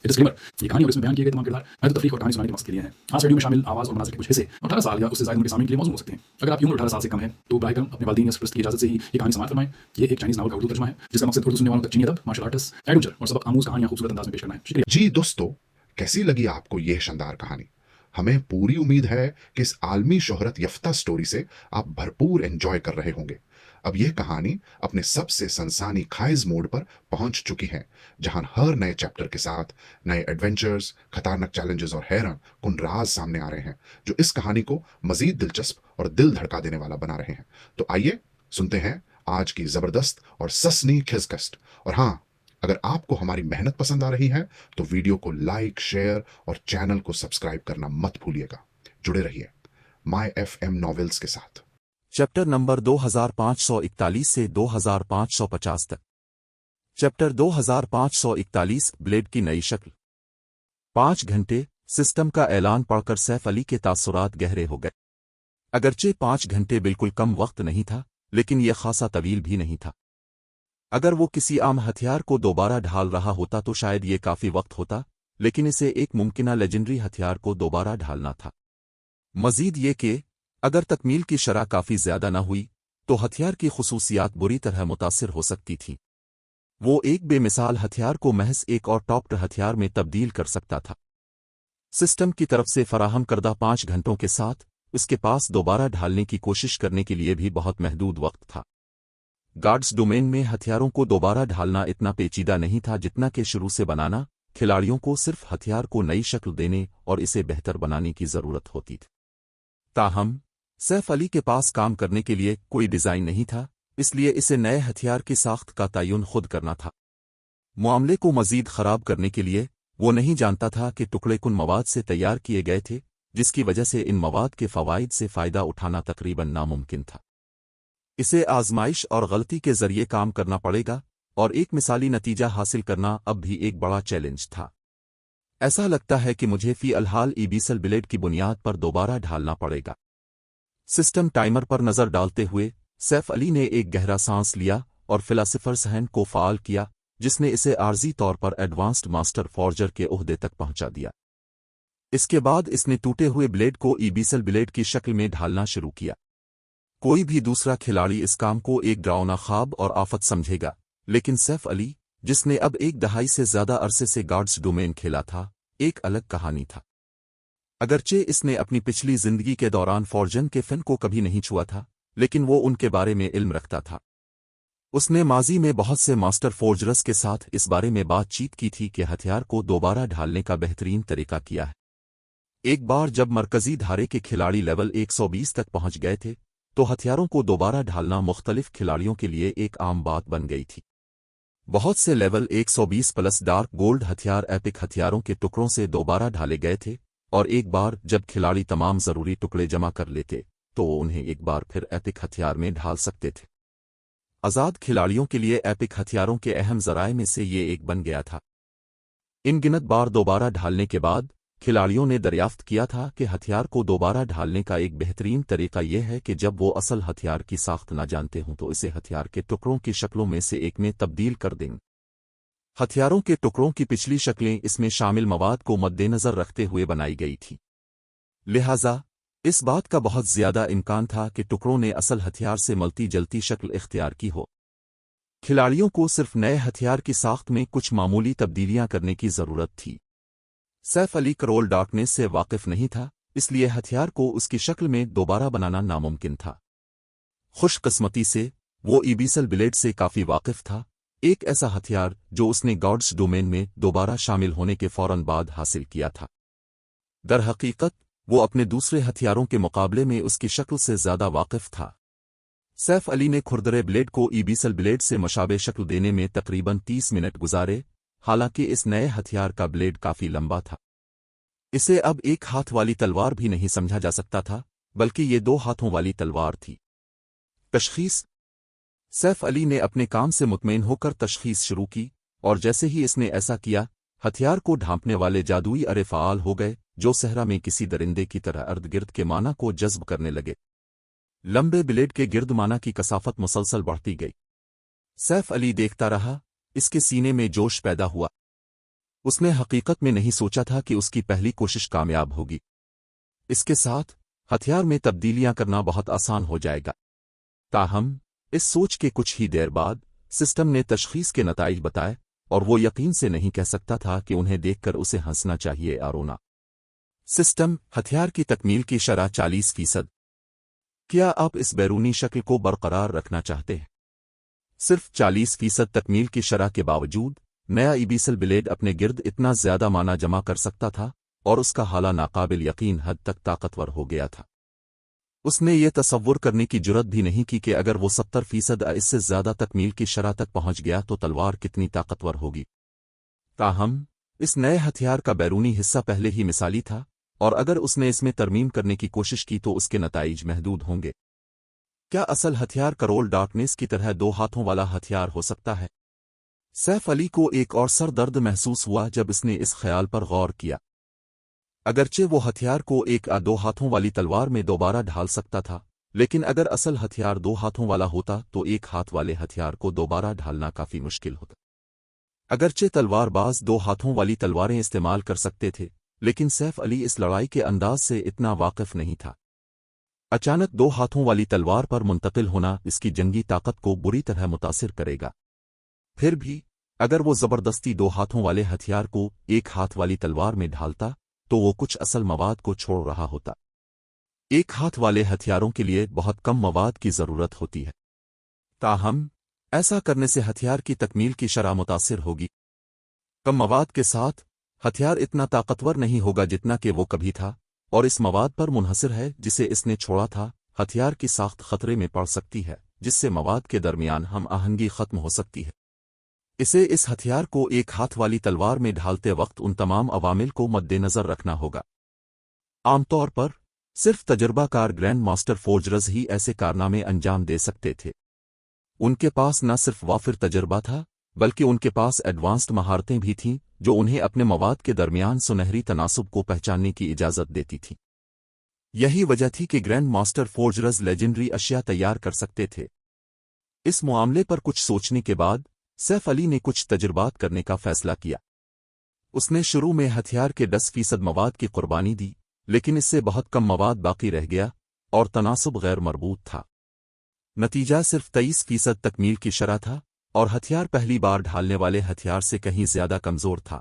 Disclaimer, ये कहानी और इसमें बयान किए गए तमाम किरदार महज तफरीक और कहानी सुनाने के मकसद के लिए हैं। आज वीडियो में शामिल आवाज़ और मनाज़िर के कुछ हिस्से 18 साल या उससे ज़्यादा उम्र के सामने के लिए मौजूद हो सकते हैं। अगर आपकी उम्र 18 साल से कम है तो बराए करम अपने वालिदैन या सरपरस्त की इजाज़त से ही ये कहानी समाअत फरमाएं। ये एक चाइनीज़ नावल का उर्दू तर्जुमा है जिसका मकसद उर्दू सुनने वालों तक चीनी अदब, मार्शल आर्ट्स, एडवेंचर और सबक आमूज़ कहानियाँ खूबसूरत अंदाज में पेश करना है। शुक्रिया। जी दोस्तों, कैसी लगी आपको यह शानदार कहानी? हमें पूरी उम्मीद है कि इस आलमी शोहरत यफ्ता स्टोरी से आप भरपूर एंजॉय कर रहे होंगे। अब यह कहानी अपने सबसे सनसानी खाइज मोड पर पहुंच चुकी है, जहां हर नए चैप्टर के साथ नए एडवेंचर्स, खतरनाक चैलेंजेस और हैरान कुन राज सामने आ रहे हैं, जो इस कहानी को मजीद दिलचस्प और दिल धड़का देने वाला बना रहे हैं। तो आइए सुनते हैं आज की जबरदस्त और ससनी खिजकस्ट। और हाँ, अगर आपको हमारी मेहनत पसंद आ रही है तो वीडियो को लाइक, शेयर और चैनल को सब्सक्राइब करना मत भूलिएगा। जुड़े रहिए माय एफएम नॉवेल्स के साथ। चैप्टर नंबर 2541 से 2550 तक। चैप्टर 2541, ब्लेड की नई शक्ल। 5 घंटे। सिस्टम का ऐलान पढ़कर सैफ अली के तासुरात गहरे हो गए। अगरचे 5 घंटे बिल्कुल कम वक्त नहीं था, लेकिन यह खासा तवील भी नहीं था। अगर वो किसी आम हथियार को दोबारा ढाल रहा होता तो शायद ये काफी वक्त होता, लेकिन इसे एक मुमकिना लेजेंडरी हथियार को दोबारा ढालना था। मजीद ये कि अगर तकमील की शरह काफी ज्यादा न हुई तो हथियार की खुसूसियात बुरी तरह मुतासिर हो सकती थी। वो एक बेमिसाल हथियार को महज एक और टॉप्ड हथियार में तब्दील कर सकता था। सिस्टम की तरफ से फराहम करदा 5 घंटों के साथ उसके पास दोबारा ढालने की कोशिश करने के लिए भी बहुत महदूद वक्त था। गार्ड्स डोमेन में हथियारों को दोबारा ढालना इतना पेचीदा नहीं था जितना कि शुरू से बनाना। खिलाड़ियों को सिर्फ हथियार को नई शक्ल देने और इसे बेहतर बनाने की जरूरत होती थी। ताहम सैफ अली के पास काम करने के लिए कोई डिजाइन नहीं था, इसलिए इसे नए हथियार की साख्त का तयन खुद करना था। मामले को मजीद खराब करने के लिए वो नहीं जानता था कि टुकड़े कुन मवाद से तैयार किए गए थे, जिसकी वजह से इन मवाद के फवाइद से फायदा उठाना तकरीबन नामुमकिन था। इसे आजमाइश और गलती के जरिए काम करना पड़ेगा और एक मिसाली नतीजा हासिल करना अब भी एक बड़ा चैलेंज था। ऐसा लगता है कि मुझे फी अलहाल ईबीसल ब्लेड की बुनियाद पर दोबारा ढालना पड़ेगा। सिस्टम टाइमर पर नजर डालते हुए सैफ अली ने एक गहरा सांस लिया और फिलासफर्स हैंड को फाल किया, जिसने इसे आर्जी तौर पर एडवांस्ड मास्टर फॉर्जर के ओहदे तक पहुंचा दिया। इसके बाद इसने टूटे हुए ब्लेड को ईबीसल ब्लेड की शक्ल में ढालना शुरू किया। कोई भी दूसरा खिलाड़ी इस काम को एक डरावना ख्वाब और आफत समझेगा, लेकिन सैफ अली, जिसने अब 1 दहाई से ज्यादा अरसे से गार्ड्स डोमेन खेला था, एक अलग कहानी था। अगरचे इसने अपनी पिछली जिंदगी के दौरान फॉर्जन के फन को कभी नहीं छुआ था, लेकिन वो उनके बारे में इल्म रखता था। उसने माजी में बहुत से मास्टर फोर्जर्स के साथ इस बारे में बातचीत की थी कि हथियार को दोबारा ढालने का बेहतरीन तरीका किया है। एक बार जब मरकजी धारे के खिलाड़ी लेवल 120 तक पहुंच गए थे तो हथियारों को दोबारा ढालना मुख्तलिफ खिलाड़ियों के लिए एक आम बात बन गई थी। बहुत से लेवल 120 प्लस डार्क गोल्ड हथियार एपिक हथियारों के टुकड़ों से दोबारा ढाले गए थे, और एक बार जब खिलाड़ी तमाम जरूरी टुकड़े जमा कर लेते तो वो उन्हें एक बार फिर एपिक हथियार में ढाल सकते थे। आजाद खिलाड़ियों के लिए एपिक हथियारों के अहम जराए में से ये एक बन गया था। इन गिनत बार दोबारा ढालने के बाद खिलाड़ियों ने दरियाफ्त किया था कि हथियार को दोबारा ढालने का एक बेहतरीन तरीका यह है कि जब वो असल हथियार की साख्त न जानते हों तो इसे हथियार के टुकड़ों की शक्लों में से एक में तब्दील कर दें। हथियारों के टुकड़ों की पिछली शक्लें इसमें शामिल मवाद को मद्देनजर रखते हुए बनाई गई थी, लिहाजा इस बात का बहुत ज्यादा इम्कान था कि टुकड़ों ने असल हथियार से मलती जलती शक्ल इख्तियार की हो। खिलाड़ियों को सिर्फ नए हथियार की साख्त में कुछ मामूली तब्दीलियां करने की जरूरत थी। सैफ अली करोल डार्कनेस से वाकिफ नहीं था, इसलिए हथियार को उसकी शक्ल में दोबारा बनाना नामुमकिन था। खुशकिस्मती से वो ईबीसल ब्लेड से काफी वाकिफ था, एक ऐसा हथियार जो उसने गार्ड्स डोमेन में दोबारा शामिल होने के फौरन बाद हासिल किया था। दरहकीकत वो अपने दूसरे हथियारों के मुकाबले में उसकी शक्ल से ज्यादा वाकिफ था। सैफ अली ने खुरदरे ब्लेड को ईबीसल ब्लेड से मुशाबे शक्ल देने में तकरीबन 30 मिनट गुजारे, हालांकि इस नए हथियार का ब्लेड काफी लंबा था। इसे अब एक हाथ वाली तलवार भी नहीं समझा जा सकता था, बल्कि ये 2 हाथों वाली तलवार थी। तशखीस। सैफ अली ने अपने काम से मुतमईन होकर तशखीस शुरू की, और जैसे ही इसने ऐसा किया, हथियार को ढांपने वाले जादुई अरे फ़ाल हो गए, जो सहरा में किसी दरिंदे की तरह अर्द गिर्द के माना को जज्ब करने लगे। लंबे ब्लेड के गिर्द माना की कसाफत मुसलसल बढ़ती गई। सैफ अली देखता रहा, इसके सीने में जोश पैदा हुआ। اس نے حقیقت میں نہیں سوچا تھا کہ اس کی پہلی کوشش کامیاب ہوگی۔ اس کے ساتھ ہتھیار میں تبدیلیاں کرنا بہت آسان ہو جائے گا۔ تاہم اس سوچ کے کچھ ہی دیر بعد سسٹم نے تشخیص کے نتائج بتائے اور وہ یقین سے نہیں کہہ سکتا تھا کہ انہیں دیکھ کر اسے ہنسنا چاہیے یا رونا۔ سسٹم ہتھیار کی تکمیل کی شرح 40%۔ کیا آپ اس بیرونی شکل کو برقرار رکھنا چاہتے ہیں؟ صرف 40% تکمیل کی شرح کے باوجود نیا ایبیسل بلیڈ اپنے گرد اتنا زیادہ مانا جمع کر سکتا تھا اور اس کا حالہ ناقابل یقین حد تک طاقتور ہو گیا تھا۔ اس نے یہ تصور کرنے کی جرت بھی نہیں کی کہ اگر وہ 70% اس سے زیادہ تکمیل کی شرح تک پہنچ گیا تو تلوار کتنی طاقتور ہوگی۔ تاہم اس نئے ہتھیار کا بیرونی حصہ پہلے ہی مثالی تھا اور اگر اس نے اس میں ترمیم کرنے کی کوشش کی تو اس کے نتائج محدود ہوں گے۔ کیا اصل ہتھیار کرول ڈارکنیس کی طرح 2 ہاتھوں والا ہتھیار ہو سکتا ہے؟ سیف علی کو ایک اور سر درد محسوس ہوا جب اس نے اس خیال پر غور کیا۔ اگرچہ وہ ہتھیار کو 1 یا 2 ہاتھوں والی تلوار میں دوبارہ ڈھال سکتا تھا، لیکن اگر اصل ہتھیار 2 ہاتھوں والا ہوتا تو 1 ہاتھ والے ہتھیار کو دوبارہ ڈھالنا کافی مشکل ہوتا۔ اگرچہ تلوار باز 2 ہاتھوں والی تلواریں استعمال کر سکتے تھے، لیکن سیف علی اس لڑائی کے انداز سے اتنا واقف نہیں تھا۔ اچانک 2 ہاتھوں والی تلوار پر منتقل ہونا اس کی جنگی طاقت کو بری طرح متاثر کرے گا۔ پھر بھی اگر وہ زبردستی 2 ہاتھوں والے ہتھیار کو 1 ہاتھ والی تلوار میں ڈھالتا تو وہ کچھ اصل مواد کو چھوڑ رہا ہوتا۔ 1 ہاتھ والے ہتھیاروں کے لیے بہت کم مواد کی ضرورت ہوتی ہے۔ تاہم ایسا کرنے سے ہتھیار کی تکمیل کی شرح متاثر ہوگی۔ کم مواد کے ساتھ ہتھیار اتنا طاقتور نہیں ہوگا جتنا کہ وہ کبھی تھا، اور اس مواد پر منحصر ہے جسے اس نے چھوڑا تھا۔ ہتھیار کی ساخت خطرے میں پڑ سکتی ہے، جس سے مواد کے درمیان ہم آہنگی ختم ہو سکتی ہے۔ اسے اس ہتھیار کو 1 ہاتھ والی تلوار میں ڈھالتے وقت ان تمام عوامل کو مد نظر رکھنا ہوگا۔ عام طور پر صرف تجربہ کار گرینڈ ماسٹر فورجرز ہی ایسے کارنامے انجام دے سکتے تھے۔ ان کے پاس نہ صرف وافر تجربہ تھا، بلکہ ان کے پاس ایڈوانسڈ مہارتیں بھی تھیں جو انہیں اپنے مواد کے درمیان سنہری تناسب کو پہچاننے کی اجازت دیتی تھی۔ یہی وجہ تھی کہ گرینڈ ماسٹر فورجرز لیجنڈری اشیاء تیار کر سکتے تھے۔ اس معاملے پر کچھ سوچنے کے بعد سیف علی نے کچھ تجربات کرنے کا فیصلہ کیا۔ اس نے شروع میں ہتھیار کے 10% مواد کی قربانی دی، لیکن اس سے بہت کم مواد باقی رہ گیا اور تناسب غیر مربوط تھا۔ نتیجہ صرف 23% تکمیل کی شرح تھا اور ہتھیار پہلی بار ڈھالنے والے ہتھیار سے کہیں زیادہ کمزور تھا۔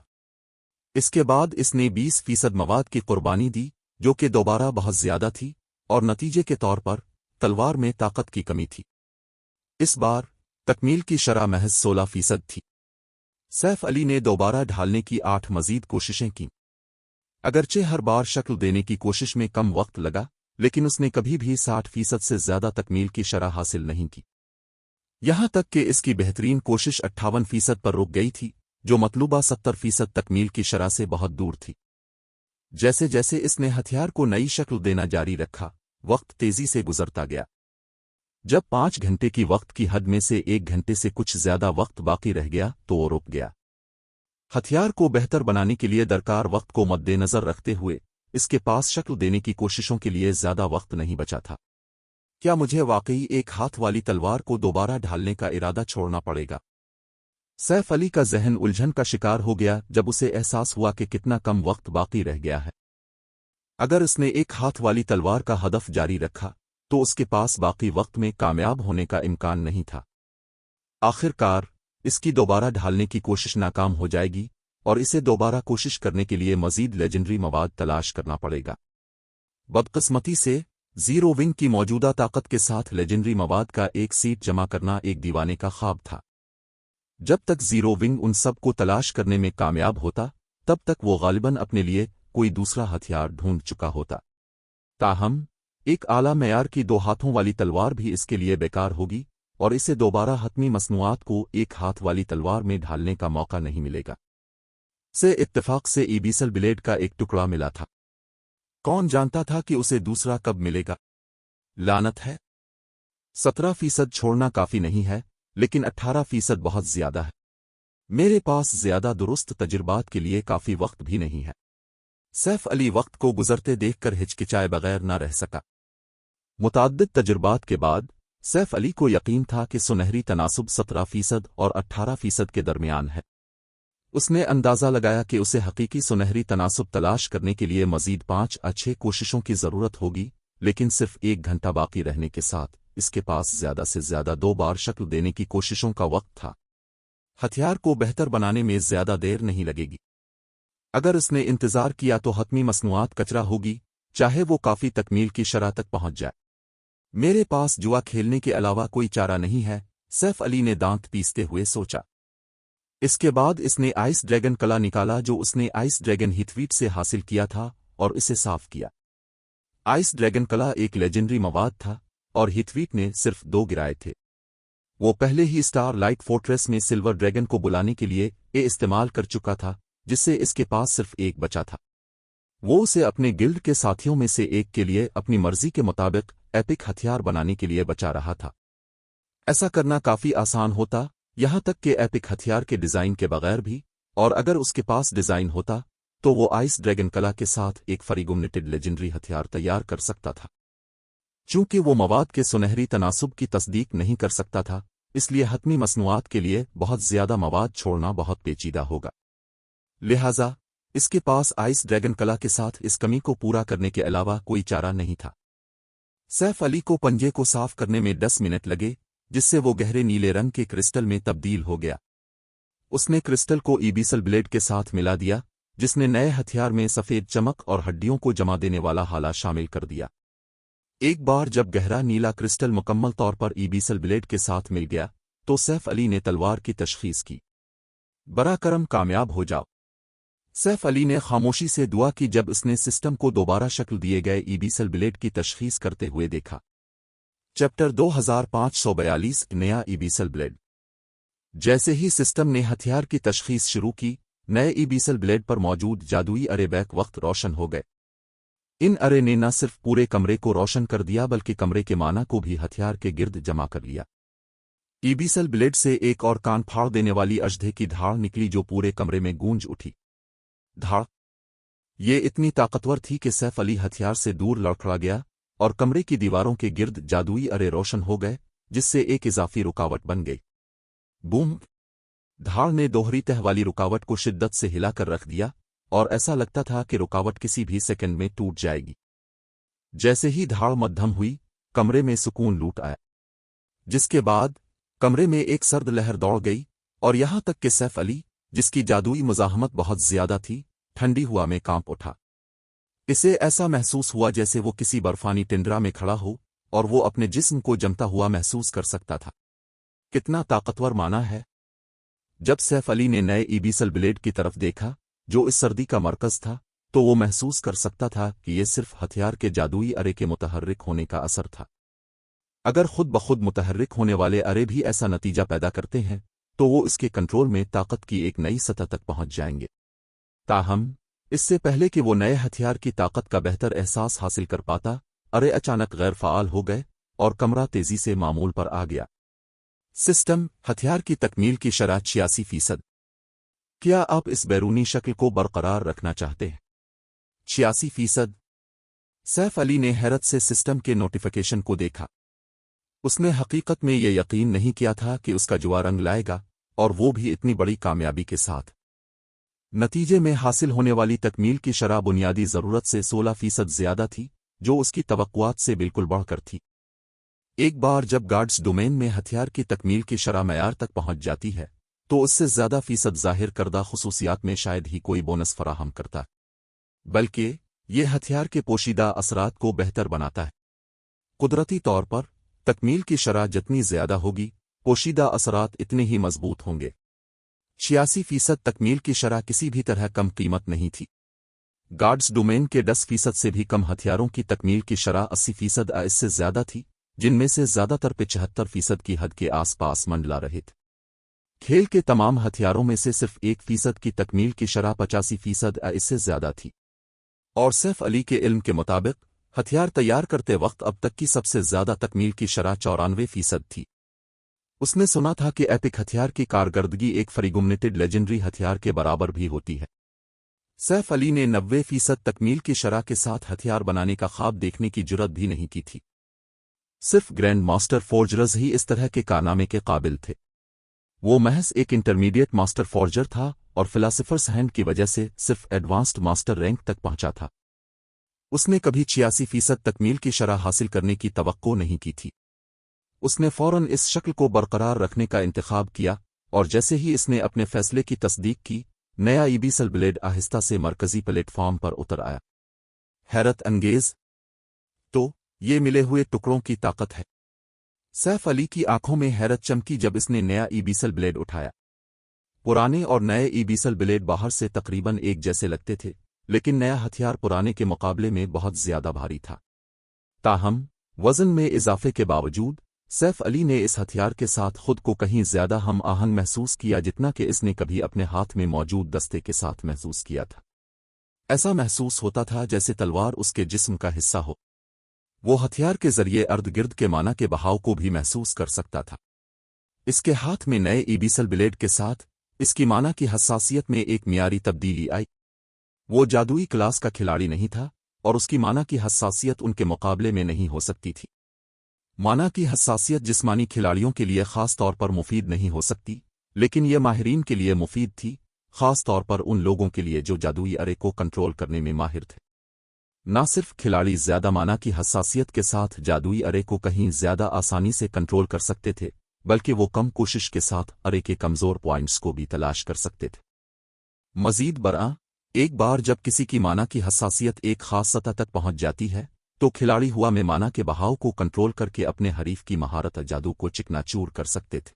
اس کے بعد اس نے 20% مواد کی قربانی دی، جو کہ دوبارہ بہت زیادہ تھی، اور نتیجے کے طور پر تلوار میں طاقت کی کمی تھی۔ اس بار تکمیل کی شرح محض 16% تھی۔ سیف علی نے دوبارہ ڈھالنے کی 8 مزید کوششیں کیں۔ اگرچہ ہر بار شکل دینے کی کوشش میں کم وقت لگا، لیکن اس نے کبھی بھی 60% سے زیادہ تکمیل کی شرح حاصل نہیں کی۔ یہاں تک کہ اس کی بہترین کوشش 58% پر رک گئی تھی، جو مطلوبہ 70% تکمیل کی شرح سے بہت دور تھی۔ جیسے جیسے اس نے ہتھیار کو نئی شکل دینا جاری رکھا، وقت تیزی سے گزرتا گیا۔ جب 5 گھنٹے کی وقت کی حد میں سے 1 گھنٹے سے کچھ زیادہ وقت باقی رہ گیا تو وہ رک گیا۔ ہتھیار کو بہتر بنانے کے لیے درکار وقت کو مد نظر رکھتے ہوئے اس کے پاس شکل دینے کی کوششوں کے لیے زیادہ وقت نہیں بچا تھا۔ کیا مجھے واقعی 1 ہاتھ والی تلوار کو دوبارہ ڈھالنے کا ارادہ چھوڑنا پڑے گا؟ سیف علی کا ذہن الجھن کا شکار ہو گیا جب اسے احساس ہوا کہ کتنا کم وقت باقی رہ گیا ہے۔ اگر اس نے 1 ہاتھ والی تلوار کا ہدف جاری رکھا تو اس کے پاس باقی وقت میں کامیاب ہونے کا امکان نہیں تھا۔ آخر کار اس کی دوبارہ ڈھالنے کی کوشش ناکام ہو جائے گی اور اسے دوبارہ کوشش کرنے کے لیے مزید لیجنڈری مواد تلاش کرنا پڑے گا۔ بدقسمتی سے زیرو ونگ کی موجودہ طاقت کے ساتھ لیجنڈری مواد کا ایک سیٹ جمع کرنا ایک دیوانے کا خواب تھا۔ جب تک زیرو ونگ ان سب کو تلاش کرنے میں کامیاب ہوتا، تب تک وہ غالباً اپنے لیے کوئی دوسرا ہتھیار ڈھونڈ چکا ہوتا۔ تاہم ایک اعلیٰ معیار کی 2 ہاتھوں والی تلوار بھی اس کے لیے بیکار ہوگی اور اسے دوبارہ حتمی مصنوعات کو 1 ہاتھ والی تلوار میں ڈھالنے کا موقع نہیں ملے گا۔ سے اتفاق سے ایبیسل بلیڈ کا ایک ٹکڑا ملا تھا۔ کون جانتا تھا کہ اسے دوسرا کب ملے گا؟ لعنت ہے! 17% چھوڑنا کافی نہیں ہے، لیکن 18% بہت زیادہ ہے۔ میرے پاس زیادہ درست تجربات کے لیے کافی وقت بھی نہیں ہے۔ سیف علی وقت کو گزرتے دیکھ کر ہچکچائے بغیر نہ رہ سکا۔ متعدد تجربات کے بعد سیف علی کو یقین تھا کہ سنہری تناسب 17% اور 18% کے درمیان ہے۔ उसने अंदाजा लगाया कि उसे हकीकी सुनहरी तनासुब तलाश करने के लिए मजीद 5 या 6 कोशिशों की जरूरत होगी, लेकिन सिर्फ 1 घंटा बाकी रहने के साथ इसके पास ज्यादा से ज्यादा 2 बार शक्ल देने की कोशिशों का वक्त था। हथियार को बेहतर बनाने में ज्यादा देर नहीं लगेगी। अगर इसने इंतजार किया तो हतमी मसनूआत कचरा होगी, चाहे वो काफी तकमील की शरह तक पहुंच जाए। मेरे पास जुआ खेलने के अलावा कोई चारा नहीं है, सैफ अली ने दांत पीसते हुए सोचा। इसके बाद इसने आइस ड्रैगन कला निकाला जो उसने आइस ड्रैगन हीथवीट से हासिल किया था और इसे साफ किया। आइस ड्रैगन कला एक लेजेंडरी मवाद था और हीथवीट ने सिर्फ 2 गिराए थे। वो पहले ही स्टार लाइट फोर्ट्रेस में सिल्वर ड्रैगन को बुलाने के लिए इस्तेमाल कर चुका था, जिससे इसके पास सिर्फ 1 बचा था। वो उसे अपने गिल्ड के साथियों में से एक के लिए अपनी मर्जी के मुताबिक एपिक हथियार बनाने के लिए बचा रहा था। ऐसा करना काफी आसान होता, यहां तक कि एपिक हथियार के डिजाइन के बगैर भी, और अगर उसके पास डिजाइन होता तो वो आइस ड्रैगन कला के साथ एक फरीगुमनेटेड लेजेंडरी हथियार तैयार कर सकता था। चूंकि वो मवाद के सुनहरी तनासुब की तस्दीक नहीं कर सकता था, इसलिए हतमी मसनूआत के लिए बहुत ज्यादा मवाद छोड़ना बहुत पेचीदा होगा। लिहाजा इसके पास आइस ड्रैगन कला के साथ इस कमी को पूरा करने के अलावा कोई चारा नहीं था। सैफ अली को पंजे को साफ करने में 10 मिनट लगे, जिससे वो गहरे नीले रंग के क्रिस्टल में तब्दील हो गया। उसने क्रिस्टल को ईबीसल ब्लेड के साथ मिला दिया, जिसने नए हथियार में सफेद चमक और हड्डियों को जमा देने वाला हाला शामिल कर दिया। एक बार जब गहरा नीला क्रिस्टल मुकम्मल तौर पर ईबीसल ब्लेड के साथ मिल गया, तो सैफ अली ने तलवार की तशखीस की। बरा करम, कामयाब हो जाओ। सैफ अली ने खामोशी से दुआ की जब उसने सिस्टम को दोबारा शक्ल दिए गए ईबीसल ब्लेड की तशखीस करते हुए देखा। चैप्टर 2542 नया ईबीसल ब्लेड। जैसे ही सिस्टम ने हथियार की तशखीस शुरू की, नए ईबीसल ब्लेड पर मौजूद जादुई अरे बैक वक्त रोशन हो गए। इन अरे ने न सिर्फ पूरे कमरे को रोशन कर दिया बल्कि कमरे के माना को भी हथियार के गिर्द जमा कर लिया। ईबीसल ब्लेड से एक और कान फाड़ देने वाली अजदे की धाड़ निकली जो पूरे कमरे में गूंज उठी। धाड़ ये इतनी ताकतवर थी कि सैफ अली हथियार से दूर लड़खड़ा गया और कमरे की दीवारों के गिर्द जादुई अरे रोशन हो गए, जिससे एक इजाफी रुकावट बन गई। बूम! धाड़ ने दोहरी तह वाली रुकावट को शिद्दत से हिलाकर रख दिया और ऐसा लगता था कि रुकावट किसी भी सेकंड में टूट जाएगी। जैसे ही धाड़ मध्यम हुई, कमरे में सुकून लूट आया, जिसके बाद कमरे में एक सर्द लहर दौड़ गई और यहां तक कि सैफ अली, जिसकी जादुई मुजाहमत बहुत ज्यादा थी, ठंडी हवा में कांप उठा। इसे ऐसा महसूस हुआ जैसे वो किसी बर्फानी टिंडरा में खड़ा हो और वो अपने जिस्म को जमता हुआ महसूस कर सकता था। कितना ताकतवर माना है। जब सैफ अली ने नए ईबीसल ब्लेड की तरफ देखा, जो इस सर्दी का मरकज था, तो वो महसूस कर सकता था कि ये सिर्फ हथियार के जादुई अरे के मुतहर्रिक होने का असर था। अगर खुद बखुद मुतहर्रिक होने वाले अरे भी ऐसा नतीजा पैदा करते हैं, तो वो इसके कंट्रोल में ताकत की एक नई सतह तक पहुंच जाएंगे। ताहम इससे पहले कि वो नए हथियार की ताकत का बेहतर एहसास हासिल कर पाता, अरे अचानक गैर फ़ाल हो गए और कमरा तेजी से मामूल पर आ गया। सिस्टम हथियार की तकमील की शरह 86%। क्या आप इस बैरूनी शक्ल को बरकरार रखना चाहते हैं? 86%। सैफ अली ने हैरत से सिस्टम के नोटिफिकेशन को देखा। उसने हकीकत में यह यकीन नहीं किया था कि उसका जुआ रंग लाएगा, और वो भी इतनी बड़ी कामयाबी के साथ। नतीजे में हासिल होने वाली तकमील की शरह बुनियादी ज़रूरत से 16% ज्यादा थी, जो उसकी तवक्कुआत से बिल्कुल बढ़कर थी। एक बार जब गार्ड्स डोमेन में हथियार की तकमील की शरह मयार तक पहुंच जाती है, तो उससे ज्यादा फीसद जाहिर करदा खुसूसियात में शायद ही कोई बोनस फराहम करता, बल्कि ये हथियार के पोशीदा असरात को बेहतर बनाता है। कुदरती तौर पर तकमील की शरह जितनी ज्यादा होगी, पोशीदा असरात इतने ही मजबूत होंगे। 86% तकमील की शरह किसी भी तरह कम कीमत नहीं थी। गार्ड्स डोमेन के 10% से भी कम हथियारों की तकमील की शरह 80% इससे ज्यादा थी, जिनमें से ज्यादातर 75% की हद के आसपास मंडला रहे थे। खेल के तमाम हथियारों में से सिर्फ 1% की तकमील की शरह 85% इससे ज्यादा थी। और सैफ अली के इल्म के मुताबिक हथियार तैयार करते वक्त अब तक की सबसे ज्यादा तकमील की शरह 94% थी। उसने सुना था कि एपिक हथियार की कारकर्दगी एक फरीगुमनेटेड लेजेंडरी हथियार के बराबर भी होती है। सैफ अली ने 90% तकमील की शरह के साथ हथियार बनाने का ख्वाब देखने की जुर्रत भी नहीं की थी। सिर्फ ग्रैंड मास्टर फोर्जर्स ही इस तरह के कारनामे के काबिल थे। वो महज एक इंटरमीडिएट मास्टर फोर्जर था और फिलासफर्स हैंड की वजह से सिर्फ एडवांस्ड मास्टर रैंक तक पहुंचा था। उसने कभी 86% तकमील की शरह हासिल करने की तवक्को नहीं की थी। उसने फौरन इस शक्ल को बरकरार रखने का इंतखाब किया, और जैसे ही इसने अपने फैसले की तस्दीक की, नया ईबीसल ब्लेड आहिस्ता से मरकजी प्लेटफॉर्म पर उतर आया। हैरत अंगेज तो ये मिले हुए टुकड़ों की ताकत है। सैफ अली की आंखों में हैरत चमकी जब इसने नया ईबीसल ब्लेड उठाया। पुराने और नए ईबीसल ब्लेड बाहर से तकरीबन एक जैसे लगते थे, लेकिन नया हथियार पुराने के मुकाबले में बहुत ज्यादा भारी था। ताहम वजन में इजाफे के बावजूद सैफ अली ने इस हथियार के साथ खुद को कहीं ज्यादा हम आहंग महसूस किया जितना कि इसने कभी अपने हाथ में मौजूद दस्ते के साथ महसूस किया था। ऐसा महसूस होता था जैसे तलवार उसके जिस्म का हिस्सा हो। वो हथियार के जरिए अर्द गिर्द के माना के बहाव को भी महसूस कर सकता था। इसके हाथ में नए ईबीसल ब्लेड के साथ इसकी माना की हसासियत में एक मियारी तब्दीली आई। वो जादुई क्लास का खिलाड़ी नहीं था और उसकी माना की हसासियत उनके मुकाबले में नहीं हो सकती थी। माना की हसासियत जिस्मानी खिलाड़ियों के लिए खास तौर पर मुफीद नहीं हो सकती, लेकिन यह माहिरीन के लिए मुफीद थी, खास तौर पर उन लोगों के लिए जो जादुई अरे को कंट्रोल करने में माहिर थे। न सिर्फ खिलाड़ी ज्यादा माना की हसासियत के साथ जादुई अरे को कहीं ज्यादा आसानी से कंट्रोल कर सकते थे, बल्कि वो कम कोशिश के साथ अरे के कमजोर पॉइंट्स को भी तलाश कर सकते थे। मजीद बरआ, एक बार जब किसी की माना की हसासियत एक खास सतह तक पहुंच जाती है, तो खिलाड़ी हुआ में माना के बहाव को कंट्रोल करके अपने हरीफ की महारत जादू को चिकनाचूर कर सकते थे।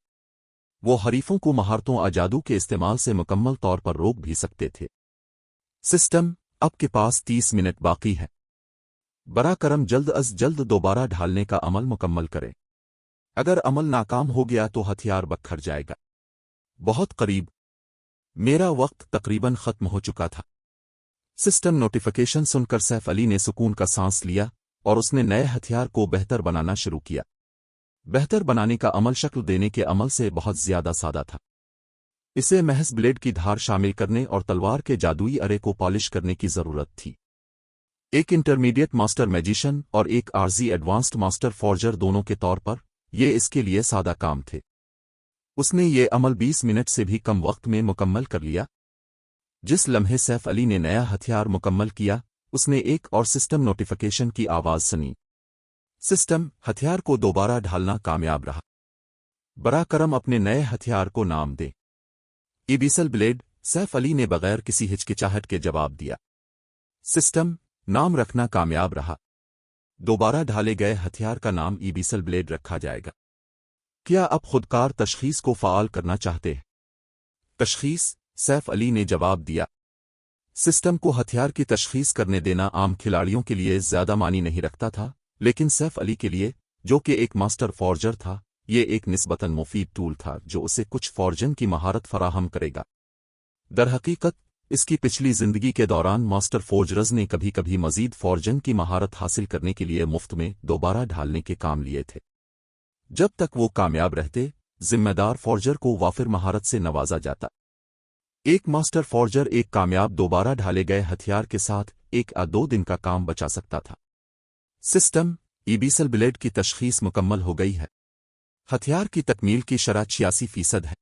वो हरीफों को महारतों अजादू के इस्तेमाल से मुकम्मल तौर पर रोक भी सकते थे। सिस्टम अब के पास 30 मिनट बाकी है। बरा करम जल्द अज जल्द दोबारा ढालने का अमल मुकम्मल करें। अगर अमल नाकाम हो गया तो हथियार बखर जाएगा। बहुत करीब। मेरा वक्त तकरीबन खत्म हो चुका था। सिस्टम नोटिफिकेशन सुनकर सैफ अली ने सुकून का सांस लिया और उसने नए हथियार को बेहतर बनाना शुरू किया। बेहतर बनाने का अमल शक्ल देने के अमल से बहुत ज्यादा सादा था। इसे महज ब्लेड की धार शामिल करने और तलवार के जादुई अरे को पॉलिश करने की जरूरत थी। एक इंटरमीडिएट मास्टर मैजिशियन और एक आरजी एडवांस्ड मास्टर फॉर्जर दोनों के तौर पर ये इसके लिए सादा काम थे। उसने ये अमल 20 मिनट से भी कम वक्त में मुकम्मल कर लिया। जिस लम्हे सैफ अली ने नया हथियार मुकम्मल किया, उसने एक और सिस्टम नोटिफिकेशन की आवाज सुनी। सिस्टम हथियार को दोबारा ढालना कामयाब रहा। बरा करम अपने नए हथियार को नाम दे। ईबीसल ब्लेड, सैफ अली ने बगैर किसी हिचकिचाहट के जवाब दिया। सिस्टम नाम रखना कामयाब रहा। दोबारा ढाले गए हथियार का नाम ईबीसल ब्लेड रखा जाएगा। क्या आप खुदकार तशखीस को फ़ाल करना चाहते हैं? तशखीस, सैफ अली ने जवाब दिया। सिस्टम को हथियार की तशखीस करने देना आम खिलाड़ियों के लिए ज्यादा मानी नहीं रखता था, लेकिन सैफ अली के लिए, जो कि एक मास्टर फॉर्जर था, ये एक निस्बतन मुफीद टूल था जो उसे कुछ फॉर्जन की महारत फराहम करेगा। दरहकीकत इसकी पिछली जिंदगी के दौरान मास्टर फॉर्जर्स ने कभी कभी मजीद फॉर्जन की महारत हासिल करने के लिए मुफ्त में दोबारा ढालने के काम लिए थे। जब तक वो कामयाब रहते, जिम्मेदार फॉर्जर को वाफिर महारत से नवाजा जाता। एक मास्टर फॉर्जर एक कामयाब दोबारा ढाले गए हथियार के साथ 1 या 2 दिन का काम बचा सकता था। सिस्टम ईबीसल ब्लेड की तशखीस मुकम्मल हो गई है। हथियार की तकमील की शरह 86% है।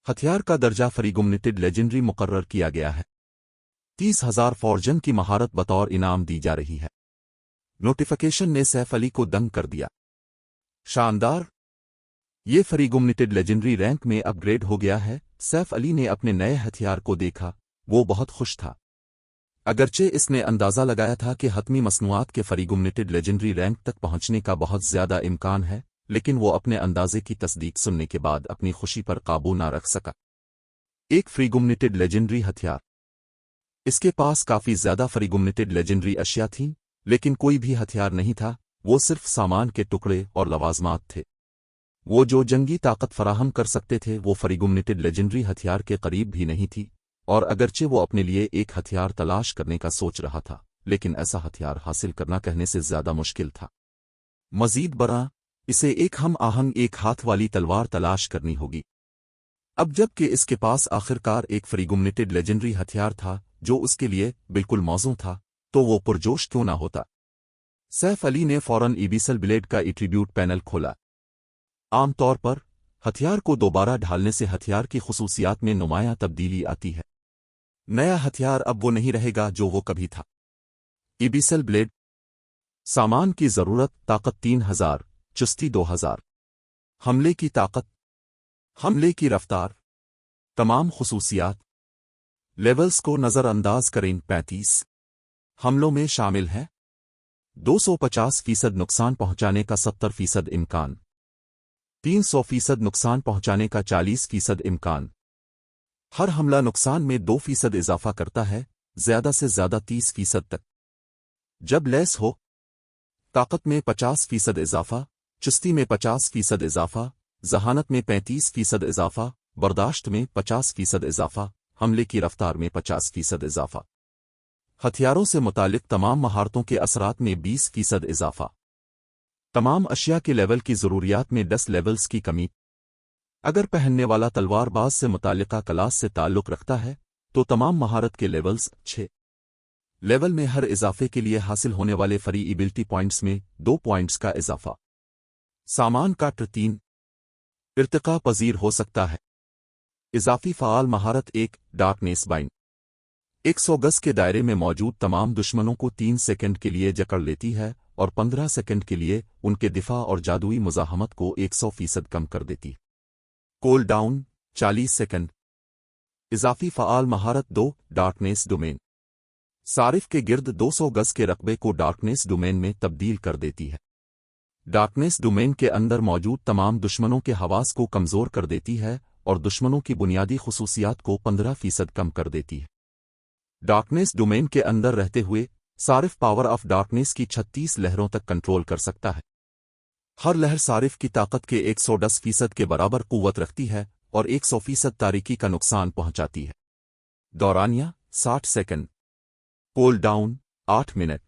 हथियार का दर्जा फ्रीगुमनेटेड लेजेंडरी मुकर्रर किया गया है। 30,000 फॉर्जन की महारत बतौर इनाम दी जा रही है। नोटिफिकेशन ने सैफ अली को दंग कर दिया। शानदार! ये फ्रीगुमनेटेड लेजेंडरी रैंक में अपग्रेड हो गया है। सैफ अली ने अपने नए हथियार को देखा, वो बहुत खुश था। अगरचे इसने अंदाजा लगाया था कि हतमी मसनूआत के फ्रीगुमनेटेड लेजेंडरी रैंक तक पहुंचने का बहुत ज्यादा इम्कान है, लेकिन वो अपने अंदाजे की तस्दीक सुनने के बाद अपनी खुशी पर काबू ना रख सका। एक फ्रीगुमनेटेड लेजेंडरी हथियार। इसके पास काफी ज्यादा फ्रीगुमनेटेड लेजेंडरी अशिया थीं, लेकिन कोई भी हथियार नहीं था। वो सिर्फ सामान के टुकड़े और लवाजमात थे। वो जो जंगी ताकत फराहम कर सकते थे वो फ्रीगुमनेटेड लेजेंडरी हथियार के करीब भी नहीं थी, और अगरचे वो अपने लिए एक हथियार तलाश करने का सोच रहा था, लेकिन ऐसा हथियार हासिल करना कहने से ज्यादा मुश्किल था। मजीद बरा, इसे एक हम आहंग एक हाथ वाली तलवार तलाश करनी होगी। अब जबकि इसके पास आखिरकार एक फ्रीगुमनेटेड लेजेंडरी हथियार था जो उसके लिए बिल्कुल मौजू था, तो वो पुरजोश क्यों ना होता। सैफ अली ने फौरन ईबीसल ब्लेड का एट्रीब्यूट पैनल खोला। आमतौर पर हथियार को दोबारा ढालने से हथियार की खुसूसियात में नुमायां तब्दीली आती है। नया हथियार अब वो नहीं रहेगा जो वो कभी था। ईबीसेल ब्लेड। सामान की जरूरत: ताकत 3000, चुस्ती 2000, हमले की ताकत, हमले की रफ्तार, तमाम खुसूसियात। लेवल्स को नजरअंदाज करें। 35 हमलों में शामिल है 250% नुकसान पहुंचाने का 70% इम्कान, 300% नुकसान पहुंचाने का 40% इम्कान। हर हमला नुकसान में 2% इजाफा करता है, ज्यादा से ज्यादा 30% तक। जब लैस हो: ताकत में 50% इजाफा, चुस्ती में 50% इजाफा, जहानत में 35% इजाफा, बर्दाश्त में 50% इजाफा, हमले की रफ्तार में 50% इजाफा। हथियारों से मुतालिक तमाम महारतों के असरात में 20% इजाफा। तमाम अशिया के लेवल की ज़रूरियात में 10 लेवल्स की कमी। अगर पहनने वाला तलवारबाज से मुतालिका क्लास से ताल्लुक़ रखता है तो तमाम महारत के लेवल्स 6 लेवल में हर इजाफे के लिए हासिल होने वाले फ्री एबिलिटी पॉइंट्स में 2 पॉइंट्स का इजाफा। सामान का 3 इर्तिका पजीर हो सकता है। इजाफी फ़आल महारत 1 डार्कनेस बाइंड 100 गज के दायरे में मौजूद तमाम दुश्मनों को 3 सेकंड के लिए जकड़ लेती है और 15 सेकंड के लिए उनके दिफा और जादुई मुज़ाहमत को 100% कम कर देती। कोल डाउन 40 सेकंड। इजाफी फ़आल महारत 2 डार्कनेस डोमेन सारिफ के गिर्द 200 गज के रकबे को डार्कनेस डोमेन में तब्दील कर देती है। डार्कनेस डोमेन के अंदर मौजूद तमाम दुश्मनों के हवास को कमज़ोर कर देती है और दुश्मनों की बुनियादी खुसूसियात को 15% कम कर देती है। डार्कनेस डोमेन के अंदर रहते हुए सारिफ पावर ऑफ डार्कनेस की 36 लहरों तक कंट्रोल कर सकता है। हर लहर सारिफ की ताकत के 110% के बराबर कुव्वत रखती है और 100% तारीकी का नुकसान पहुंचाती है। दौरानिया 60 सेकंड। कोल डाउन 8 मिनट।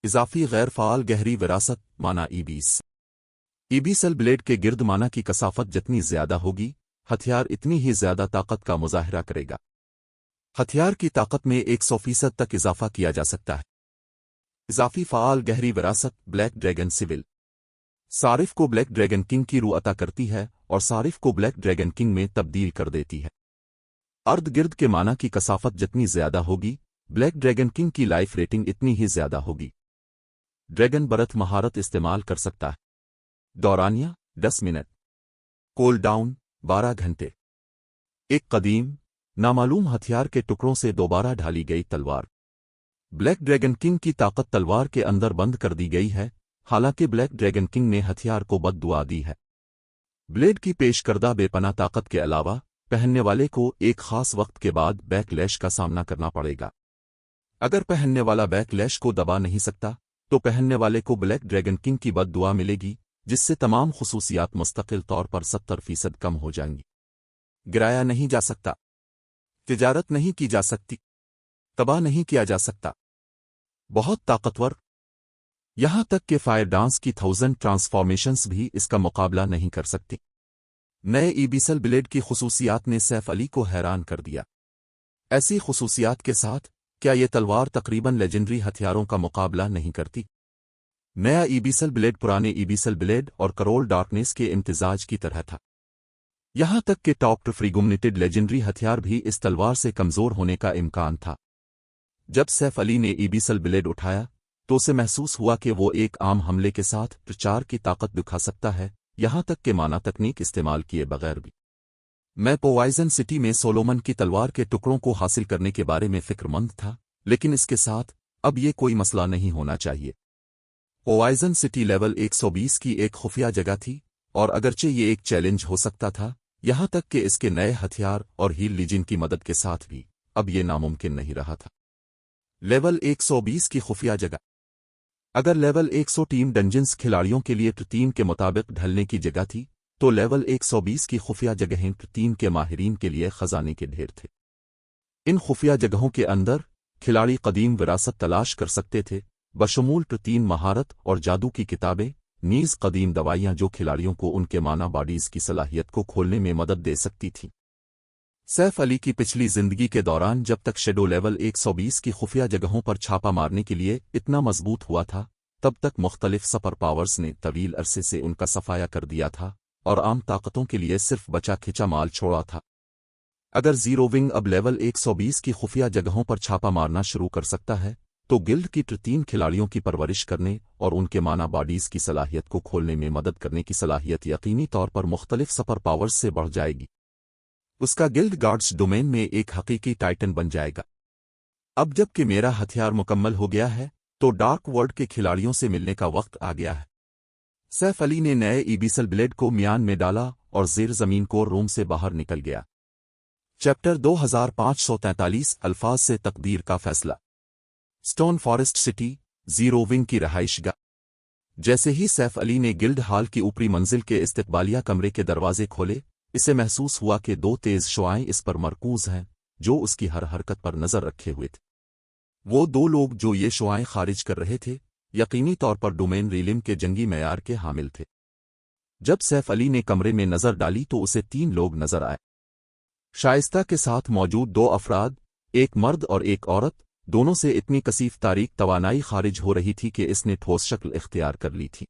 इजाफी गैर फ़ाल गहरी विरासत माना ईबीसेल ब्लेड के गिर्द माना की कसाफत जितनी ज्यादा होगी, हथियार इतनी ही ज्यादा ताकत का मुजाहिरा करेगा। हथियार की ताकत में 100% तक इजाफा किया जा सकता है। इजाफी फ़आल गहरी विरासत ब्लैक ड्रैगन सिविल सारिफ को ब्लैक ड्रैगन किंग की रूह अता करती है और सारिफ को ब्लैक ड्रैगन किंग में तब्दील कर देती है। अर्द गिर्द के माना की कसाफत जितनी ज्यादा होगी, ब्लैक ड्रैगन किंग की लाइफ रेटिंग इतनी ही ज्यादा होगी। ड्रैगन बरत महारत इस्तेमाल कर सकता है। दौरानिया 10 मिनट। कोल डाउन 12 घंटे। एक कदीम नामालूम हथियार के टुकड़ों से दोबारा ढाली गई तलवार। ब्लैक ड्रैगन किंग की ताकत तलवार के अंदर बंद कर दी गई है, हालांकि ब्लैक ड्रैगन किंग ने हथियार को बद्दुआ दी है। ब्लेड की पेश करदा बेपनाह ताकत के अलावा पहनने वाले को एक खास वक्त के बाद बैकलैश का सामना करना पड़ेगा। अगर पहनने वाला बैकलैश को दबा नहीं सकता तो पहनने वाले को ब्लैक ड्रैगन किंग की बद्दुआ मिलेगी, जिससे तमाम खुसूसियात मुस्तकिल तौर पर 70% कम हो जाएंगी। गिराया नहीं जा सकता, तिजारत नहीं की जा सकती, तबाह नहीं किया जा सकता। बहुत ताकतवर, यहां तक कि फायर डांस की 1000 ट्रांसफॉर्मेशंस भी इसका मुकाबला नहीं कर सकती। नए ईबीसेल ब्लेड की खुसूसियात ने सैफ अली को हैरान कर दिया। ऐसी खुसूसियात के साथ क्या ये तलवार तकरीबन लेजेंडरी हथियारों का मुकाबला नहीं करती? नया ईबीसेल ब्लेड पुराने ईबीसेल ब्लेड और करोल डार्कनेस के इम्तिजाज की तरह था। यहां तक कि टॉप फ्रीगुमनेटेड लेजेंडरी हथियार भी इस तलवार से कमजोर होने का इम्कान था। जब सैफ अली ने ईबीसेल ब्लेड उठाया तो उसे महसूस हुआ कि वो एक आम हमले के साथ प्रचार की ताकत दिखा सकता है, यहां तक कि माना तकनीक इस्तेमाल किए बगैर भी। मैं पोवाइजन सिटी में सोलोमन की तलवार के टुकड़ों को हासिल करने के बारे में फिक्रमंद था, लेकिन इसके साथ अब ये कोई मसला नहीं होना चाहिए। पोवाइजन सिटी लेवल 120 की एक खुफिया जगह थी और अगरचे ये एक चैलेंज हो सकता था, यहां तक कि इसके नए हथियार और हील लीजिन की मदद के साथ भी अब ये नामुमकिन नहीं रहा था। लेवल 120 की खुफिया जगह। अगर लेवल 100 टीम डंजन्स खिलाड़ियों के लिए टीम के मुताबिक ढलने की जगह थी, तो लेवल 120 की खुफिया जगहें टीम के माहिरीन के लिए खजाने के ढेर थे। इन खुफिया जगहों के अंदर खिलाड़ी कदीम विरासत तलाश कर सकते थे, बशमूल टीम महारत और जादू की किताबें, नीज कदीम दवाइयां जो खिलाड़ियों को उनके माना बॉडीज की सलाहियत को खोलने में मदद दे सकती थीं। सैफ अली की पिछली जिंदगी के दौरान जब तक शेडो लेवल 120 की खुफिया जगहों पर छापा मारने के लिए इतना मजबूत हुआ था, तब तक मुख्तलिफ सुपर पावर्स ने तवील अरसे से उनका सफाया कर दिया था और आम ताकतों के लिए सिर्फ बचा खिंचा माल छोड़ा था। अगर जीरो विंग अब लेवल 120 की खुफिया जगहों पर छापा मारना शुरू कर सकता है तो गिल्ड की 3 खिलाड़ियों की परवरिश करने और उनके माना बॉडीज की सलाहियत को खोलने में मदद करने की सलाहियत यकीनी तौर पर मुख्तलिफ सुपर पावर्स से बढ़ जाएगी। उसका गिल्ड गार्ड्स डोमेन में एक हकीकी टाइटन बन जाएगा। अब जबकि मेरा हथियार मुकम्मल हो गया है तो डार्क वर्ल्ड के खिलाड़ियों से मिलने का वक्त आ गया है। सैफ अली ने नए ईबीसल ब्लेड को म्यान में डाला और जेर जमीन को रूम से बाहर निकल गया। चैप्टर 2543 अल्फाज से तकदीर का फैसला। Stone Forest City, Zero Wing की रहाइशगाह। जैसे ही सैफ अली ने गिल्ड हॉल की ऊपरी मंजिल के इस्तकबालिया कमरे के दरवाजे खोले, इसे महसूस हुआ कि 2 तेज शुआएं इस पर मरकूज हैं जो उसकी हर हरकत पर नजर रखे हुए थे। वो 2 लोग जो ये शुआएं खारिज कर रहे थे यकीनी तौर पर डोमेन रीलिम के जंगी मैयार के हामिल थे। जब सैफ अली ने कमरे में नजर डाली तो उसे 3 लोग नजर आए। शाइस्ता के साथ मौजूद 2 अफराद, एक मर्द और एक औरत, दोनों से इतनी कसीफ तारीक तवानाई खारिज हो रही थी कि इसने ठोस शक्ल इख्तियार कर ली थी।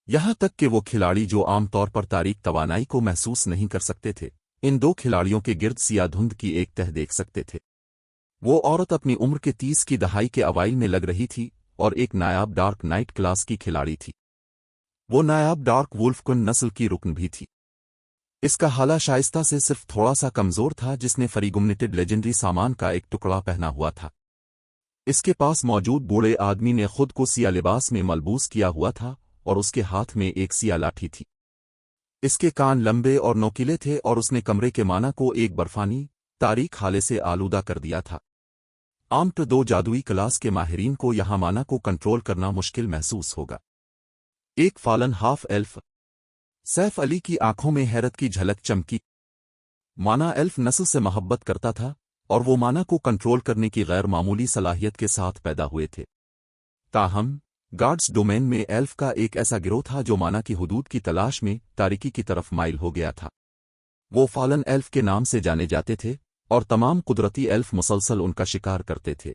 यहां तक कि वो खिलाड़ी जो आम तौर पर तारीक तवानाई को महसूस नहीं कर सकते थे, इन 2 खिलाड़ियों के गिर्द सिया धुंध की एक तह देख सकते थे। वो औरत अपनी उम्र के 30 की दहाई के अवाइल में लग रही थी और एक नायाब डार्क नाइट क्लास की खिलाड़ी थी। वो नायाब डार्क वुल्फकुन नस्ल की रुकन भी थी। इसका हाला शाइस्ता से सिर्फ थोड़ा सा कमजोर था, जिसने फरीगुमनेटेड लेजेंडरी सामान का एक टुकड़ा पहना हुआ था। इसके पास मौजूद बूढ़े आदमी ने खुद को सिया लिबास में मलबूस किया हुआ था और उसके हाथ में एक सिया लाठी थी। इसके कान लंबे और नोकीले थे और उसने कमरे के माना को एक बर्फानी तारीक हाले से आलूदा कर दिया था। आमतौर 2 जादुई क्लास के माहिरीन को यहां माना को कंट्रोल करना मुश्किल महसूस होगा। एक फालन हाफ एल्फ। सैफ अली की आंखों में हैरत की झलक चमकी। माना एल्फ नस्ल से मोहब्बत करता था और वो माना को कंट्रोल करने की गैर मामूली सलाहियत के साथ पैदा हुए थे। ताहम गार्ड्स डोमेन में एल्फ का एक ऐसा गिरोह था जो माना की हुदूद की तलाश में तारीकी की तरफ माइल हो गया था। वो फालन एल्फ के नाम से जाने जाते थे और तमाम कुदरती एल्फ मुसलसल उनका शिकार करते थे।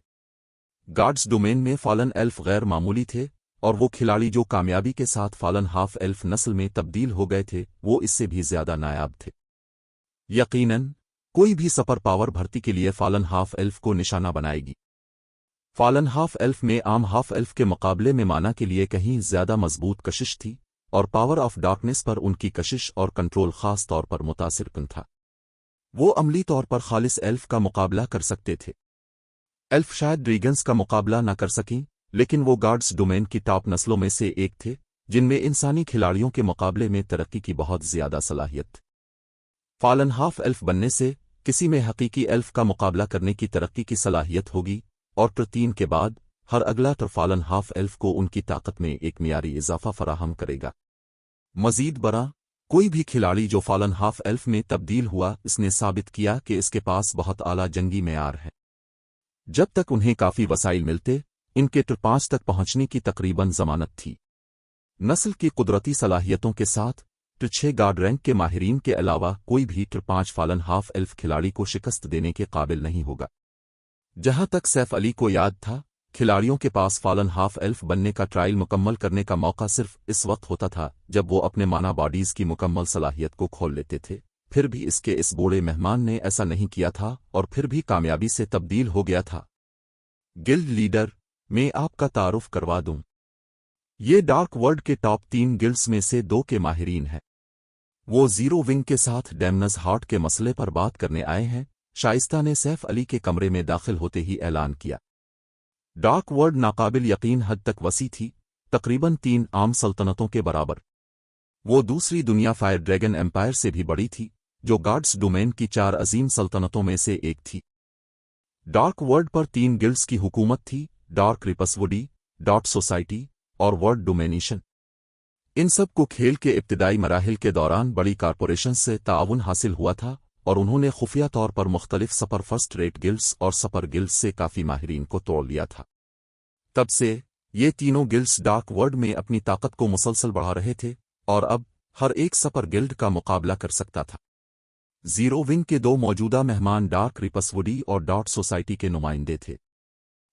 गार्ड्स डोमेन में फालन एल्फ गैर मामूली थे और वो खिलाड़ी जो कामयाबी के साथ फालन हाफ एल्फ नस्ल में तब्दील हो गए थे वो इससे भी ज्यादा नायाब थे। यकीनन कोई भी सुपर पावर भर्ती के लिए फालन हाफ एल्फ को निशाना बनाएगी। फालन हाफ एल्फ में आम हाफ एल्फ के मुकाबले में माना के लिए कहीं ज्यादा मजबूत कशिश थी और पावर ऑफ डार्कनेस पर उनकी कशिश और कंट्रोल खास तौर पर मुतासिर था। वो अमली तौर पर खालिस एल्फ का मुकाबला कर सकते थे। एल्फ शायद ड्रैगन्स का मुकाबला न कर सकें, लेकिन वो गार्ड्स डोमेन की टॉप नस्लों में से एक थे जिनमें इंसानी खिलाड़ियों के मुकाबले में तरक्की की बहुत ज्यादा सलाहियत। फालन हाफ एल्फ बनने से किसी में हकीकी एल्फ का मुकाबला करने की तरक्की की सलाहियत होगी और ट्र3 के बाद हर अगला फालन हाफ एल्फ को उनकी ताकत में एक मियारी इजाफा फराहम करेगा। मजीद बरा कोई भी खिलाड़ी जो फालन हाफ एल्फ में तब्दील हुआ, इसने साबित किया कि इसके पास बहुत आला जंगी मेयार है। जब तक उन्हें काफी वसाइल मिलते, इनके ट्र5 तक पहुंचने की तकरीबन जमानत थी। नस्ल की कुदरती सलाहियतों के साथ ट्र6 गार्ड रैंक के माहिरीन के अलावा कोई भी ट्र5 फालन हाफ एल्फ खिलाड़ी को शिकस्त देने के काबिल नहीं होगा। जहां तक सैफ अली को याद था, खिलाड़ियों के पास फालन हाफ एल्फ बनने का ट्रायल मुकम्मल करने का मौका सिर्फ इस वक्त होता था जब वो अपने माना बॉडीज की मुकम्मल सलाहियत को खोल लेते थे। फिर भी इसके इस बूढ़े मेहमान ने ऐसा नहीं किया था और फिर भी कामयाबी से तब्दील हो गया था। गिल्ड लीडर, मैं आपका तारुफ करवा दूं। ये डार्क वर्ल्ड के टॉप 3 गिल्ड्स में से 2 के माहिरीन हैं। वो जीरो विंग के साथ डैमनस हार्ट के मसले पर बात करने आए हैं। शाइस्ता ने सैफ अली के कमरे में दाखिल होते ही ऐलान किया। डार्क वर्ल्ड नाकाबिल यकीन हद तक वसी थी, तकरीबन 3 आम सल्तनतों के बराबर। वो दूसरी दुनिया फायर ड्रैगन एम्पायर से भी बड़ी थी, जो गार्ड्स डोमेन की 4 अजीम सल्तनतों में से एक थी। डार्क वर्ल्ड पर 3 गिल्ड्स की हुकूमत थी, डार्क रिपसवुडी, डॉट सोसाइटी और वर्ल्ड डोमेनिशन। इन सब को खेल के इब्तिदाई मराहिल के दौरान बड़ी कारपोरेशन से ताउन हासिल हुआ था और उन्होंने खुफिया तौर पर मुख्तलिफ सपर फर्स्ट रेट गिल्ड्स और सपर गिल्ड्स से काफी माहिरीन को तोड़ लिया था। तब से ये तीनों गिल्ड्स डार्क वर्ल्ड में अपनी ताकत को मुसलसल बढ़ा रहे थे और अब हर एक सपर गिल्ड का मुकाबला कर सकता था। जीरो विंग के 2 मौजूदा मेहमान डार्क रिपसवुडी और डॉट सोसाइटी के नुमाइंदे थे।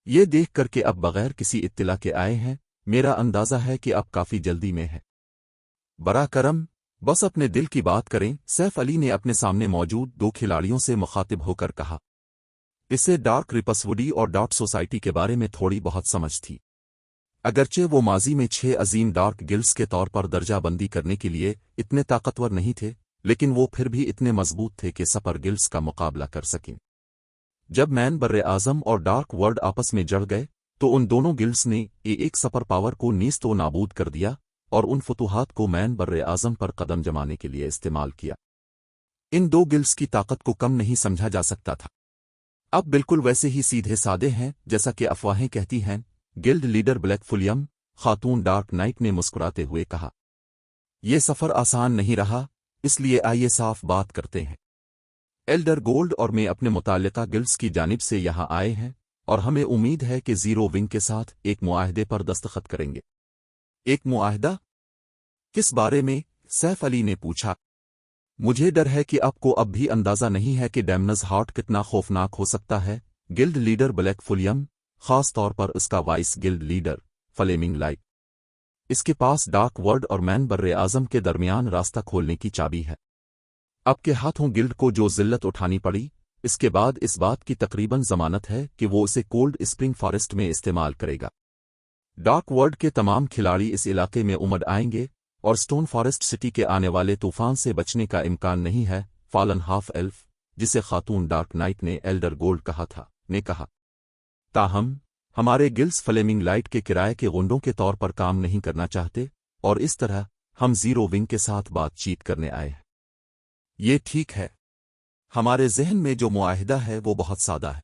ये देख कर के अब बगैर किसी इत्तिला के आए हैं, मेरा अंदाजा है कि अब काफी जल्दी में है। बरा करम, बस अपने दिल की बात करें, सैफ अली ने अपने सामने मौजूद दो खिलाड़ियों से मुखातिब होकर कहा। इसे डार्क रिपसवुडी और डॉट सोसाइटी के बारे में थोड़ी बहुत समझ थी। अगरचे वो माजी में 6 अजीम डार्क गिल्ड्स के तौर पर दर्जा बंदी करने के लिए इतने ताकतवर नहीं थे, लेकिन वो फिर भी इतने मजबूत थे कि सपर गिल्ड्स का मुकाबला कर सकें। जब मैन बर्रे आजम और डार्क वर्ल्ड आपस में जड़ गए तो उन दोनों गिल्ड्स ने एक सपर पावर को नीस्तो नाबूद कर दिया और उन फतूहात को मैन बर्रे आजम पर कदम जमाने के लिए इस्तेमाल किया। इन दो गिल्ड्स की ताकत को कम नहीं समझा जा सकता था। अब बिल्कुल वैसे ही सीधे सादे हैं जैसा कि अफवाहें कहती हैं। गिल्ड लीडर ब्लैक फुलियम खातून डार्क नाइट ने मुस्कुराते हुए कहा, यह सफर आसान नहीं रहा, इसलिए आइए साफ बात करते हैं। एल्डर गोल्ड और मैं अपने मुताल्लिका गिल्ड्स की जानिब से यहां आए हैं और हमें उम्मीद है कि जीरो विंग के साथ एक मुआहदे पर दस्तखत करेंगे। एक मुआहदा? किस बारे में? सैफ अली ने पूछा। मुझे डर है कि आपको अब भी अंदाजा नहीं है कि डैमनस हार्ट कितना खौफनाक हो सकता है। गिल्ड लीडर ब्लैक फुलियम, खास तौर पर उसका vice guild leader flaming light, इसके पास डार्क वर्ल्ड और मैन बर्रे आजम के दरमियान रास्ता खोलने की चाबी है। आपके हाथों गिल्ड को जो जिल्लत उठानी पड़ी, इसके बाद इस बात की तकरीबन जमानत है कि वो इसे कोल्ड स्प्रिंग फॉरेस्ट में इस्तेमाल करेगा। डार्क वर्ल्ड के तमाम खिलाड़ी इस इलाके में उमड़ आएंगे और स्टोन फॉरेस्ट सिटी के आने वाले तूफान से बचने का इम्कान नहीं है। फॉलन हाफ एल्फ, जिसे खातून डार्क नाइट ने एल्डर गोल्ड कहा था, ने कहा। ताहम हमारे गिल्ड्स फ्लेमिंग लाइट के किराए के गुंडों के तौर पर काम नहीं करना चाहते और इस तरह हम जीरो विंग के साथ बातचीत करने आए हैं। ये ठीक है। हमारे जहन में जो मुआहिदा है वो बहुत सादा है।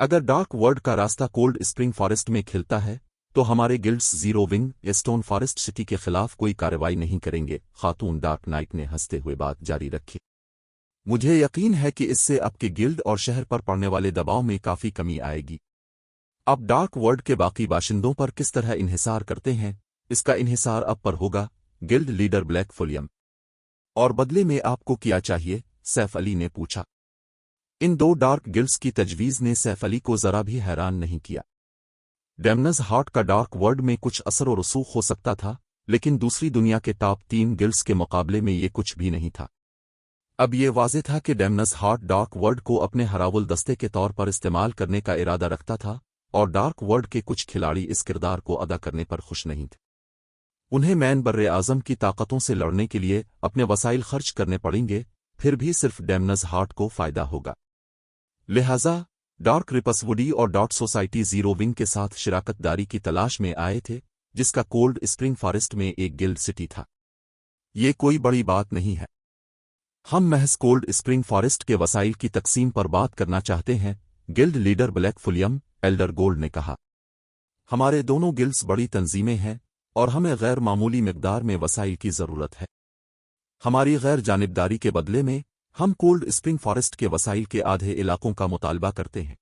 अगर डार्क वर्ल्ड का रास्ता कोल्ड स्प्रिंग फॉरेस्ट में खिलता है तो हमारे गिल्ड्स जीरो विंग या स्टोन फॉरेस्ट सिटी के खिलाफ कोई कार्रवाई नहीं करेंगे। खातून डार्क नाइट ने हंसते हुए बात जारी रखी। मुझे यकीन है कि इससे आपके गिल्ड और शहर पर पड़ने वाले दबाव में काफी कमी आएगी। अब डार्क वर्ल्ड के बाकी बाशिंदों पर किस तरह इन्हिसार करते हैं, इसका इन्हिसार अब पर होगा। गिल्ड लीडर ब्लैक फुलियम, और बदले में आपको क्या चाहिए? सैफ अली ने पूछा। इन दो डार्क गिल्ड्स की तजवीज ने सैफ अली को जरा भी हैरान नहीं किया। डैमनस हार्ट का डार्क वर्ल्ड में कुछ असर और रसूख हो सकता था, लेकिन दूसरी दुनिया के टॉप 3 गिल्ड्स के मुकाबले में ये कुछ भी नहीं था। अब ये वाज़ेह था कि डैमनस हार्ट डार्क वर्ल्ड को अपने हरावुल दस्ते के तौर पर इस्तेमाल करने का इरादा रखता था और डार्क वर्ल्ड के कुछ खिलाड़ी इस किरदार को अदा करने पर खुश नहीं थे। उन्हें मैन बर्रे आजम की ताकतों से लड़ने के लिए अपने वसाइल खर्च करने पड़ेंगे, फिर भी सिर्फ डैमनस हार्ट को फायदा होगा। लिहाजा डार्क रिपसवुडी और डॉट सोसाइटी जीरो विंग के साथ शिराकतदारी की तलाश में आए थे, जिसका कोल्ड स्प्रिंग फॉरेस्ट में एक गिल्ड सिटी था। ये कोई बड़ी बात नहीं है। हम महज कोल्ड स्प्रिंग फॉरेस्ट के वसाइल की तकसीम पर बात करना चाहते हैं। Guild leader Black Fulium, Elder Gold ने कहा। हमारे दोनों गिल्ड्स बड़ी तंजीमें हैं और हमें गैर मामूली मिकदार में वसाइल की जरूरत है। हमारी गैर जानिबदारी के बदले में हम कोल्ड स्प्रिंग फॉरेस्ट के वसाइल के आधे इलाकों का मुतालबा करते हैं।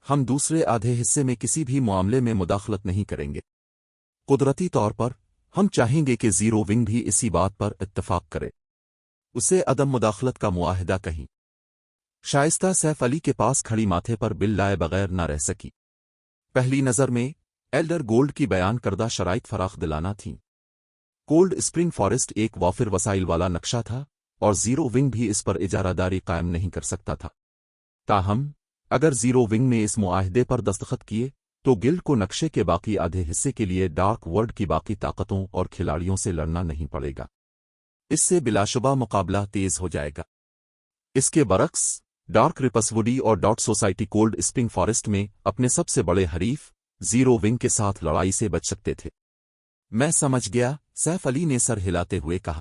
हम दूसरे आधे हिस्से में किसी भी मामले में मुदाखलत नहीं करेंगे। कुदरती तौर पर हम चाहेंगे कि जीरो विंग भी इसी बात पर इत्तफाक करे। उसे अदम मुदाखलत का मुआहिदा कहीं। शाइस्ता सैफ अली के पास खड़ी माथे पर बिल लाए बगैर न रह सकी। पहली नज़र में एल्डर गोल्ड की बयान करदा शराइत फराख दिलाना थीं। कोल्ड स्प्रिंग फॉरेस्ट एक वाफिर वसाइल वाला नक्शा था और जीरो विंग भी इस पर इजारादारी कायम नहीं कर सकता था। ताहम अगर जीरो विंग ने इस मुआहिदे पर दस्तखत किए तो गिल्ड को नक्शे के बाकी आधे हिस्से के लिए डार्क वर्ल्ड की बाकी ताकतों और खिलाड़ियों से लड़ना नहीं पड़ेगा। इससे बिलाशुबा मुकाबला तेज हो जाएगा। इसके बरक्स डार्क रिपसवुडी और dot society cold spring forest में अपने सबसे बड़े हरीफ जीरो विंग के साथ लड़ाई से बच सकते थे। मैं समझ गया, सैफ अली ने सर हिलाते हुए कहा।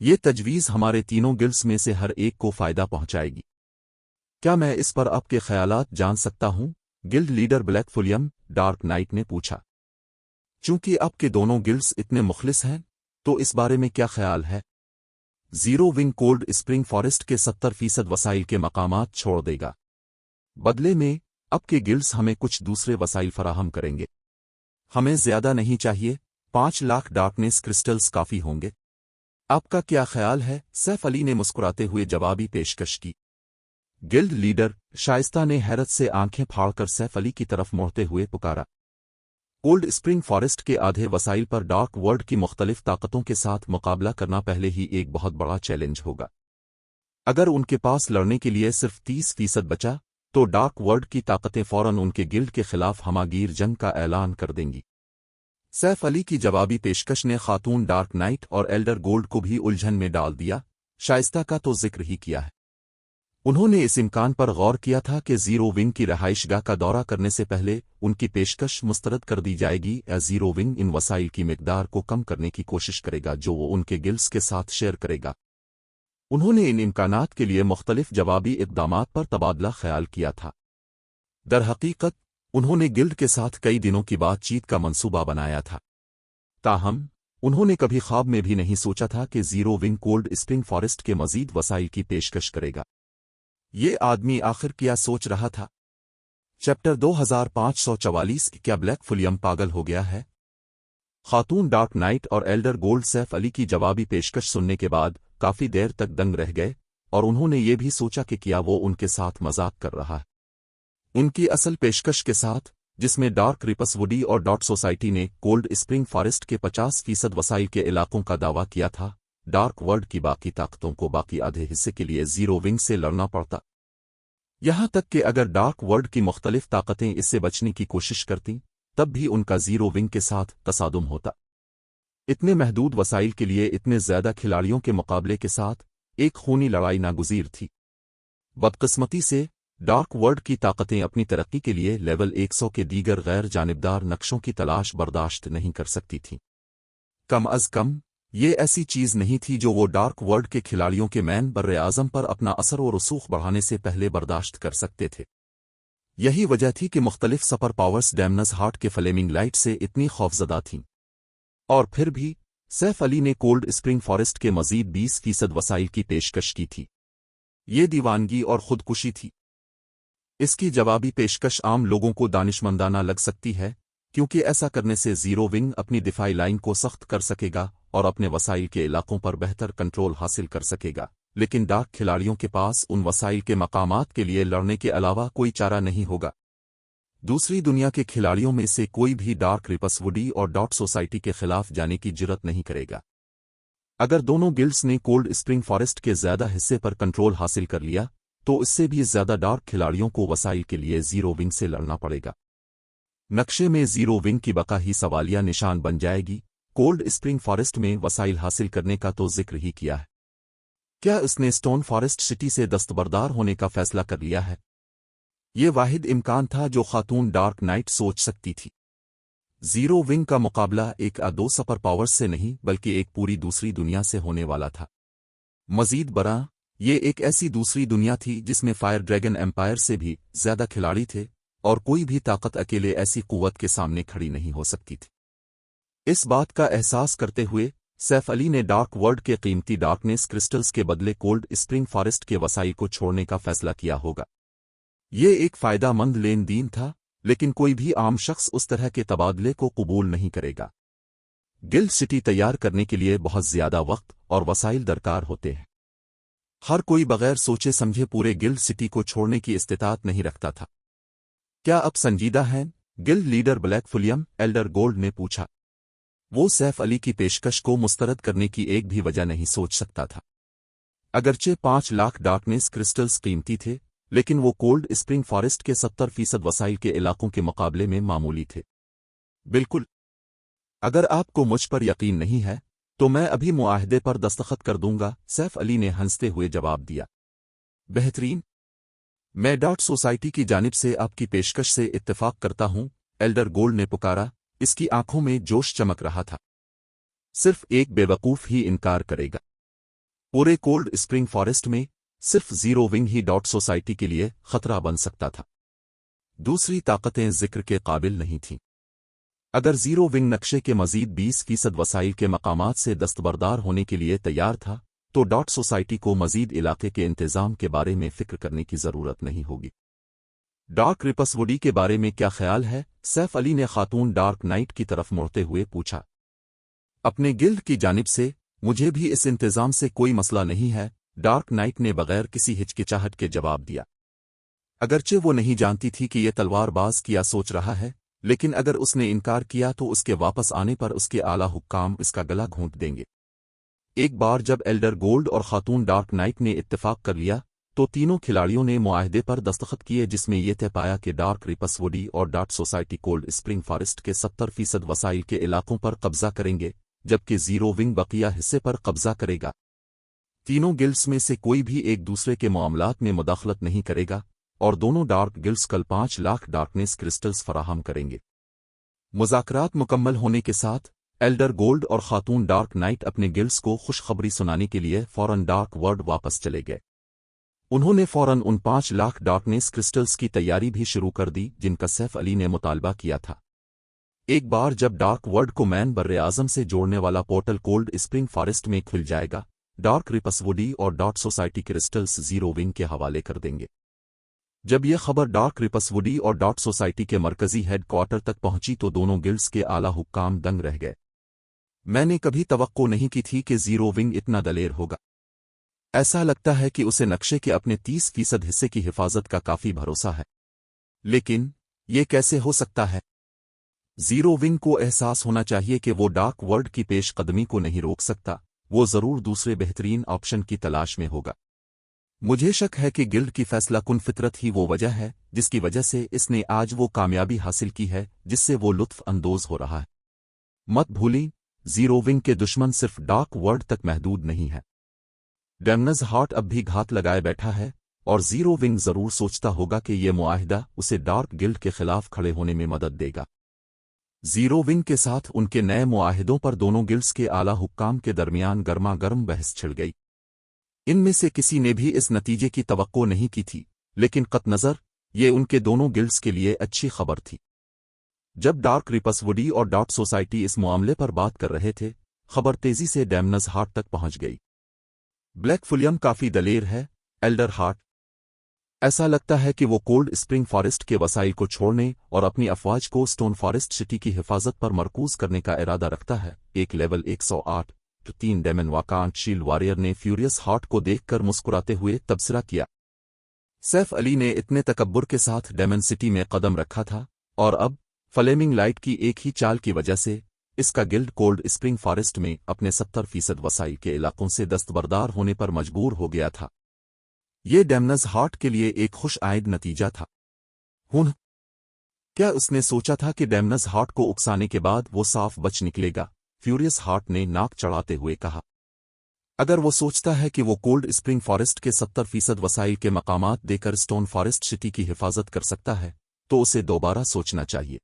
ये तजवीज़ हमारे तीनों गिल्ड्स में से हर एक को फायदा पहुंचाएगी। क्या मैं इस पर आपके ख्यालात जान सकता हूं? Guild leader Black Fulium, Dark Knight ने पूछा। चूंकि आपके दोनों गिल्ड्स इतने मुखलिस हैं, तो इस बारे में क्या ख्याल है? Zero wing cold spring forest के 70% वसाइल के मकामात छोड़ देगा। बदले में आपके गिल्ड्स हमें कुछ दूसरे वसाइल फराहम करेंगे। हमें ज्यादा नहीं चाहिए, 5 लाख डार्कनेस क्रिस्टल्स काफी होंगे। आपका क्या ख्याल है? सैफ अली ने मुस्कुराते हुए जवाबी पेशकश की। गिल्ड लीडर शाइस्ता ने हैरत से आंखें फाड़कर सैफ अली की तरफ मुड़ते हुए पुकारा। कोल्ड स्प्रिंग फॉरेस्ट के आधे वसाइल पर डार्क वर्ल्ड की मुख्तलिफ ताकतों के साथ मुकाबला करना पहले ही एक बहुत बड़ा चैलेंज होगा। अगर उनके पास लड़ने के लिए सिर्फ 30% बचा तो डार्क वर्ल्ड की ताकतें फौरन उनके गिल्ड के खिलाफ हमागीर जंग का ऐलान कर देंगी। सैफ अली की जवाबी पेशकश ने खातून डार्क नाइट और एल्डर गोल्ड को भी उलझन में डाल दिया। शाइस्ता का तो जिक्र ही किया है। उन्होंने इस इम्कान पर गौर किया था कि जीरो विंग की रहाइशगाह का दौरा करने से पहले उनकी पेशकश मुस्तरद कर दी जाएगी या जीरो विंग इन वसाइल की मिकदार को कम करने की कोशिश करेगा जो वो उनके गिल्ड्स के साथ शेयर करेगा। उन्होंने इन इम्कानात के लिए मुख्तलिफ जवाबी इक़दामात पर तबादला ख्याल किया था। दरहकीकत उन्होंने गिल्ड के साथ कई दिनों की बातचीत का मंसूबा बनाया था। ताहम उन्होंने कभी ख्वाब में भी नहीं सोचा था कि zero wing cold spring forest के मजीद वसाइल की पेशकश करेगा। ये आदमी आखिर क्या सोच रहा था? चैप्टर 2544 क्या ब्लैक फुलियम पागल हो गया है? खातून डार्क नाइट और एल्डर गोल्ड सैफ अली की जवाबी पेशकश सुनने के बाद काफी देर तक दंग रह गए और उन्होंने ये भी सोचा कि क्या वो उनके साथ मजाक कर रहा है। उनकी असल पेशकश के साथ, जिसमें डार्क रिपस वुडी और डॉट सोसाइटी ने कोल्ड स्प्रिंग फॉरेस्ट के 50% वसाइल के इलाकों का दावा किया था, डार्क वर्ल्ड की बाकी ताकतों को बाकी आधे हिस्से के लिए जीरो विंग से लड़ना पड़ता। यहां तक कि अगर डार्क वर्ल्ड की मुख्तलिफ ताकतें इससे बचने की कोशिश करतीं, तब भी उनका जीरो विंग के साथ तसादुम होता। इतने महदूद वसाइल के लिए इतने ज्यादा खिलाड़ियों के मुकाबले के साथ एक खूनी लड़ाई नागुज़ीर थी। बदकिस्मती से डार्क वर्ल्ड की ताकतें अपनी तरक्की के लिए लेवल 100 के दीगर गैर जानिबदार नक्शों की तलाश बर्दाश्त नहीं कर सकती थीं। कम अज कम ये ऐसी चीज नहीं थी जो वो डार्क वर्ल्ड के खिलाड़ियों के मैन बर्रे आज़म पर अपना असर और रसूख बढ़ाने से पहले बर्दाश्त कर सकते थे। यही वजह थी कि मुख्तलिफ सुपर पावर्स डैमनस हार्ट के फ्लेमिंग लाइट से इतनी खौफजदा थीं। और फिर भी सैफ अली ने कोल्ड स्प्रिंग फॉरेस्ट के मजीद 20% वसाइल की पेशकश की थी। ये दीवानगी और खुदकुशी थी। इसकी जवाबी पेशकश आम लोगों को दानिशमंदाना लग सकती है, क्योंकि ऐसा करने से जीरो विंग अपनी दिफाई लाइन को सख्त कर सकेगा और अपने वसाइल के इलाकों पर बेहतर कंट्रोल हासिल कर सकेगा। लेकिन डार्क खिलाड़ियों के पास उन वसाइल के मकामात के लिए लड़ने के अलावा कोई चारा नहीं होगा। दूसरी दुनिया के खिलाड़ियों में से कोई भी डार्क रिपस वुडी और डॉट सोसाइटी के खिलाफ जाने की जुर्रत नहीं करेगा। अगर दोनों गिल्ड्स ने कोल्ड स्प्रिंग फॉरेस्ट के ज्यादा हिस्से पर कंट्रोल हासिल कर लिया, तो इससे भी ज्यादा डार्क खिलाड़ियों को वसाइल के लिए जीरो विंग से लड़ना पड़ेगा। नक्शे में जीरो विंग की बका ही सवालिया निशान बन जाएगी। कोल्ड स्प्रिंग फॉरेस्ट में वसाइल हासिल करने का तो जिक्र ही किया है। क्या उसने स्टोन फॉरेस्ट सिटी से दस्तबरदार होने का फैसला कर लिया है? ये वाहिद इम्कान था जो खातून डार्क नाइट सोच सकती थी। जीरो विंग का मुकाबला एक या दो सुपर पावर्स से नहीं बल्कि एक पूरी दूसरी दुनिया से होने वाला था। मजीद बरा, ये एक ऐसी दूसरी दुनिया थी जिसमें फायर ड्रैगन एम्पायर से भी ज्यादा खिलाड़ी थे और कोई भी ताकत अकेले ऐसी कुव्वत के सामने खड़ी नहीं हो सकती थी। इस बात का एहसास करते हुए सैफ अली ने डार्क वर्ल्ड के कीमती डार्कनेस क्रिस्टल्स के बदले कोल्ड स्प्रिंग फॉरेस्ट के वसाइल को छोड़ने का फैसला किया होगा। ये एक फायदामंद लेन देन था, लेकिन कोई भी आम शख्स उस तरह के तबादले को कबूल नहीं करेगा। गिल्ड सिटी तैयार करने के लिए बहुत ज्यादा वक्त और वसाइल दरकार होते हैं। हर कोई बगैर सोचे समझे पूरे गिल्ड सिटी को छोड़ने की इस्तिताअत नहीं रखता था। क्या अब संजीदा हैं? Guild leader Black Fulium Elder Gold ने पूछा। वो सैफ अली की पेशकश को मुस्तरद करने की एक भी वजह नहीं सोच सकता था। अगरचे 5 लाख डार्कनेस क्रिस्टल्स कीमती थे, लेकिन वो कोल्ड स्प्रिंग फॉरेस्ट के 70% वसाइल के इलाकों के मुकाबले में मामूली थे। बिल्कुल। अगर आपको मुझ पर यकीन नहीं है तो मैं अभी मुआहदे पर दस्तखत कर दूंगा, सैफ अली ने हंसते हुए जवाब दिया। बेहतरीन। मैं डॉट सोसाइटी की जानिब से आपकी पेशकश से इत्तेफाक करता हूं, एल्डर गोल्ड ने पुकारा। इसकी आंखों में जोश चमक रहा था। सिर्फ एक बेवकूफ ही इनकार करेगा। पूरे कोल्ड स्प्रिंग फॉरेस्ट में सिर्फ जीरो विंग ही डॉट सोसाइटी के लिए खतरा बन सकता था। दूसरी ताकतें जिक्र के काबिल नहीं थीं। अगर जीरो विंग नक्शे के मजीद 20% वसाइल के मकामात से दस्तबरदार होने के लिए तैयार था, तो डॉट सोसाइटी को मजीद इलाके के इंतजाम के बारे में फिक्र करने की जरूरत नहीं होगी। डार्क रिपस वुडी के बारे में क्या ख्याल है? सैफ अली ने खातून डार्क नाइट की तरफ मुड़ते हुए पूछा। अपने गिल्ड की जानिब से मुझे भी इस इंतजाम से कोई मसला नहीं है, डार्क नाइट ने बगैर किसी हिचकिचाहट के जवाब दिया। अगरचे वो नहीं जानती थी कि ये तलवारबाज क्या सोच रहा है, लेकिन अगर उसने इनकार किया तो उसके वापस आने पर उसके आला हुक्काम इसका गला घोंट देंगे। एक बार जब एल्डर गोल्ड और खातून डार्क नाइट ने इत्तेफाक कर लिया तो तीनों खिलाड़ियों ने मुआहदे पर दस्तखत किए, जिसमें यह तय पाया कि डार्क रिपस वुडी और Dark society cold spring forest के 70% वसाइल के इलाकों पर कब्जा करेंगे, जबकि जीरो विंग बकिया हिस्से पर कब्जा करेगा। तीनों गिल्ड्स में से कोई भी एक दूसरे के मामलात में मुदाखलत नहीं करेगा और दोनों डार्क गिल्ड्स कल 5 लाख डार्कनेस क्रिस्टल्स फराहम करेंगे। मुज़ाकरात मुकम्मल होने के साथ एल्डर गोल्ड और खातून डार्क नाइट अपने गिल्ड्स को खुशखबरी सुनाने के लिए फौरन डार्क वर्ल्ड वापस चले गए। उन्होंने फौरन उन 5 लाख डार्कनेस क्रिस्टल्स की तैयारी भी शुरू कर दी जिनका सैफ अली ने मुतालबा किया था। एक बार जब डार्क वर्ल्ड को मैन बर्रे आज़म से जोड़ने वाला पोर्टल कोल्ड स्प्रिंग फॉरेस्ट में खुल जाएगा, डार्क रिपस वुडी और Dark society crystals zero wing के हवाले कर देंगे। जब यह खबर डार्क रिपस वुडी और डार्क सोसाइटी के मरकजी हेड क्वार्टर तक पहुंची तो दोनों गिल्ड्स के आला हुक्काम दंग रह गए। मैंने कभी तवक्को नहीं की थी कि जीरो विंग इतना दलेर होगा। ऐसा लगता है कि उसे नक्शे के अपने 30% हिस्से की हिफाजत का काफी भरोसा है, लेकिन ये कैसे हो सकता है? जीरो विंग को एहसास होना चाहिए कि वो डार्क वर्ल्ड की पेशकदमी को नहीं रोक सकता, वो जरूर दूसरे बेहतरीन ऑप्शन की तलाश में होगा। मुझे शक है कि गिल्ड की फैसला कुन फितरत ही वो वजह है जिसकी वजह से इसने आज वो कामयाबी हासिल की है जिससे वो लुत्फ अंदोज हो रहा है। मत भूलें, जीरो विंग के दुश्मन सिर्फ डार्क वर्ल्ड तक महदूद नहीं है। डेमनज हार्ट अब भी घात लगाए बैठा है और जीरो विंग जरूर सोचता होगा कि यह मुआहिदा उसे डार्क गिल्ड के खिलाफ खड़े होने में मदद देगा। जीरो विंग के साथ उनके नए मुआहिदों पर दोनों गिल्ड्स के आला हुक्काम के दरमियान गर्मा गर्म बहस छिड़ गई। इनमें से किसी ने भी इस नतीजे की तवक्को नहीं की थी, लेकिन कतनज़र ये उनके दोनों गिल्ड्स के लिए अच्छी खबर थी। जब डार्क रिपस वुडी और डार्क सोसाइटी इस मामले पर बात कर रहे थे, खबर तेजी से डेमनज हार्ट तक पहुंच गई। ब्लैक फुलियम काफी दलेर है, एल्डर हार्ट। ऐसा लगता है कि वो कोल्ड स्प्रिंग फॉरेस्ट के वसाइल को छोड़ने और अपनी अफवाज को स्टोन फॉरेस्ट सिटी की हिफाजत पर मरकूज करने का इरादा रखता है। एक लेवल 108 3 डेमन वाकांट शील्ड वॉरियर ने फ्यूरियस हार्ट को देखकर मुस्कुराते हुए तबसरा किया। सैफ अली ने इतने तकब्बुर के साथ डेमन सिटी में कदम रखा था और अब फ्लेमिंग लाइट की एक ही चाल की वजह से इसका गिल्ड कोल्ड स्प्रिंग फॉरेस्ट में अपने 70% वसाइल के इलाकों से दस्तबरदार होने पर मजबूर हो गया था। ये डेमनज हार्ट के लिए एक खुश आइद नतीजा था। क्या उसने सोचा था कि डेमनज हार्ट को उकसाने के बाद वो साफ बच निकलेगा? फ्यूरियस हार्ट ने नाक चढ़ाते हुए कहा। अगर वो सोचता है कि वो कोल्ड स्प्रिंग फॉरेस्ट के 70% वसाइल के मकामात देकर स्टोन फॉरेस्ट सिटी की हिफाजत कर सकता है तो उसे दोबारा सोचना चाहिए।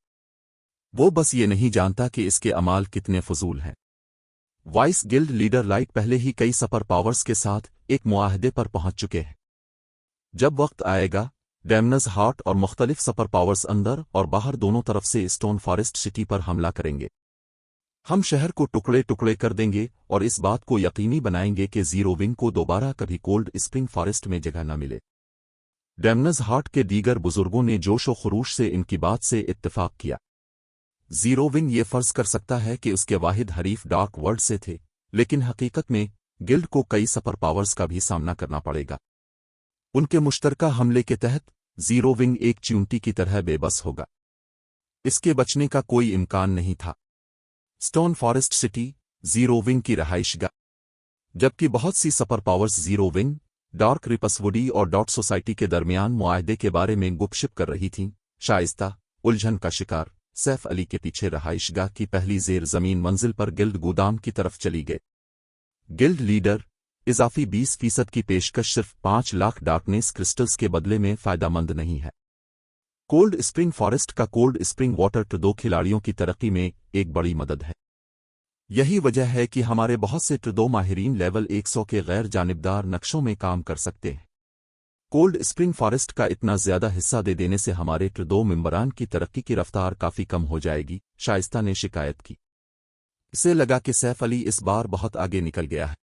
वो बस ये नहीं जानता कि इसके अमाल कितने फजूल हैं। वाइस गिल्ड लीडर लाइट पहले ही कई सुपर पावर्स के साथ एक मुआहदे पर पहुंच चुके हैं। जब वक्त आएगा, डेमनज हार्ट और मुख्तलिफ सुपर पावर्स अंदर और बाहर दोनों तरफ से स्टोन फॉरेस्ट सिटी पर हमला करेंगे। हम शहर को टुकड़े टुकड़े कर देंगे और इस बात को यकीनी बनाएंगे कि जीरो विंग को दोबारा कभी कोल्ड स्प्रिंग फॉरेस्ट में जगह न मिले। डेमनज हार्ट के दीगर बुजुर्गों ने जोश व खरूश से इनकी बात से इत्तेफाक किया। जीरो विंग ये फर्ज कर सकता है कि उसके वाहिद हरीफ डार्क वर्ल्ड से थे, लेकिन हकीकत में गिल्ड को कई सुपर पावर्स का भी सामना करना पड़ेगा। उनके मुश्तरका हमले के तहत जीरो विंग एक चींटी की तरह बेबस होगा। इसके बचने का कोई इम्कान नहीं था। Stone Forest City Zero Wing की रहाइशगाह, जबकि बहुत सी super powers Zero Wing, Dark रिपस वुडी और डार्क सोसाइटी के दरमियान मुआहदे के बारे में गुपशप कर रही थीं। शाइस्ता उलझन का शिकार सैफ अली के पीछे रहाइशगाह की पहली जेर जमीन मंजिल पर गिल्ड गोदाम की तरफ चली गए। गिल्ड लीडर इजाफी 20% की पेशकश सिर्फ 5 लाख डार्कनेस क्रिस्टल्स के बदले में फायदामंद नहीं है। कोल्ड स्प्रिंग फॉरेस्ट का कोल्ड स्प्रिंग वाटर ट्रडो खिलाड़ियों की तरक्की में एक बड़ी मदद है। यही वजह है कि हमारे बहुत से ट्रडो माहिरीन लेवल 100 के गैर जानिबदार नक्शों में काम कर सकते हैं। कोल्ड स्प्रिंग फॉरेस्ट का इतना ज्यादा हिस्सा दे देने से हमारे ट्रडो मेंबरान की तरक्की की रफ्तार काफी कम हो जाएगी, शाइस्ता ने शिकायत की। इसे लगा कि सैफ अली इस बार बहुत आगे निकल गया है।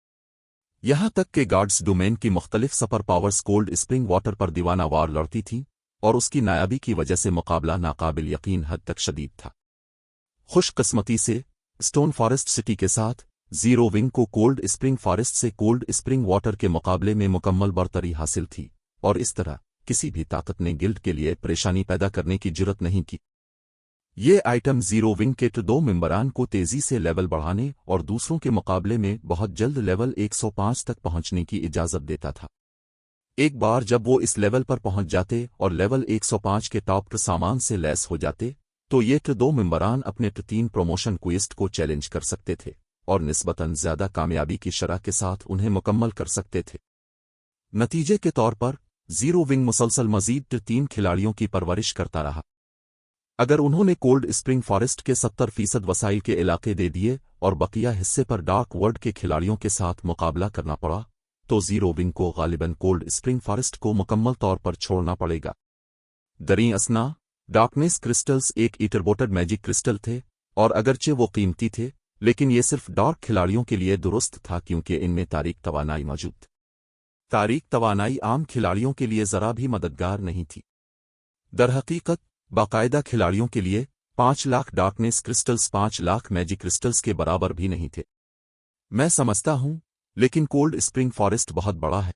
यहां तक कि गार्ड्स डोमेन की मुख्तलिफ super powers cold spring water पर दीवाना वार लड़ती थीं और उसकी नायाबी की वजह से मुकाबला नाकाबिल यकीन हद तक शदीद था। खुशकिस्मती से स्टोन फॉरेस्ट सिटी के साथ जीरो विंग को कोल्ड स्प्रिंग फॉरेस्ट से कोल्ड स्प्रिंग वाटर के मुकाबले में मुकम्मल बरतरी हासिल थी और इस तरह किसी भी ताकत ने गिल्ड के लिए परेशानी पैदा करने की जुर्रत नहीं की। یہ آئٹم زیرو ونگ کے دو ممبران کو تیزی سے لیول بڑھانے اور دوسروں کے مقابلے میں بہت جلد لیول 105 تک پہنچنے کی اجازت دیتا تھا۔ ایک بار جب وہ اس لیول پر پہنچ جاتے اور لیول 105 کے ٹاپ سامان سے لیس ہو جاتے تو یہ دو ممبران اپنے 3 پروموشن کویسٹ کو چیلنج کر سکتے تھے اور نسبتاً زیادہ کامیابی کی شرح کے ساتھ انہیں مکمل کر سکتے تھے۔ نتیجے کے طور پر زیرو ونگ مسلسل مزید 3 کھلاڑیوں کی پرورش کرتا رہا۔ اگر انہوں نے کولڈ اسپرنگ فارسٹ کے 70% وسائل کے علاقے دے دیے اور بقیہ حصے پر ڈارک ورلڈ کے کھلاڑیوں کے ساتھ مقابلہ کرنا پڑا تو زیرو ونگ کو غالباً کولڈ اسپرنگ فارسٹ کو مکمل طور پر چھوڑنا پڑے گا۔ دریں اثنا ڈارکنیس کرسٹلز ایک ایٹربوٹڈ میجک کرسٹل تھے اور اگرچہ وہ قیمتی تھے لیکن یہ صرف ڈارک کھلاڑیوں کے لیے درست تھا کیونکہ ان میں تاریک توانائی موجود تھی۔ تاریک توانائی عام کھلاڑیوں کے لیے ذرا بھی مددگار نہیں تھی۔ درحقیقت باقاعدہ کھلاڑیوں کے لیے 5 lakh darkness crystals 5 lakh magic crystals کے برابر بھی نہیں تھے۔ میں سمجھتا ہوں لیکن کولڈ اسپرنگ فارسٹ بہت بڑا ہے۔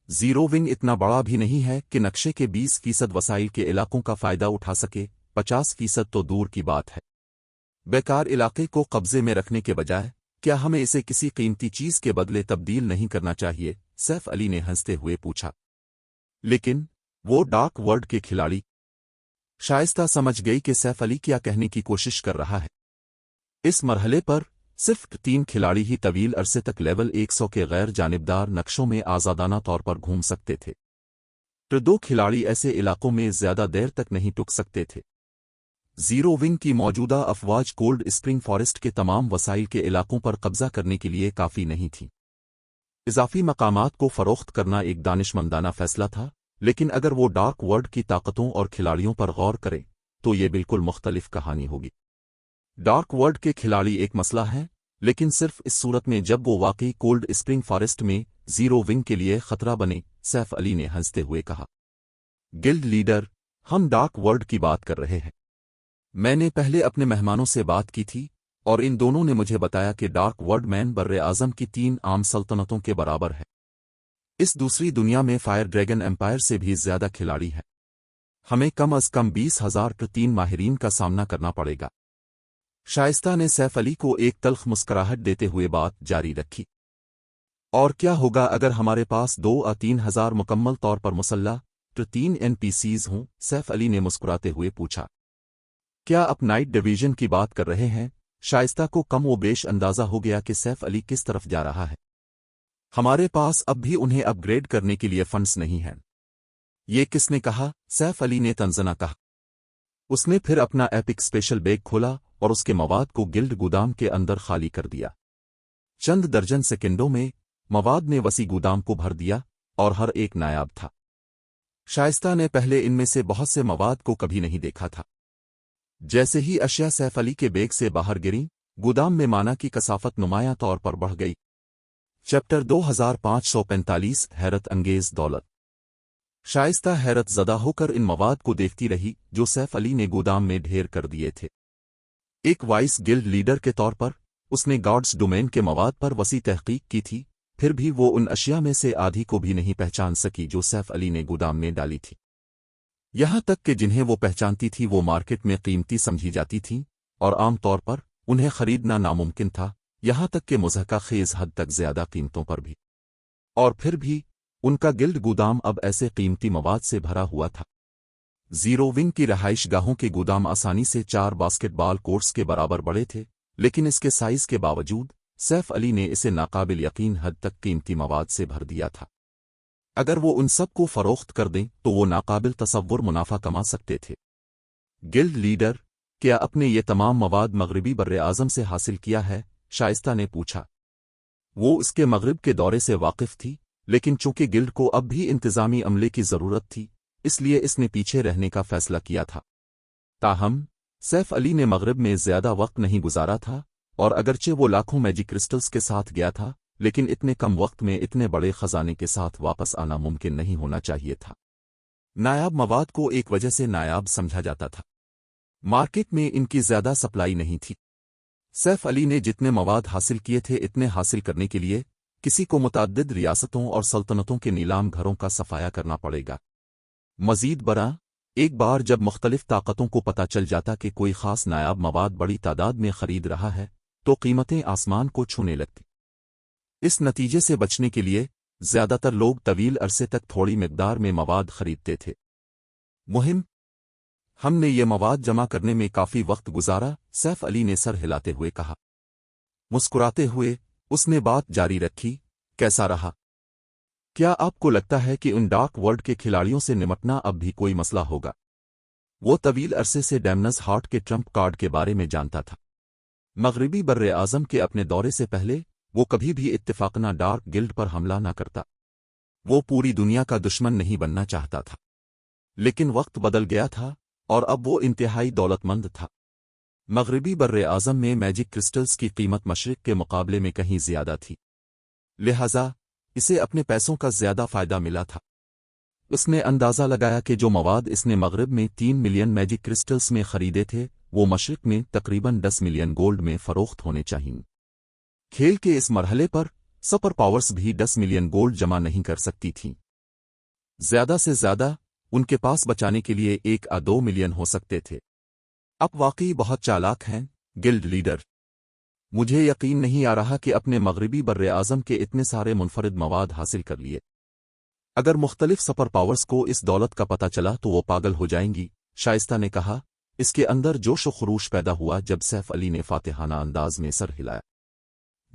زیرو ونگ اتنا بڑا بھی نہیں ہے کہ نقشے کے 20% وسائل کے علاقوں کا فائدہ اٹھا سکے، 50% تو دور کی بات ہے۔ بیکار علاقے کو قبضے میں رکھنے کے بجائے کیا ہمیں اسے کسی قیمتی چیز کے بدلے تبدیل نہیں کرنا چاہیے؟ سیف علی نے ہنستے ہوئے پوچھا۔ لیکن وہ ڈارک ورلڈ کے کھلاڑی؟ شائستہ سمجھ گئی کہ سیف علی کیا کہنے کی کوشش کر رہا ہے۔ اس مرحلے پر صرف 3 کھلاڑی ہی طویل عرصے تک لیول 100 کے غیر جانبدار نقشوں میں آزادانہ طور پر گھوم سکتے تھے۔ 2 کھلاڑی ایسے علاقوں میں زیادہ دیر تک نہیں ٹک سکتے تھے۔ زیرو ونگ کی موجودہ افواج کولڈ اسپرنگ فارسٹ کے تمام وسائل کے علاقوں پر قبضہ کرنے کے لیے کافی نہیں تھی۔ اضافی مقامات کو فروخت کرنا ایک دانشمندانہ فیصلہ تھا، لیکن اگر وہ ڈارک ورلڈ کی طاقتوں اور کھلاڑیوں پر غور کریں تو یہ بالکل مختلف کہانی ہوگی۔ ڈارک ورلڈ کے کھلاڑی ایک مسئلہ ہیں، لیکن صرف اس صورت میں جب وہ واقعی کولڈ اسپرنگ فارسٹ میں زیرو ونگ کے لیے خطرہ بنے، سیف علی نے ہنستے ہوئے کہا۔ گلڈ لیڈر، ہم ڈارک ورلڈ کی بات کر رہے ہیں۔ میں نے پہلے اپنے مہمانوں سے بات کی تھی اور ان دونوں نے مجھے بتایا کہ ڈارک ورلڈ مین بر اعظم کی 3 عام سلطنتوں کے برابر ہے۔ اس دوسری دنیا میں فائر ڈریگن ایمپائر سے بھی زیادہ کھلاڑی ہے۔ ہمیں کم از کم 20,000 3 ماہرین کا سامنا کرنا پڑے گا۔ شائستہ نے سیف علی کو ایک تلخ مسکراہٹ دیتے ہوئے بات جاری رکھی۔ اور کیا ہوگا اگر ہمارے پاس 2 یا 3 ہزار مکمل طور پر مسلح 3 NPCs ہوں؟ سیف علی نے مسکراتے ہوئے پوچھا۔ کیا آپ نائٹ ڈویژن کی بات کر رہے ہیں؟ شائستہ کو کم و بیش اندازہ ہو گیا کہ سیف علی کس طرف جا رہا ہے۔ ہمارے پاس اب بھی انہیں اپ گریڈ کرنے کے لیے فنڈز نہیں ہیں۔ یہ کس نے کہا؟ سیف علی نے تنزنہ کہا۔ اس نے پھر اپنا ایپک اسپیشل بیگ کھولا اور اس کے مواد کو گلڈ گودام کے اندر خالی کر دیا۔ چند درجن سیکنڈوں میں مواد نے وسیع گودام کو بھر دیا اور ہر ایک نایاب تھا۔ شائستہ نے پہلے ان میں سے بہت سے مواد کو کبھی نہیں دیکھا تھا۔ جیسے ہی اشیاء سیف علی کے بیگ سے باہر گریں، گودام میں مانا کی کثافت نمایاں طور پر بڑھ گئی۔ چیپٹر 2545 حیرت انگیز دولت۔ شائستہ حیرت زدہ ہو کر ان مواد کو دیکھتی رہی جو سیف علی نے گودام میں ڈھیر کر دیے تھے۔ ایک وائس گلڈ لیڈر کے طور پر اس نے گارڈز ڈومین کے مواد پر وسیع تحقیق کی تھی، پھر بھی وہ ان اشیاء میں سے آدھی کو بھی نہیں پہچان سکی جو سیف علی نے گودام میں ڈالی تھی۔ یہاں تک کہ جنہیں وہ پہچانتی تھی وہ مارکیٹ میں قیمتی سمجھی جاتی تھیں اور عام طور پر انہیں خریدنا ناممکن تھا، یہاں تک کہ مضحکہ خیز حد تک زیادہ قیمتوں پر بھی۔ اور پھر بھی ان کا گلڈ گودام اب ایسے قیمتی مواد سے بھرا ہوا تھا۔ زیرو ونگ کی رہائش گاہوں کے گودام آسانی سے 4 باسکٹ بال کورٹس کے برابر بڑے تھے، لیکن اس کے سائز کے باوجود سیف علی نے اسے ناقابل یقین حد تک قیمتی مواد سے بھر دیا تھا۔ اگر وہ ان سب کو فروخت کر دیں تو وہ ناقابل تصور منافع کما سکتے تھے۔ گلڈ لیڈر، کیا اپنے یہ تمام مواد مغربی براعظم سے حاصل کیا ہے؟ شائستہ نے پوچھا۔ وہ اس کے مغرب کے دورے سے واقف تھی، لیکن چونکہ گلڈ کو اب بھی انتظامی عملے کی ضرورت تھی، اس لیے اس نے پیچھے رہنے کا فیصلہ کیا تھا۔ تاہم سیف علی نے مغرب میں زیادہ وقت نہیں گزارا تھا، اور اگرچہ وہ لاکھوں میجک کرسٹلز کے ساتھ گیا تھا، لیکن اتنے کم وقت میں اتنے بڑے خزانے کے ساتھ واپس آنا ممکن نہیں ہونا چاہیے تھا۔ نایاب مواد کو ایک وجہ سے نایاب سمجھا جاتا تھا، مارکیٹ میں ان کی زیادہ سپلائی نہیں تھی۔ سیف علی نے جتنے مواد حاصل کیے تھے اتنے حاصل کرنے کے لیے کسی کو متعدد ریاستوں اور سلطنتوں کے نیلام گھروں کا صفایا کرنا پڑے گا۔ مزید برآں، ایک बार जब मुख्तलिफ ताकतों को पता चल जाता कि कोई खास नायाब मवाद बड़ी तादाद में खरीद रहा है तो कीमतें आसमान को छूने लगती। इस नतीजे से बचने के लिए ज्यादातर लोग तवील अरसे तक थोड़ी मिकदार में मवाद खरीदते थे। मुहिम, हमने ये मवाद जमा करने में काफी वक्त गुजारा, सैफ अली ने सर हिलाते हुए कहा। मुस्कुराते हुए उसने बात जारी रखी, कैसा रहा? क्या आपको लगता है कि उन डार्क वर्ल्ड के खिलाड़ियों से निपटना अब भी कोई मसला होगा? वो तवील अरसे से डैमनस हार्ट के ट्रम्प कार्ड के बारे में जानता था। मगरिबी बर्रे आज़म के अपने दौरे से पहले वो कभी भी इत्तेफाकना डार्क गिल्ड पर हमला न करता। वो पूरी दुनिया का दुश्मन नहीं बनना चाहता था, लेकिन वक्त बदल गया था और अब वो इंतहाई दौलतमंद था। मगरिबी बर्रे आज़म में मैजिक क्रिस्टल्स की कीमत मशरिक के मुकाबले में कहीं ज्यादा थी, लिहाजा इसे अपने पैसों का ज्यादा फायदा मिला था। उसने अंदाजा लगाया कि जो मवाद इसने मगरिब में 3 मिलियन मैजिक क्रिस्टल्स में खरीदे थे वो मशरिक में तकरीबन 10 मिलियन गोल्ड में फरोख्त होने चाहिए। खेल के इस मरहले पर सुपर पावर्स भी 10 मिलियन गोल्ड जमा नहीं कर सकती थीं। ज्यादा से ज्यादा उनके पास बचाने के लिए 1 या 2 मिलियन हो सकते थे। आप वाकई बहुत चालाक हैं, गिल्ड लीडर। मुझे यकीन नहीं आ रहा कि अपने मगरिबी बर्रे आज़म के इतने सारे मुनफरिद मवाद हासिल कर लिए। अगर मुख्तलिफ सुपर पावर्स को इस दौलत का पता चला तो वो पागल हो जाएंगी, शाइस्ता ने कहा। इसके अंदर जोश व खरूश पैदा हुआ जब सैफ अली ने फातिहाना अंदाज में सर हिलाया।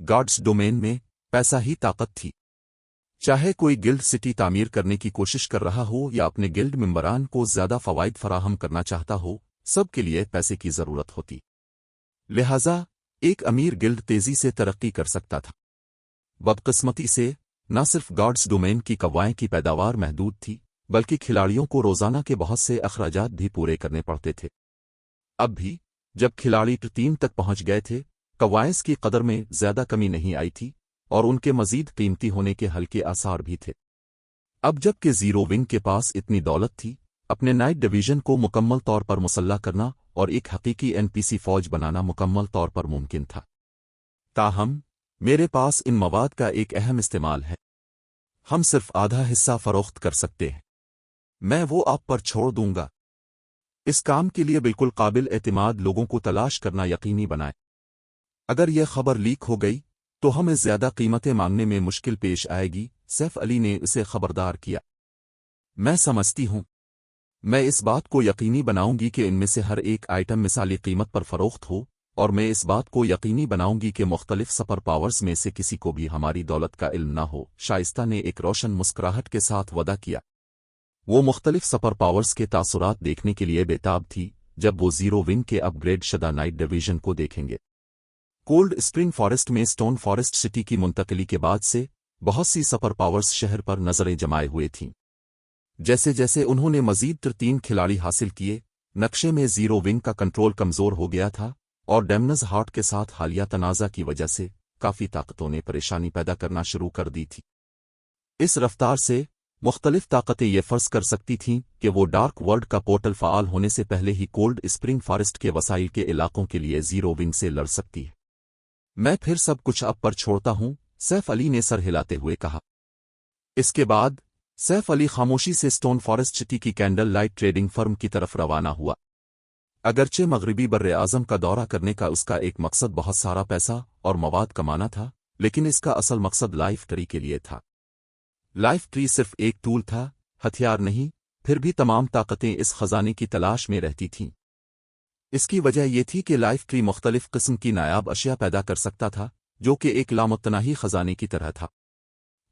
गॉड्स डोमेन में पैसा ही ताकत थी। चाहे कोई गिल्ड सिटी तामीर करने की कोशिश कर रहा हो या अपने गिल्ड मेंबरान को ज्यादा फवाइद फराहम करना चाहता हो, सबके लिए पैसे की जरूरत होती। लिहाजा एक अमीर गिल्ड तेजी से तरक्की कर सकता था। बदकिस्मती से न सिर्फ गॉड्स डोमेन की कव्वाएं की पैदावार महदूद थी, बल्कि खिलाड़ियों को रोजाना के बहुत से अखराजात भी पूरे करने पड़ते थे। अब भी जब खिलाड़ी 3 तक पहुंच गए थे, कवायस की कदर में ज्यादा कमी नहीं आई थी और उनके मजीद कीमती होने के हल्के आसार भी थे। अब जबकि जीरो विंग के पास इतनी दौलत थी, अपने नाइट डिवीजन को मुकम्मल तौर पर मुसल्ला करना और एक हकीकी एनपीसी फौज बनाना मुकम्मल तौर पर मुमकिन था। ताहम मेरे पास इन मवाद का एक अहम इस्तेमाल है। हम सिर्फ आधा हिस्सा फरोख्त कर सकते हैं। मैं वो आप पर छोड़ दूंगा। इस काम के लिए बिल्कुल काबिल एतमाद लोगों को तलाश करना यकीनी बनाएं। अगर यह खबर लीक हो गई तो हमें ज्यादा कीमतें मांगने में मुश्किल पेश आएगी, सैफ अली ने उसे खबरदार किया। मैं समझती हूं। मैं इस बात को यकीनी बनाऊंगी कि इनमें से हर एक आइटम मिसाली कीमत पर फरोख्त हो, और मैं इस बात को यकीनी बनाऊंगी कि मुख्तलिफ सुपर पावर्स में से किसी को भी हमारी दौलत का इल्म न हो। शाइस्ता ने एक रोशन मुस्कुराहट के साथ वादा किया। वो मुख्तलिफ सुपर पावर्स के तासुरात देखने के लिए बेताब थी जब वो जीरो विंग के अपग्रेड शदा नाइट डिवीजन को देखेंगे। कोल्ड स्प्रिंग फॉरेस्ट में स्टोन फॉरेस्ट सिटी की मुंतकली के बाद से बहुत सी सुपर पावर्स शहर पर नजरें जमाए हुए थीं। जैसे जैसे उन्होंने मजीद 3 खिलाड़ी हासिल किए, नक्शे में जीरो विंग का कंट्रोल कमजोर हो गया था और डैमनस हार्ट के साथ हालिया तनाज़ा की वजह से काफी ताकतों ने परेशानी पैदा करना शुरू कर दी थी। इस रफ्तार से मुख्तलिफ ताकतें ये फर्ज कर सकती थीं कि वो डार्क वर्ल्ड का पोर्टल फ़ाल होने से पहले ही कोल्ड स्प्रिंग फॉरेस्ट के वसाइल के इलाकों के लिए जीरो विंग से लड़ सकती है। मैं फिर सब कुछ अब पर छोड़ता हूं, सैफ अली ने सर हिलाते हुए कहा। इसके बाद सैफ अली खामोशी से स्टोन फॉरेस्ट सिटी की कैंडल लाइट ट्रेडिंग फर्म की तरफ रवाना हुआ। अगरचे मगरिबी बर्रे आज़म का दौरा करने का उसका एक मकसद बहुत सारा पैसा और मवाद कमाना था, लेकिन इसका असल मकसद लाइफ ट्री के लिए था। लाइफ ट्री सिर्फ एक टूल था, हथियार नहीं। फिर भी तमाम ताकतें इस खजाने की तलाश में रहती थीं। इसकी वजह यह थी कि लाइफ ट्री मुख्तलिफ किस्म की नायाब अशिया पैदा कर सकता था, जो कि एक लामुतनाही खजाने की तरह था।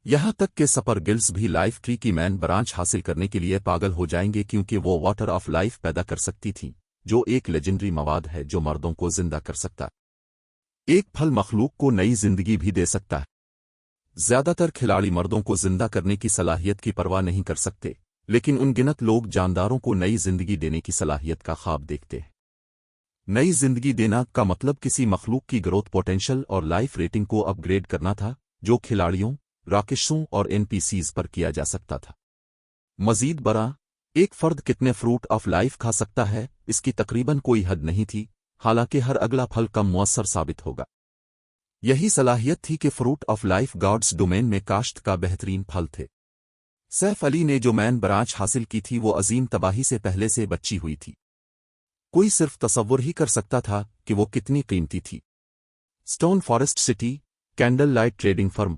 यहां तक कि सुपर गिल्ड्स भी लाइफ ट्री की मैन ब्रांच हासिल करने के लिए पागल हो जाएंगे, क्योंकि वो वाटर ऑफ लाइफ पैदा कर सकती थी, जो एक लेजेंडरी मवाद है जो मर्दों को जिंदा कर सकता है। एक फल मखलूक को नई जिंदगी भी दे सकता है। ज्यादातर खिलाड़ी मर्दों को जिंदा करने की सलाहियत की परवाह नहीं कर सकते, लेकिन उनगिनत लोग जानदारों को नई जिंदगी देने की सलाहियत का ख्वाब देखते हैं। नई जिंदगी देना का मतलब किसी मखलूक की ग्रोथ पोटेंशियल और लाइफ रेटिंग को अपग्रेड करना था, जो खिलाड़ियों, राकेशों और एनपीसीज पर किया जा सकता था। मजीद बरा, एक फर्द कितने फ्रूट ऑफ लाइफ खा सकता है, इसकी तकरीबन कोई हद नहीं थी, हालांकि हर अगला फल कम मुअस्सर साबित होगा। यही सलाहियत थी कि fruit of life gods domain में काश्त का बेहतरीन फल थे। सैफ अली ने जो मैन ब्रांच हासिल की थी वो अजीम तबाही से पहले से बची हुई थी। कोई सिर्फ तसव्वुर ही कर सकता था कि वो कितनी कीमती थी। Stone Forest city, candle light trading firm.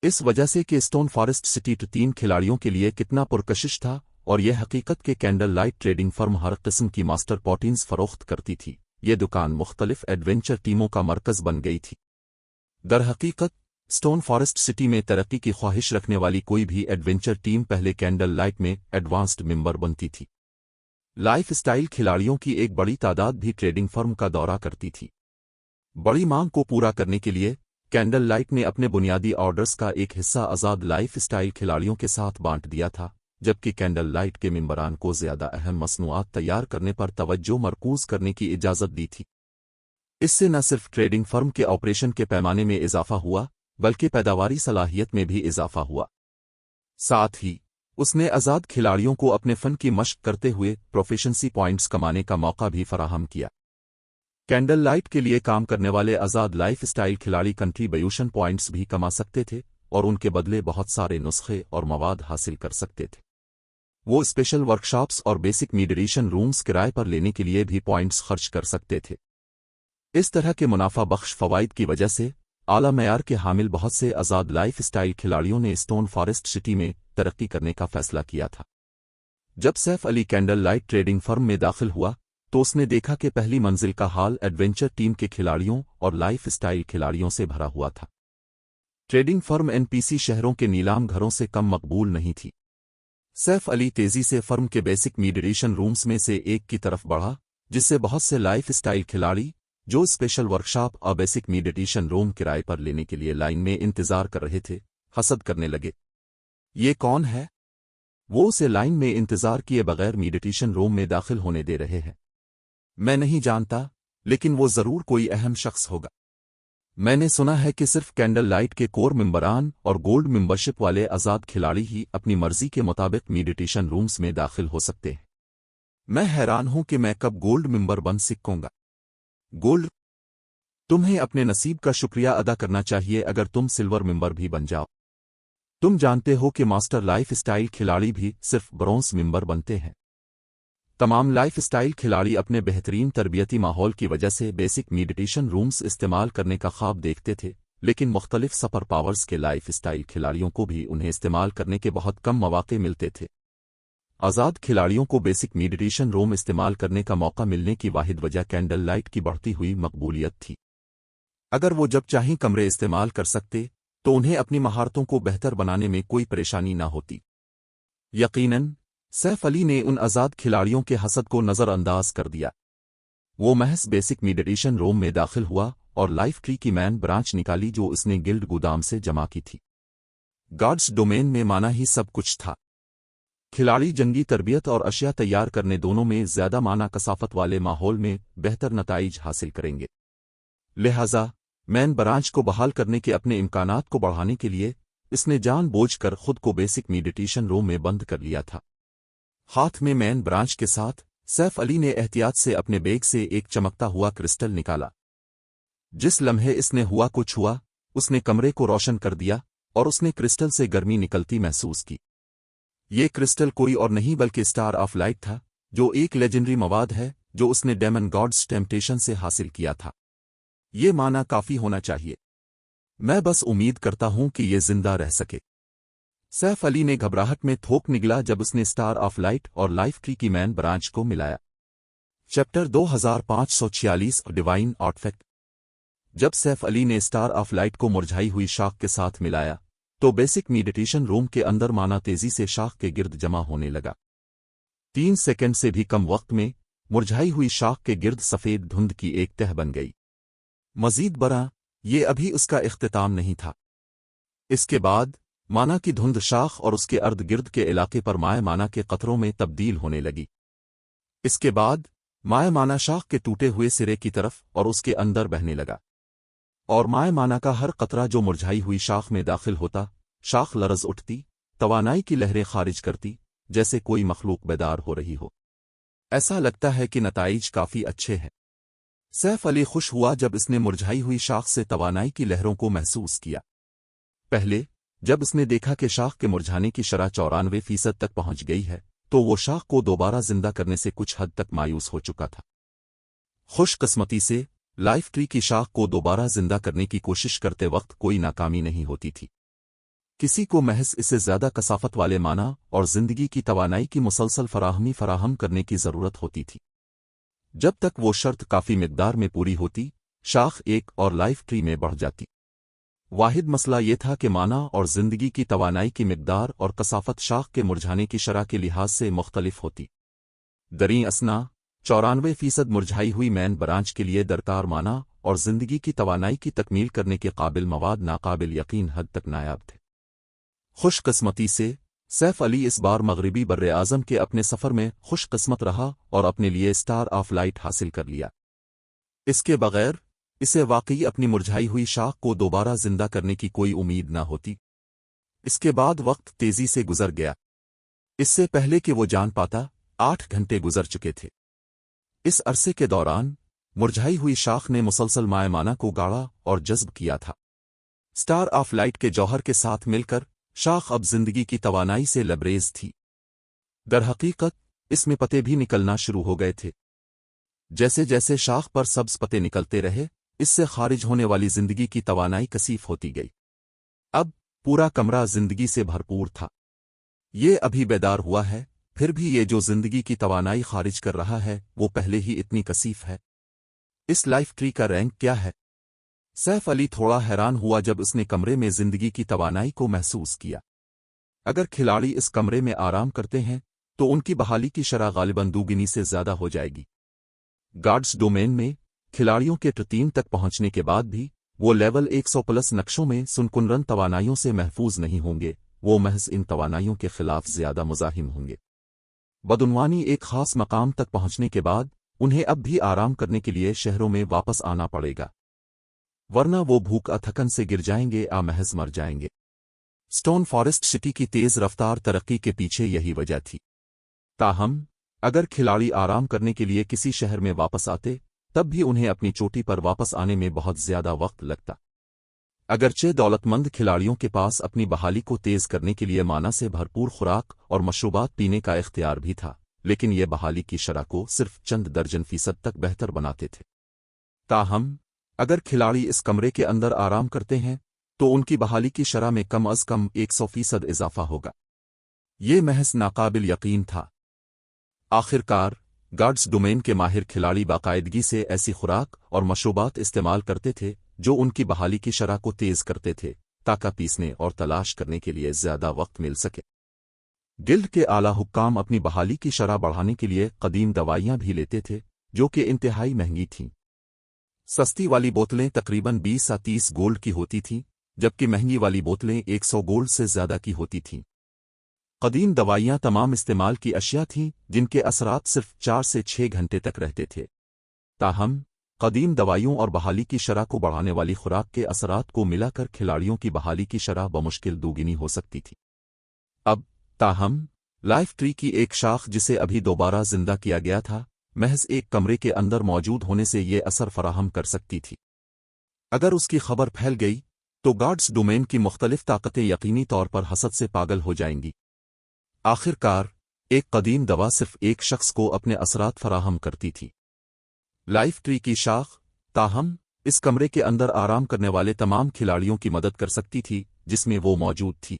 इस वजह से कि स्टोन फॉरेस्ट सिटी 3 खिलाड़ियों के लिए कितना पुरकशिश था, और यह हकीकत के कैंडल लाइट ट्रेडिंग फर्म हर किस्म की मास्टर पॉटिन्स फरोख्त करती थी। ये दुकान मुख्तलिफ एडवेंचर टीमों का मरकज बन गई थी। दर हकीकत स्टोन फॉरेस्ट सिटी में तरक्की की ख्वाहिश रखने वाली कोई भी एडवेंचर टीम पहले कैंडल लाइट में एडवांस्ड मेंबर बनती थी। लाइफ स्टाइल खिलाड़ियों की एक बड़ी तादाद भी ट्रेडिंग फर्म का दौरा करती थी। बड़ी मांग को पूरा करने के लिए कैंडल लाइट ने अपने बुनियादी ऑर्डर्स का एक हिस्सा आज़ाद लाइफ स्टाइल खिलाड़ियों के साथ बांट दिया था, जबकि कैंडल लाइट के मेंबरान को ज़्यादा अहम मसनूआत तैयार करने पर तवज्जो मरकूज करने की इजाज़त दी थी। इससे न सिर्फ ट्रेडिंग फर्म के ऑपरेशन के पैमाने में इजाफा हुआ, बल्कि पैदावारी सलाहियत में भी इजाफा हुआ। साथ ही उसने आज़ाद खिलाड़ियों को अपने फ़न की मश्क करते हुए प्रोफिशेंसी पॉइंट्स कमाने का मौका भी फराहम किया। कैंडल लाइट के लिए काम करने वाले आज़ाद लाइफ स्टाइल खिलाड़ी कंट्रीब्यूशन पॉइंट्स भी कमा सकते थे और उनके बदले बहुत सारे नुस्खे और मवाद हासिल कर सकते थे। वो स्पेशल वर्कशॉप्स और बेसिक मीडिएशन रूम्स किराए पर लेने के लिए भी पॉइंट्स खर्च कर सकते थे। इस तरह के मुनाफा बख्श फवाइद की वजह से आला मयार के हामिल बहुत से आज़ाद लाइफ स्टाइल खिलाड़ियों ने स्टोन फॉरेस्ट सिटी में तरक्की करने का फैसला किया था। जब Saif Ali candle light trading firm में दाखिल हुआ तो उसने देखा कि पहली मंजिल का हाल एडवेंचर टीम के खिलाड़ियों और लाइफ स्टाइल खिलाड़ियों से भरा हुआ था। ट्रेडिंग फर्म एनपीसी शहरों के नीलाम घरों से कम मकबूल नहीं थी। सैफ अली तेजी से फर्म के बेसिक मीडिएशन रूम्स में से एक की तरफ बढ़ा, जिससे बहुत से लाइफ स्टाइल खिलाड़ी जो स्पेशल वर्कशॉप और बेसिक मीडिएशन रूम किराए पर लेने के लिए लाइन में इंतजार कर रहे थे, हसद करने लगे। ये कौन है? वो उसे लाइन में इंतजार किए बगैर मीडिएशन रूम में दाखिल होने दे रहे हैं। मैं नहीं जानता, लेकिन वो जरूर कोई अहम शख्स होगा। मैंने सुना है कि सिर्फ कैंडल लाइट के कोर मेंबरान और गोल्ड मेंबरशिप वाले आज़ाद खिलाड़ी ही अपनी मर्जी के मुताबिक मीडिएशन रूम्स में दाखिल हो सकते हैं। मैं हैरान हूं कि मैं कब गोल्ड मेंबर बन सकूंगा। गोल्ड? तुम्हें अपने नसीब का शुक्रिया अदा करना चाहिए अगर तुम सिल्वर मेंबर भी बन जाओ। तुम जानते हो कि मास्टर लाइफ स्टाइल खिलाड़ी भी सिर्फ ब्रॉन्ज मेंबर बनते हैं। तमाम लाइफ स्टाइल खिलाड़ी अपने बेहतरीन तरबियती माहौल की वजह से बेसिक मीडिएशन रूम्स इस्तेमाल करने का ख्वाब देखते थे, लेकिन मुख्तलिफ सुपर पावर्स के लाइफ स्टाइल खिलाड़ियों को भी उन्हें इस्तेमाल करने के बहुत कम मौके मिलते थे। आज़ाद खिलाड़ियों को बेसिक मीडिएशन रूम इस्तेमाल करने का मौका मिलने की वाहिद वजह कैंडल लाइट की बढ़ती हुई मकबूलियत थी। अगर वो जब चाहें कमरे इस्तेमाल कर सकते तो उन्हें अपनी महारतों को बेहतर बनाने में कोई परेशानी ना होती। यकीनन सैफ अली ने उन आज़ाद खिलाड़ियों के हसद को नज़रअंदाज कर दिया। वो महज बेसिक मीडिएशन रूम में दाखिल हुआ और लाइफ ट्री की मैन ब्रांच निकाली जो उसने गिल्ड गोदाम से जमा की थी। गॉड्स डोमेन में माना ही सब कुछ था। खिलाड़ी जंगी तरबियत और अशिया तैयार करने दोनों में ज्यादा माना कसाफत वाले माहौल में बेहतर नताइज हासिल करेंगे। लिहाजा मैन ब्रांच को बहाल करने के अपने इम्कानात को बढ़ाने के लिए इसने जानबूझकर खुद को बेसिक मीडिएशन रूम में बंद कर लिया था। हाथ में मैन ब्रांच के साथ सैफ अली ने एहतियात से अपने बैग से एक चमकता हुआ क्रिस्टल निकाला। जिस लम्हे इसने हुआ को छुआ, उसने कमरे को रोशन कर दिया और उसने क्रिस्टल से गर्मी निकलती महसूस की। ये क्रिस्टल कोई और नहीं बल्कि स्टार ऑफ लाइट था, जो एक लेजेंडरी मवाद है जो उसने डेमन गॉड्स टेम्पटेशन से हासिल किया था। ये माना काफी होना चाहिए। मैं बस उम्मीद करता हूं कि ये जिंदा रह सके। सैफ अली ने घबराहट में थोक निगला जब उसने स्टार ऑफ लाइट और लाइफ ट्री की मैन ब्रांच को मिलाया। Chapter 2546 divine artifact. जब सैफ अली ने स्टार ऑफ लाइट को मुरझाई हुई शाख के साथ मिलाया तो बेसिक मीडिएशन रूम के अंदर माना तेजी से शाख के गिर्द जमा होने लगा। 3 सेकंड से भी कम वक्त में मुरझाई हुई शाख के गिर्द सफेद धुंध की एक तह बन गई। मजीद बड़ा, ये अभी उसका इख्तिताम नहीं था। इसके बाद माना की धुंध शाख और उसके अर्द गिर्द के इलाके पर माए माना के कतरों में तब्दील होने लगी। इसके बाद माए माना शाख के टूटे हुए सिरे की तरफ और उसके अंदर बहने लगा, और माए माना का हर कतरा जो मुरझाई हुई शाख में दाखिल होता, शाख लरज उठती, तवानाई की लहरें खारिज करती, जैसे कोई मखलूक बेदार हो रही हो। ऐसा लगता है कि नताइज काफी अच्छे हैं। सैफ अली खुश हुआ जब इसने मुरझाई हुई शाख से तवानाई की लहरों को महसूस किया। पहले जब उसने देखा कि शाख के मुरझाने की शरह 94% तक पहुंच गई है तो वो शाख को दोबारा जिंदा करने से कुछ हद तक मायूस हो चुका था। खुशकिस्मती से लाइफ ट्री की शाख को दोबारा जिंदा करने की कोशिश करते वक्त कोई नाकामी नहीं होती थी। किसी को महज इससे ज्यादा कसाफत वाले माना और जिंदगी की तवानाई की मुसलसल फराहम करने की जरूरत होती थी। जब तक वो शर्त काफी मिकदार में पूरी होती, शाख एक और लाइफ ट्री में बढ़ जाती। वाहिद मसला ये था कि माना और जिंदगी की तवानाई की मिकदार और कसाफत शाख के मुरझाने की शरह के लिहाज से मुख्तलिफ होती। दरीं असना 94% मुरझाई हुई मैन ब्रांच के लिए दरकार माना और जिंदगी की तवानाई की तकमील करने के काबिल मवाद नाकाबिल यकीन हद तक नायाब थे। खुशकिस्मती से सैफ अली इस बार मगरिबी बर्रे आज़म के अपने सफ़र में खुशकिस्मत रहा और अपने लिए स्टार ऑफ लाइट हासिल कर लिया। इसके बगैर इसे वाकई अपनी मुरझाई हुई शाख को दोबारा जिंदा करने की कोई उम्मीद न होती। इसके बाद वक्त तेजी से गुजर गया। इससे पहले कि वो जान पाता 8 घंटे गुजर चुके थे। इस अरसे के दौरान मुरझाई हुई शाख ने मुसलसल मायमाना को गाढ़ा और जज्ब किया था। स्टार ऑफ लाइट के जौहर के साथ मिलकर शाख अब जिंदगी की तवानाई से लबरेज थी। दरहकीकत इसमें पत्ते भी निकलना शुरू हो गए थे। जैसे जैसे शाख पर सब्ज पत्ते निकलते रहे, इससे खारिज होने वाली जिंदगी की तवानाई कसीफ होती गई। अब पूरा कमरा जिंदगी से भरपूर था। ये अभी बेदार हुआ है, फिर भी ये जो जिंदगी की तवानाई खारिज कर रहा है वो पहले ही इतनी कसीफ है। इस लाइफ ट्री का रैंक क्या है? सैफ अली थोड़ा हैरान हुआ जब उसने कमरे में जिंदगी की तवानाई को महसूस किया। अगर खिलाड़ी इस कमरे में आराम करते हैं तो उनकी बहाली की शरह गालिबन दुगनी से ज्यादा हो जाएगी। गार्ड्स डोमेन में खिलाड़ियों के 3 तक पहुंचने के बाद भी वो लेवल 100 प्लस नक्शों में सुनकुनरन तवानाइयों से महफूज नहीं होंगे। वो महज इन तवानाइयों के खिलाफ ज्यादा मुजाहिम होंगे। बदउनवानी एक खास मकाम तक पहुंचने के बाद उन्हें अब भी आराम करने के लिए शहरों में वापस आना पड़ेगा, वरना वो भूख थकन से गिर जाएंगे या महज मर जाएंगे। स्टोन फॉरेस्ट सिटी की तेज रफ्तार तरक्की के पीछे यही वजह थी। ताहम अगर खिलाड़ी आराम करने के लिए किसी शहर में वापस आते तब भी उन्हें अपनी चोटी पर वापस आने में बहुत ज्यादा वक्त लगता। अगरचे दौलतमंद खिलाड़ियों के पास अपनी बहाली को तेज करने के लिए माना से भरपूर खुराक और मशरूबात पीने का इख्तियार भी था, लेकिन ये बहाली की शरह को सिर्फ चंद दर्जन फीसद तक बेहतर बनाते थे। ताहम अगर खिलाड़ी इस कमरे के अंदर आराम करते हैं तो उनकी बहाली की शरह में कम अज कम 100% इजाफा होगा। ये महज नाकाबिल यकीन था। आखिरकार गार्ड्स डोमेन के माहिर खिलाड़ी बाकायदगी से ऐसी खुराक और मशरूबात इस्तेमाल करते थे जो उनकी बहाली की शरह को तेज करते थे, ताकि पीसने और तलाश करने के लिए ज्यादा वक्त मिल सके। गिल्ड के आला हुक्काम अपनी बहाली की शरह बढ़ाने के लिए कदीम दवाइयां भी लेते थे जो कि इंतहाई महंगी थीं। सस्ती वाली बोतलें तकरीबन 20 से 30 गोल्ड की होती थीं, जबकि महंगी वाली बोतलें 100 गोल्ड से ज्यादा की होती थीं। कदीम दवाइयां तमाम इस्तेमाल की अशिया थीं जिनके असरात सिर्फ 4 से 6 घंटे तक रहते थे। ताहम कदीम दवाइयों और बहाली की शरह को बढ़ाने वाली खुराक के असरात को मिलाकर खिलाड़ियों की बहाली की शरह बमुश्किल दोगुनी हो सकती थी। अब ताहम लाइफ ट्री की एक शाख जिसे अभी दोबारा जिंदा किया गया था, महज एक कमरे के अंदर मौजूद होने से ये असर फराहम कर सकती थी। अगर उसकी खबर फैल गई तो गार्ड्स डोमेन की मुख्तलिफ ताकतें यकीनी तौर पर हसद से पागल हो जाएंगी। आखिरकार एक कदीम दवा सिर्फ एक शख्स को अपने असरात फराहम करती थी। लाइफ ट्री की शाख ताहम इस कमरे के अंदर आराम करने वाले तमाम खिलाड़ियों की मदद कर सकती थी जिसमें वो मौजूद थी।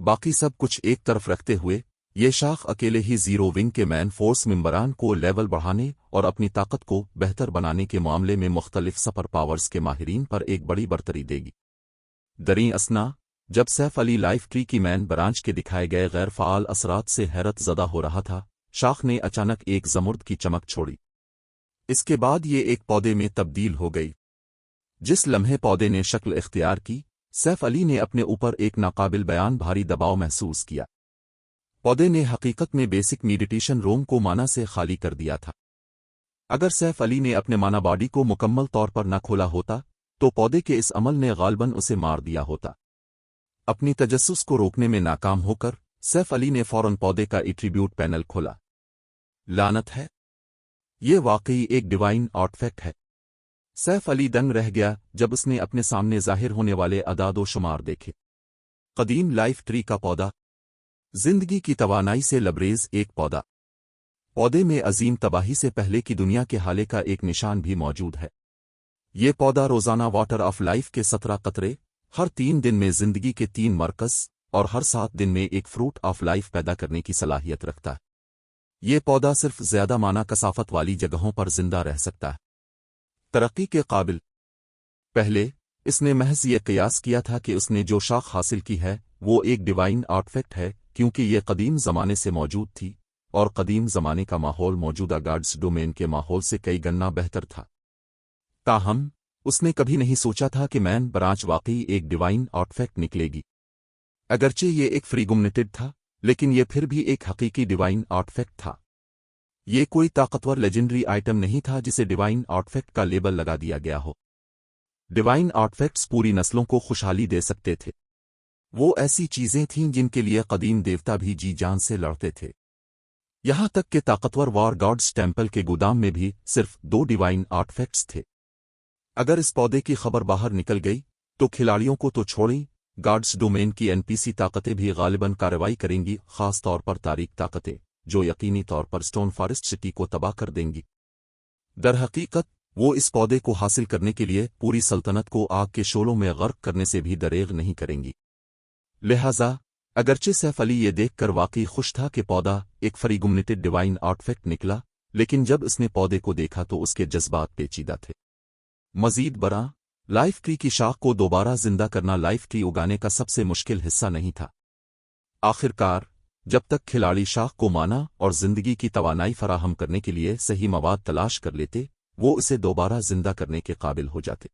बाकी सब कुछ एक तरफ रखते हुए ये शाख अकेले ही जीरो विंग के मैन फोर्स मेंबरान को लेवल बढ़ाने और अपनी ताकत को बेहतर बनाने के मामले में मुख्तलिफ सुपर पावर्स के माहिरीन पर एक बड़ी बरतरी देगी। दरीं असना जब सैफ अली लाइफ ट्री की मैन ब्रांच के दिखाए गए गैर फ़ाल असरात से हैरत ज़दा हो रहा था, शाख ने अचानक एक ज़मुर्द की चमक छोड़ी। इसके बाद ये एक पौधे में तब्दील हो गई। जिस लम्हे पौधे ने शक्ल इख्तियार की, सैफ अली ने अपने ऊपर एक नाकाबिल बयान भारी दबाव महसूस किया। पौधे ने हकीकत में बेसिक मेडिटेशन रूम को माना से खाली कर दिया था। अगर सैफ अली ने अपने माना बॉडी को मुकम्मल तौर पर न खोला होता तो पौधे के इस अमल ने गालबन उसे मार दिया होता। अपनी तजस्सुस को रोकने में नाकाम होकर सैफ अली ने फौरन पौधे का एट्रीब्यूट पैनल खोला। लानत है, ये वाकई एक डिवाइन आर्टफैक्ट है। सैफ अली दंग रह गया जब उसने अपने सामने जाहिर होने वाले अदाद व शुमार देखे। قدیم لائف ٹری کا پودا، زندگی کی توانائی سے لبریز ایک پودا۔ پودے میں عظیم تباہی سے پہلے کی دنیا کے حالے کا ایک نشان بھی موجود ہے۔ یہ پودا روزانہ واٹر آف لائف کے 17 قطرے، ہر 3 دن میں زندگی کے 3 مرکز اور ہر 7 دن میں ایک فروٹ آف لائف پیدا کرنے کی صلاحیت رکھتا ہے۔ یہ پودا صرف زیادہ معنی کثافت والی جگہوں پر زندہ رہ سکتا ہے۔ ترقی کے قابل۔ پہلے اس نے محض یہ قیاس کیا تھا کہ اس نے جو شاخ حاصل کی ہے وہ ایک ڈیوائن آرٹیفیکٹ ہے، کیونکہ یہ قدیم زمانے سے موجود تھی اور قدیم زمانے کا ماحول موجودہ گاڈز ڈومین کے ماحول سے کئی گنا بہتر تھا۔ تاہم اس نے کبھی نہیں سوچا تھا کہ مین برانچ واقعی ایک ڈیوائن آرٹیفیکٹ نکلے گی۔ اگرچہ یہ ایک فریگمنٹڈ تھا، لیکن یہ پھر بھی ایک حقیقی ڈیوائن آرٹیفیکٹ تھا۔ یہ کوئی طاقتور لیجنڈری آئٹم نہیں تھا جسے ڈیوائن آرٹیفیکٹ کا لیبل لگا دیا گیا ہو۔ ڈیوائن آرٹیفیکٹس پوری نسلوں کو خوشحالی دے سکتے تھے۔ وہ ایسی چیزیں تھیں جن کے لیے قدیم دیوتا بھی جی جان سے لڑتے تھے۔ یہاں تک کہ طاقتور وار گاڈز ٹیمپل کے گودام میں بھی صرف 2 ڈیوائن آرٹیفیکٹس تھے۔ اگر اس پودے کی خبر باہر نکل گئی تو کھلاڑیوں کو تو چھوڑیں، گاڈز ڈومین کی NPC طاقتیں بھی غالباً کارروائی کریں گی، خاص طور پر تاریک طاقتیں، جو یقینی طور پر سٹون فارسٹ سٹی کو تباہ کر دیں گی۔ در حقیقت وہ اس پودے کو حاصل کرنے کے لیے پوری سلطنت کو آگ کے شعلوں میں غرق کرنے سے بھی دریغ نہیں کریں گی۔ لہٰذا اگرچہ سیف علی یہ دیکھ کر واقعی خوش تھا کہ پودا ایک فریگمنٹڈ ڈیوائن آرٹیفیکٹ نکلا، لیکن جب اس نے پودے کو دیکھا تو اس کے جذبات پیچیدہ تھے۔ مزید برآں، لائف ٹری کی شاخ کو دوبارہ زندہ کرنا لائف ٹری اگانے کا سب سے مشکل حصہ نہیں تھا۔ آخر کار جب تک کھلاڑی شاخ کو مانا اور زندگی کی توانائی فراہم کرنے کے لیے صحیح مواد تلاش کر لیتے، وہ اسے دوبارہ زندہ کرنے کے قابل ہو جاتے۔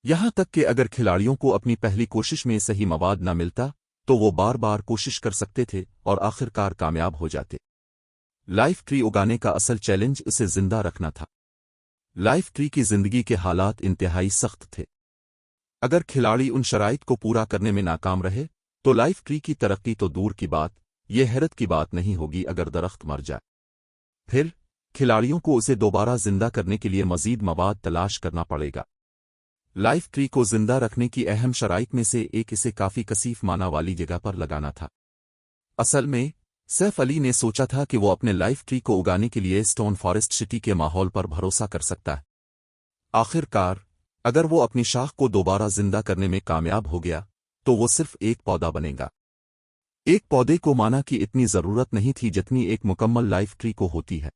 یہاں تک کہ اگر کھلاڑیوں کو اپنی پہلی کوشش میں صحیح مواد نہ ملتا تو وہ بار بار کوشش کر سکتے تھے اور آخر کار کامیاب ہو جاتے۔ لائف ٹری اگانے کا اصل چیلنج اسے زندہ رکھنا تھا۔ لائف ٹری کی زندگی کے حالات انتہائی سخت تھے۔ اگر کھلاڑی ان شرائط کو پورا کرنے میں ناکام رہے تو لائف ٹری کی ترقی تو دور کی بات، یہ حیرت کی بات نہیں ہوگی اگر درخت مر جائے۔ پھر کھلاڑیوں کو اسے دوبارہ زندہ کرنے کے لیے مزید مواد تلاش کرنا پڑے گا۔ لائف ٹری کو زندہ رکھنے کی اہم شرائط میں سے ایک اسے کافی کثیف معنی والی جگہ پر لگانا تھا۔ اصل میں سیف علی نے سوچا تھا کہ وہ اپنے لائف ٹری کو اگانے کے لیے سٹون فارسٹ سٹی کے ماحول پر بھروسہ کر سکتا ہے۔ آخر کار اگر وہ اپنی شاخ کو دوبارہ زندہ کرنے میں کامیاب ہو گیا تو وہ صرف ایک پودا بنے گا۔ ایک پودے کو مانا کی اتنی ضرورت نہیں تھی جتنی ایک مکمل لائف ٹری کو ہوتی ہے۔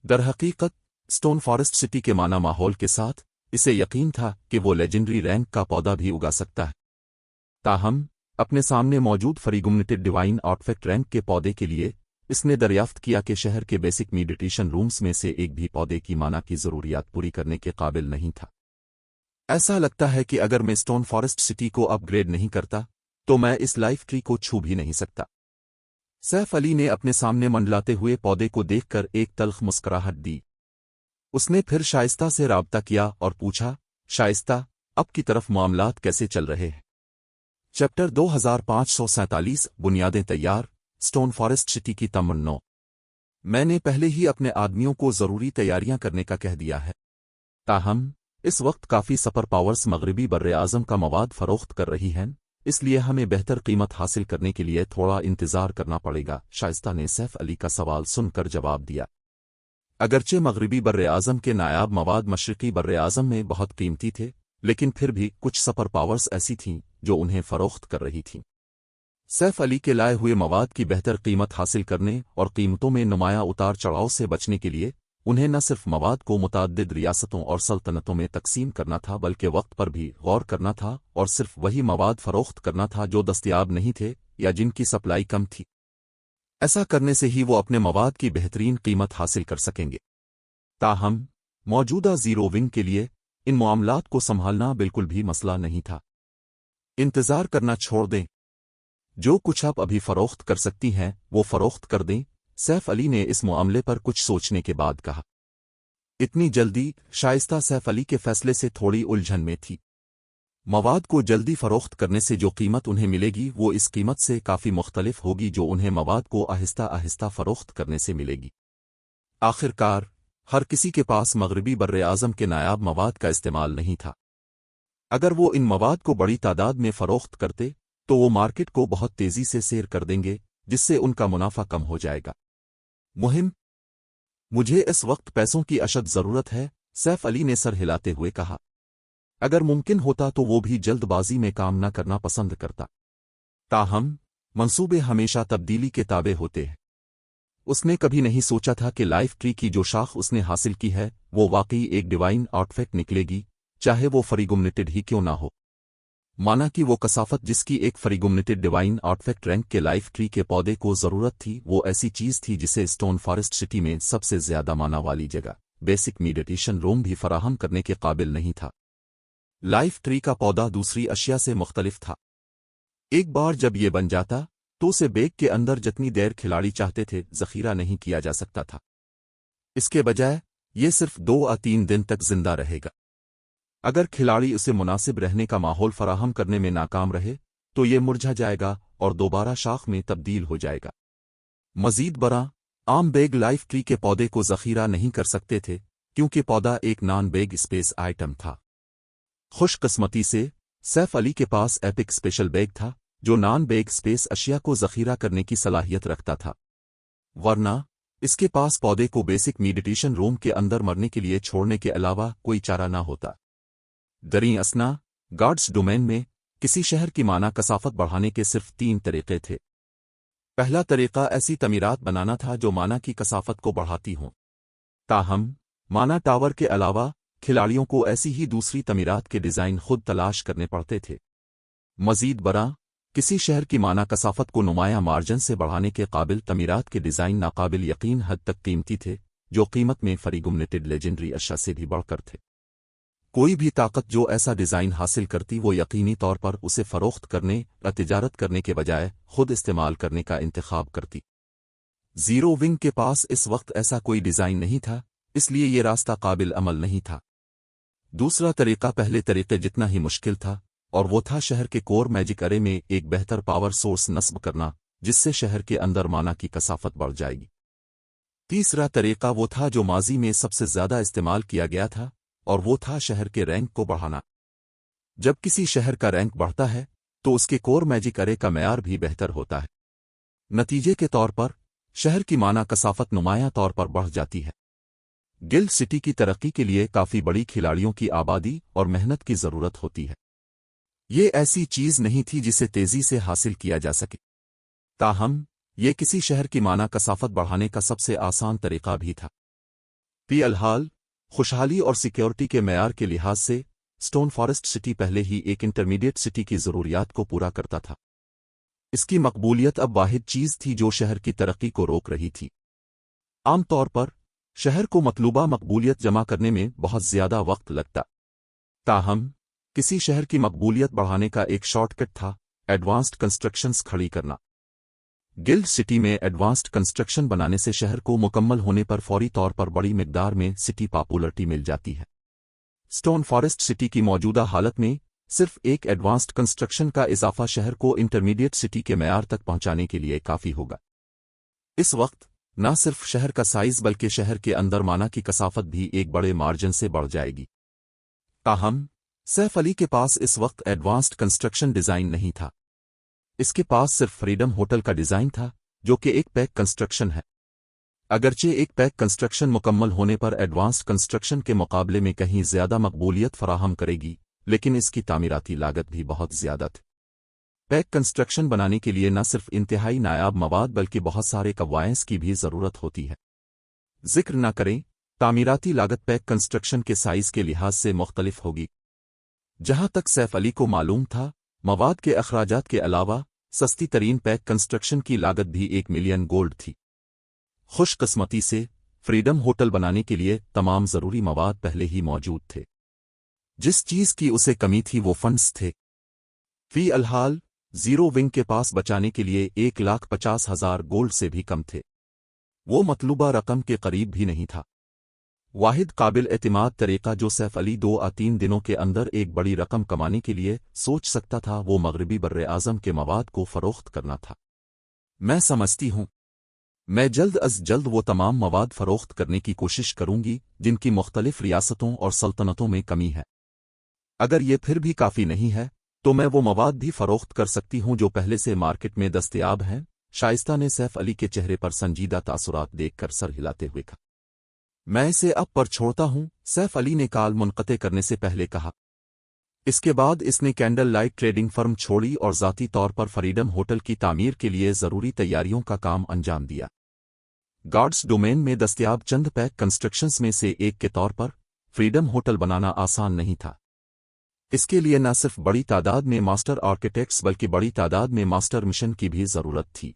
در حقیقت سٹون فارسٹ سٹی کے مانا ماحول کے ساتھ اسے یقین تھا کہ وہ لیجنڈری رینک کا پودا بھی اگا سکتا ہے۔ تاہم اپنے سامنے موجود فریگمنٹڈ ڈیوائن آرٹیفیکٹ رینک کے پودے کے لیے اس نے دریافت کیا کہ شہر کے بیسک میڈیٹیشن رومز میں سے ایک بھی پودے کی مانا کی ضروریات پوری کرنے کے قابل نہیں تھا۔ ایسا لگتا ہے کہ اگر میں سٹون فارسٹ سٹی کو اپ گریڈ نہیں کرتا تو میں اس لائف ٹری کو چھو بھی نہیں سکتا۔ سیف علی نے اپنے سامنے منڈلاتے ہوئے پودے کو دیکھ کر ایک تلخ مسکراہٹ دی۔ اس نے پھر شائستہ سے رابطہ کیا اور پوچھا، شائستہ، اب کی طرف معاملات کیسے چل رہے ہیں؟ چیپٹر 2547 بنیادیں تیار، سٹون فارسٹ سٹی کی تمنا۔ میں نے پہلے ہی اپنے آدمیوں کو ضروری تیاریاں کرنے کا کہہ دیا ہے۔ تاہم اس وقت کافی سپر پاورز مغربی براعظم کا مواد فروخت کر رہی ہیں، اس لیے ہمیں بہتر قیمت حاصل کرنے کے لیے تھوڑا انتظار کرنا پڑے گا۔ شائستہ نے سیف علی کا سوال سن کر جواب دیا۔ اگرچہ مغربی براعظم کے نایاب مواد مشرقی براعظم میں بہت قیمتی تھے، لیکن پھر بھی کچھ سپر پاورز ایسی تھیں جو انہیں فروخت کر رہی تھیں۔ سیف علی کے لائے ہوئے مواد کی بہتر قیمت حاصل کرنے اور قیمتوں میں نمایاں اتار چڑھاؤ سے بچنے کے لیے انہیں نہ صرف مواد کو متعدد ریاستوں اور سلطنتوں میں تقسیم کرنا تھا بلکہ وقت پر بھی غور کرنا تھا اور صرف وہی مواد فروخت کرنا تھا جو دستیاب نہیں تھے یا جن کی سپلائی کم تھی۔ ایسا کرنے سے ہی وہ اپنے مواد کی بہترین قیمت حاصل کر سکیں گے۔ تاہم موجودہ زیرو ونگ کے لیے ان معاملات کو سنبھالنا بالکل بھی مسئلہ نہیں تھا۔ انتظار کرنا چھوڑ دیں، جو کچھ آپ ابھی فروخت کر سکتی ہیں وہ فروخت کر دیں، سیف علی نے اس معاملے پر کچھ سوچنے کے بعد کہا۔ اتنی جلدی؟ شائستہ سیف علی کے فیصلے سے تھوڑی الجھن میں تھی۔ مواد کو جلدی فروخت کرنے سے جو قیمت انہیں ملے گی وہ اس قیمت سے کافی مختلف ہوگی جو انہیں مواد کو آہستہ آہستہ فروخت کرنے سے ملے گی۔ آخر کار ہر کسی کے پاس مغربی براعظم کے نایاب مواد کا استعمال نہیں تھا۔ اگر وہ ان مواد کو بڑی تعداد میں فروخت کرتے तो वो मार्केट को बहुत तेजी से सेल कर देंगे, जिससे उनका मुनाफा कम हो जाएगा। मुहिम, मुझे इस वक्त पैसों की अशद जरूरत है, सैफ अली ने सर हिलाते हुए कहा। अगर मुमकिन होता तो वो भी जल्दबाजी में काम न करना पसंद करता। ताहम, मंसूबे हमेशा तब्दीली के ताबे होते हैं। उसने कभी नहीं सोचा था कि लाइफ ट्री की जो शाख उसने हासिल की है वो वाकई एक डिवाइन आर्टिफैक्ट निकलेगी, चाहे वो फ्रीगुमनेटेड ही क्यों ना हो। माना कि वो कसाफत जिसकी एक फ्रीगुमनेटेड डिवाइन आर्टिफैक्ट रैंक के लाइफ ट्री के पौधे को जरूरत थी, वो ऐसी चीज थी जिसे स्टोन फॉरेस्ट सिटी में सबसे ज्यादा माना वाली जगह बेसिक मेडिटेशन रूम भी फराहम करने के काबिल नहीं था। लाइफ ट्री का पौधा दूसरी अशिया से मुख्तलिफ था। एक बार जब ये बन जाता तो उसे बैग के अंदर जितनी देर खिलाड़ी चाहते थे जखीरा नहीं किया जा सकता था। इसके बजाय ये सिर्फ 2 या 3 दिन तक जिंदा रहेगा। अगर खिलाड़ी उसे मुनासिब रहने का माहौल फराहम करने में नाकाम रहे तो ये मुरझा जाएगा और दोबारा शाख में तब्दील हो जाएगा। मजीद बरा, आम बैग लाइफ ट्री के पौधे को जखीरा नहीं कर सकते थे क्योंकि पौधा एक नॉन बैग स्पेस आइटम था। खुशकिस्मती से सैफ अली के पास एपिक स्पेशल बैग था जो नॉन बैग स्पेस अशिया को जखीरा करने की सलाहियत रखता था, वरना इसके पास पौधे को बेसिक मेडिटेशन रूम के अंदर मरने के लिए छोड़ने के अलावा कोई चारा ना होता। दरी असना, गार्ड्स डोमेन में किसी शहर की माना कसाफत बढ़ाने के सिर्फ 3 तरीके थे। पहला तरीका ऐसी तमीरात बनाना था जो माना की कसाफत को बढ़ाती हों। ताहम, माना टावर के अलावा खिलाड़ियों को ऐसी ही दूसरी तमीरात के डिजाइन खुद तलाश करने पड़ते थे। मजीद बरा, किसी शहर की माना कसाफत को नुमाया मार्जिन से बढ़ाने के काबिल तमीरात के डिजाइन नाकाबिल यकीन हद तक कीमती थे, जो कीमत में फ्रीगुमनेटेड लेजेंडरी अशा से भी बढ़कर थे। कोई भी ताकत जो ऐसा डिजाइन हासिल करती वो यकीनी तौर पर उसे फरोख्त करने या तिजारत करने के बजाय खुद इस्तेमाल करने का इंतखाब करती। जीरो विंग के पास इस वक्त ऐसा कोई डिजाइन नहीं था, इसलिए ये रास्ता काबिल अमल नहीं था। दूसरा तरीका पहले तरीके जितना ही मुश्किल था, और वो था शहर के कोर मैजिक अरे में एक बेहतर पावर सोर्स नस्ब करना, जिससे शहर के अंदर माना की कसाफत बढ़ जाएगी। तीसरा तरीका वो था जो माजी में सबसे ज्यादा इस्तेमाल किया गया था, और वो था शहर के रैंक को बढ़ाना। जब किसी शहर का रैंक बढ़ता है तो उसके कोर मैजिक अरे का मेयार भी बेहतर होता है। नतीजे के तौर पर शहर की माना कसाफत नुमाया तौर पर बढ़ जाती है। गिल्ड सिटी की तरक्की के लिए काफी बड़ी खिलाड़ियों की आबादी और मेहनत की जरूरत होती है। ये ऐसी चीज नहीं थी जिसे तेजी से हासिल किया जा सके। ताहम, ये किसी शहर की माना कसाफत बढ़ाने का सबसे आसान तरीका भी था। फिलहाल खुशहाली और सिक्योरिटी के मेयार के लिहाज से स्टोन फॉरेस्ट सिटी पहले ही एक इंटरमीडिएट सिटी की जरूरियात को पूरा करता था। इसकी मकबूलियत अब वाहिद चीज थी जो शहर की तरक्की को रोक रही थी। आमतौर पर शहर को मतलूबा मकबूलियत जमा करने में बहुत ज्यादा वक्त लगता। ताहम, किसी शहर की मकबूलियत बढ़ाने का एक शॉर्टकट था एडवांस्ड कंस्ट्रक्शंस खड़ी करना। गिल्ड सिटी में एडवांस्ड कंस्ट्रक्शन बनाने से शहर को मुकम्मल होने पर फौरी तौर पर बड़ी मिकदार में सिटी पॉपुलरिटी मिल जाती है। स्टोन फॉरेस्ट सिटी की मौजूदा हालत में सिर्फ एक एडवांस्ड कंस्ट्रक्शन का इजाफा शहर को इंटरमीडिएट सिटी के मेयार तक पहुंचाने के लिए काफी होगा। इस वक्त न सिर्फ शहर का साइज बल्कि शहर के अंदर माना की कसाफत भी एक बड़े मार्जिन से बढ़ जाएगी। ताहम, सैफ अली के पास इस वक्त एडवांस्ड कंस्ट्रक्शन डिजाइन नहीं था। इसके पास सिर्फ फ्रीडम होटल का डिजाइन था, जो कि एक पैक कंस्ट्रक्शन है। अगरचे एक पैक कंस्ट्रक्शन मुकम्मल होने पर एडवांस्ड कंस्ट्रक्शन के मुकाबले में कहीं ज्यादा मकबूलियत फराहम करेगी, लेकिन इसकी तामीराती लागत भी बहुत ज्यादा थी। पैक कंस्ट्रक्शन बनाने के लिए न सिर्फ इंतहाई नायाब मवाद बल्कि बहुत सारे कवायंस की भी जरूरत होती है। जिक्र न करें, तामीराती लागत पैक कंस्ट्रक्शन के साइज के लिहाज से मुख्तलिफ होगी। जहां तक सैफ अली को मालूम था, मवाद के अखराजात के अलावा सस्ती तरीन पैक कंस्ट्रक्शन की लागत भी 1 मिलियन गोल्ड थी। खुशकिस्मती से फ्रीडम होटल बनाने के लिए तमाम जरूरी मवाद पहले ही मौजूद थे। जिस चीज की उसे कमी थी वो फंड्स थे। फिलहाल जीरो विंग के पास बचाने के लिए 1,50,000 गोल्ड से भी कम थे। वो मतलूबा रकम के करीब भी नहीं था। वाहिद काबिल एतमाद तरीका जो सैफ अली 2 या 3 दिनों के अंदर एक बड़ी रकम कमाने के लिए सोच सकता था वो मगरबी बर्रे आज़म के मवाद को फरोख्त करना था। मैं समझती हूँ मैं जल्द अज जल्द वो तमाम मवाद फरोख्त करने की कोशिश करूंगी जिनकी मुख्तलिफ रियासतों और सल्तनतों में कमी है। अगर ये फिर भी काफ़ी नहीं है तो मैं वो मवाद भी फरोख्त कर सकती हूँ जो पहले से मार्केट में दस्तयाब हैं। शाइस्ता ने सैफ अली के चेहरे पर संजीदा तासुरात देखकर सर हिलाते हुए कहा। मैं इसे अब पर छोड़ता हूँ, सैफ अली ने कॉल मुनक़ते करने से पहले कहा। इसके बाद इसने कैंडल लाइट ट्रेडिंग फर्म छोड़ी और ज़ाती तौर पर फ्रीडम होटल की तामीर के लिए ज़रूरी तैयारियों का काम अंजाम दिया। गार्ड्स डोमेन में दस्तयाब चंद पैक कंस्ट्रक्शंस में से एक के तौर पर फ्रीडम होटल बनाना आसान नहीं था। इसके लिए न सिर्फ बड़ी तादाद में मास्टर आर्किटेक्ट्स बल्कि बड़ी तादाद में मास्टर मिशन की भी ज़रूरत थी।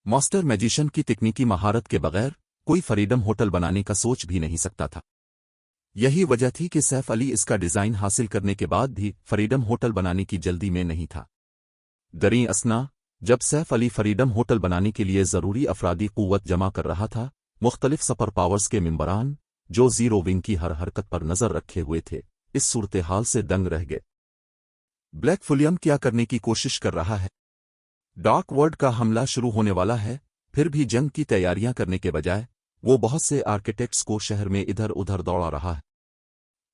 मास्टर मैजिशियन की तकनीकी महारत के बगैर कोई फ्रीडम होटल बनाने का सोच भी नहीं सकता था। यही वजह थी कि सैफ अली इसका डिज़ाइन हासिल करने के बाद भी फ्रीडम होटल बनाने की जल्दी में नहीं था। दरीं असना, जब सैफ अली फ्रीडम होटल बनाने के लिए ज़रूरी अफरादी क़ुव्वत जमा कर रहा था, मुख्तलिफ सुपर पावर्स के मेंबरान जो ज़ीरो विंग की हर हरकत पर नज़र रखे हुए थे, इस सूरत हाल से दंग रह गए। ब्लैक फुलियम क्या करने की कोशिश कर रहा है? डार्क वर्ल्ड का हमला शुरू होने वाला है, फिर भी जंग की तैयारियां करने के बजाय वो बहुत से आर्किटेक्ट्स को शहर में इधर उधर दौड़ा रहा है।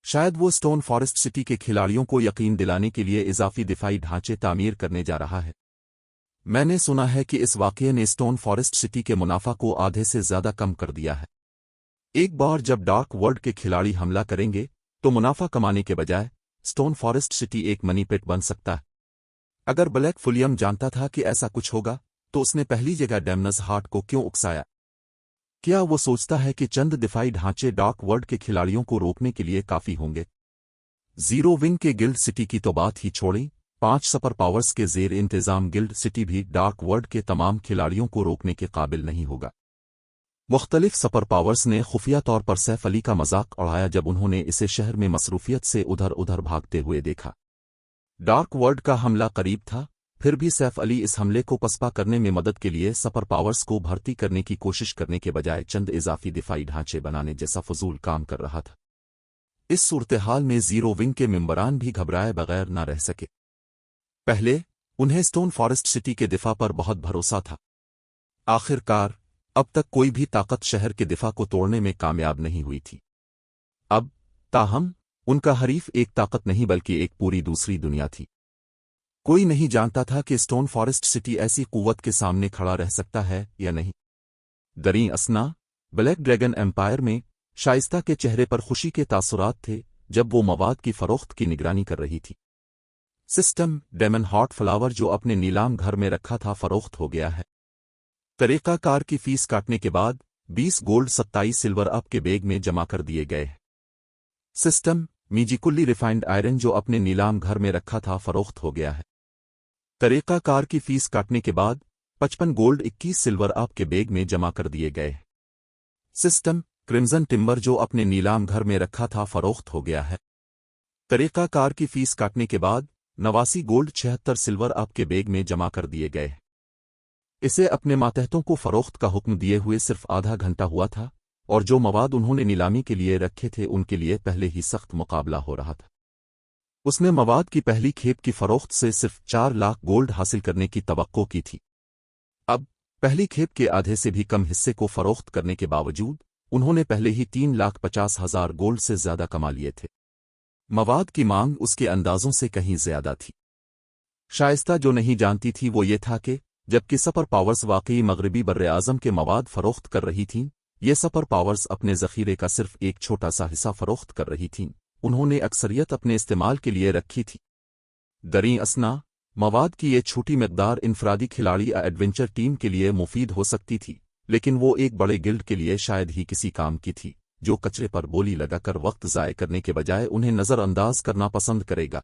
शायद वो स्टोन फॉरेस्ट सिटी के खिलाड़ियों को यकीन दिलाने के लिए इजाफी दिफाई ढांचे तामीर करने जा रहा है। मैंने सुना है कि इस वाक़ये ने स्टोन फॉरेस्ट सिटी के मुनाफा को आधे से ज़्यादा कम कर दिया है। एक बार जब डार्क वर्ल्ड के खिलाड़ी हमला करेंगे तो मुनाफा कमाने के बजाय स्टोन फॉरेस्ट सिटी एक मनी पिट बन सकता है। अगर ब्लैक फुलियम जानता था कि ऐसा कुछ होगा तो उसने पहली जगह डैमनस हार्ट को क्यों उकसाया? क्या वो सोचता है कि चंद दिफाई ढांचे डार्क वर्ल्ड के खिलाड़ियों को रोकने के लिए काफ़ी होंगे? ज़ीरो विंग के गिल्ड सिटी की तो बात ही छोड़ी, 5 सुपर पावर्स के ज़ेर इंतज़ाम गिल्ड सिटी भी डार्क वर्ल्ड के तमाम खिलाड़ियों को रोकने के काबिल नहीं होगा। मुख्तलिफ सुपर पावर्स ने खुफिया तौर पर सैफ अली का मजाक उड़ाया जब उन्होंने इसे शहर में मसरूफियत से उधर उधर भागते हुए देखा। डार्क वर्ल्ड का हमला करीब था, फिर भी सैफ अली इस हमले को पसपा करने में मदद के लिए सुपर पावर्स को भर्ती करने की कोशिश करने के बजाय चंद इजाफी दिफाई ढांचे बनाने जैसा फजूल काम कर रहा था। इस सूरत हाल में ज़ीरो विंग के मेंबरान भी घबराए बगैर न रह सके। पहले उन्हें स्टोन फॉरेस्ट सिटी के दिफा पर बहुत भरोसा था। आखिरकार अब तक कोई भी ताकत शहर के दिफा को तोड़ने में कामयाब नहीं हुई थी। अब ताहम उनका हरीफ एक ताकत नहीं बल्कि एक पूरी दूसरी दुनिया थी। कोई नहीं जानता था कि स्टोन फॉरेस्ट सिटी ऐसी कुव्वत के सामने खड़ा रह सकता है या नहीं। दरीं असना, ब्लैक ड्रैगन एम्पायर में शाइस्ता के चेहरे पर खुशी के तासुरात थे जब वो मवाद की फरोख्त की निगरानी कर रही थी। सिस्टम डेमन हॉट फ्लावर जो अपने नीलाम घर में रखा था फरोख्त हो गया है। तरीक़ाकार की फीस काटने के बाद 20 गोल्ड 27 सिल्वर अप के बैग में जमा कर दिए गए। सिस्टम मीजिकुल्ली रिफाइंड आयरन जो अपने नीलाम घर में रखा था फरोख्त हो गया है। तरीक़ाकार की फीस काटने के बाद 55 गोल्ड 21 सिल्वर अप के बैग में जमा कर दिए गए। सिस्टम क्रिम्जन टिम्बर जो अपने नीलाम घर में रखा था फरोख्त हो गया है। तरीक़ाकार की फीस काटने के बाद 89 गोल्ड 76 सिल्वर अप के बैग में जमा कर दिए गए। इसे अपने मातहतों को फरोख्त का हुक्म दिए हुए सिर्फ आधा घंटा हुआ था और जो मवाद उन्होंने नीलामी के लिए रखे थे उनके लिए पहले ही सख्त मुकाबला हो रहा था। उसने मवाद की पहली खेप की फरोख्त से सिर्फ 4 लाख गोल्ड हासिल करने की तवक्को की थी। अब पहली खेप के आधे से भी कम हिस्से को फरोख्त करने के बावजूद उन्होंने पहले ही 3,50,000 गोल्ड से ज्यादा कमा लिए थे। मवाद की मांग उसके अंदाजों से कहीं ज्यादा थी। शाइस्ता जो नहीं जानती थी वो ये था कि जबकि सुपर पावर्स वाकई मगरबी बर्र-ए-आज़म के मवाद फरोख्त कर रही थीं, ये सुपर पावर्स अपने ज़ख़ीरे का सिर्फ एक छोटा सा हिस्सा फरोख्त कर रही थीं। उन्होंने अक्सरियत अपने इस्तेमाल के लिए रखी थी। दरीं असना, मवाद की ये छोटी मकदार इनफरादी खिलाड़ी या एडवेंचर टीम के लिए मुफीद हो सकती थी, लेकिन वो एक बड़े गिल्ड के लिए शायद ही किसी काम की थी जो कचरे पर बोली लगाकर वक्त ज़ाय करने के बजाय उन्हें नज़रअंदाज करना पसंद करेगा।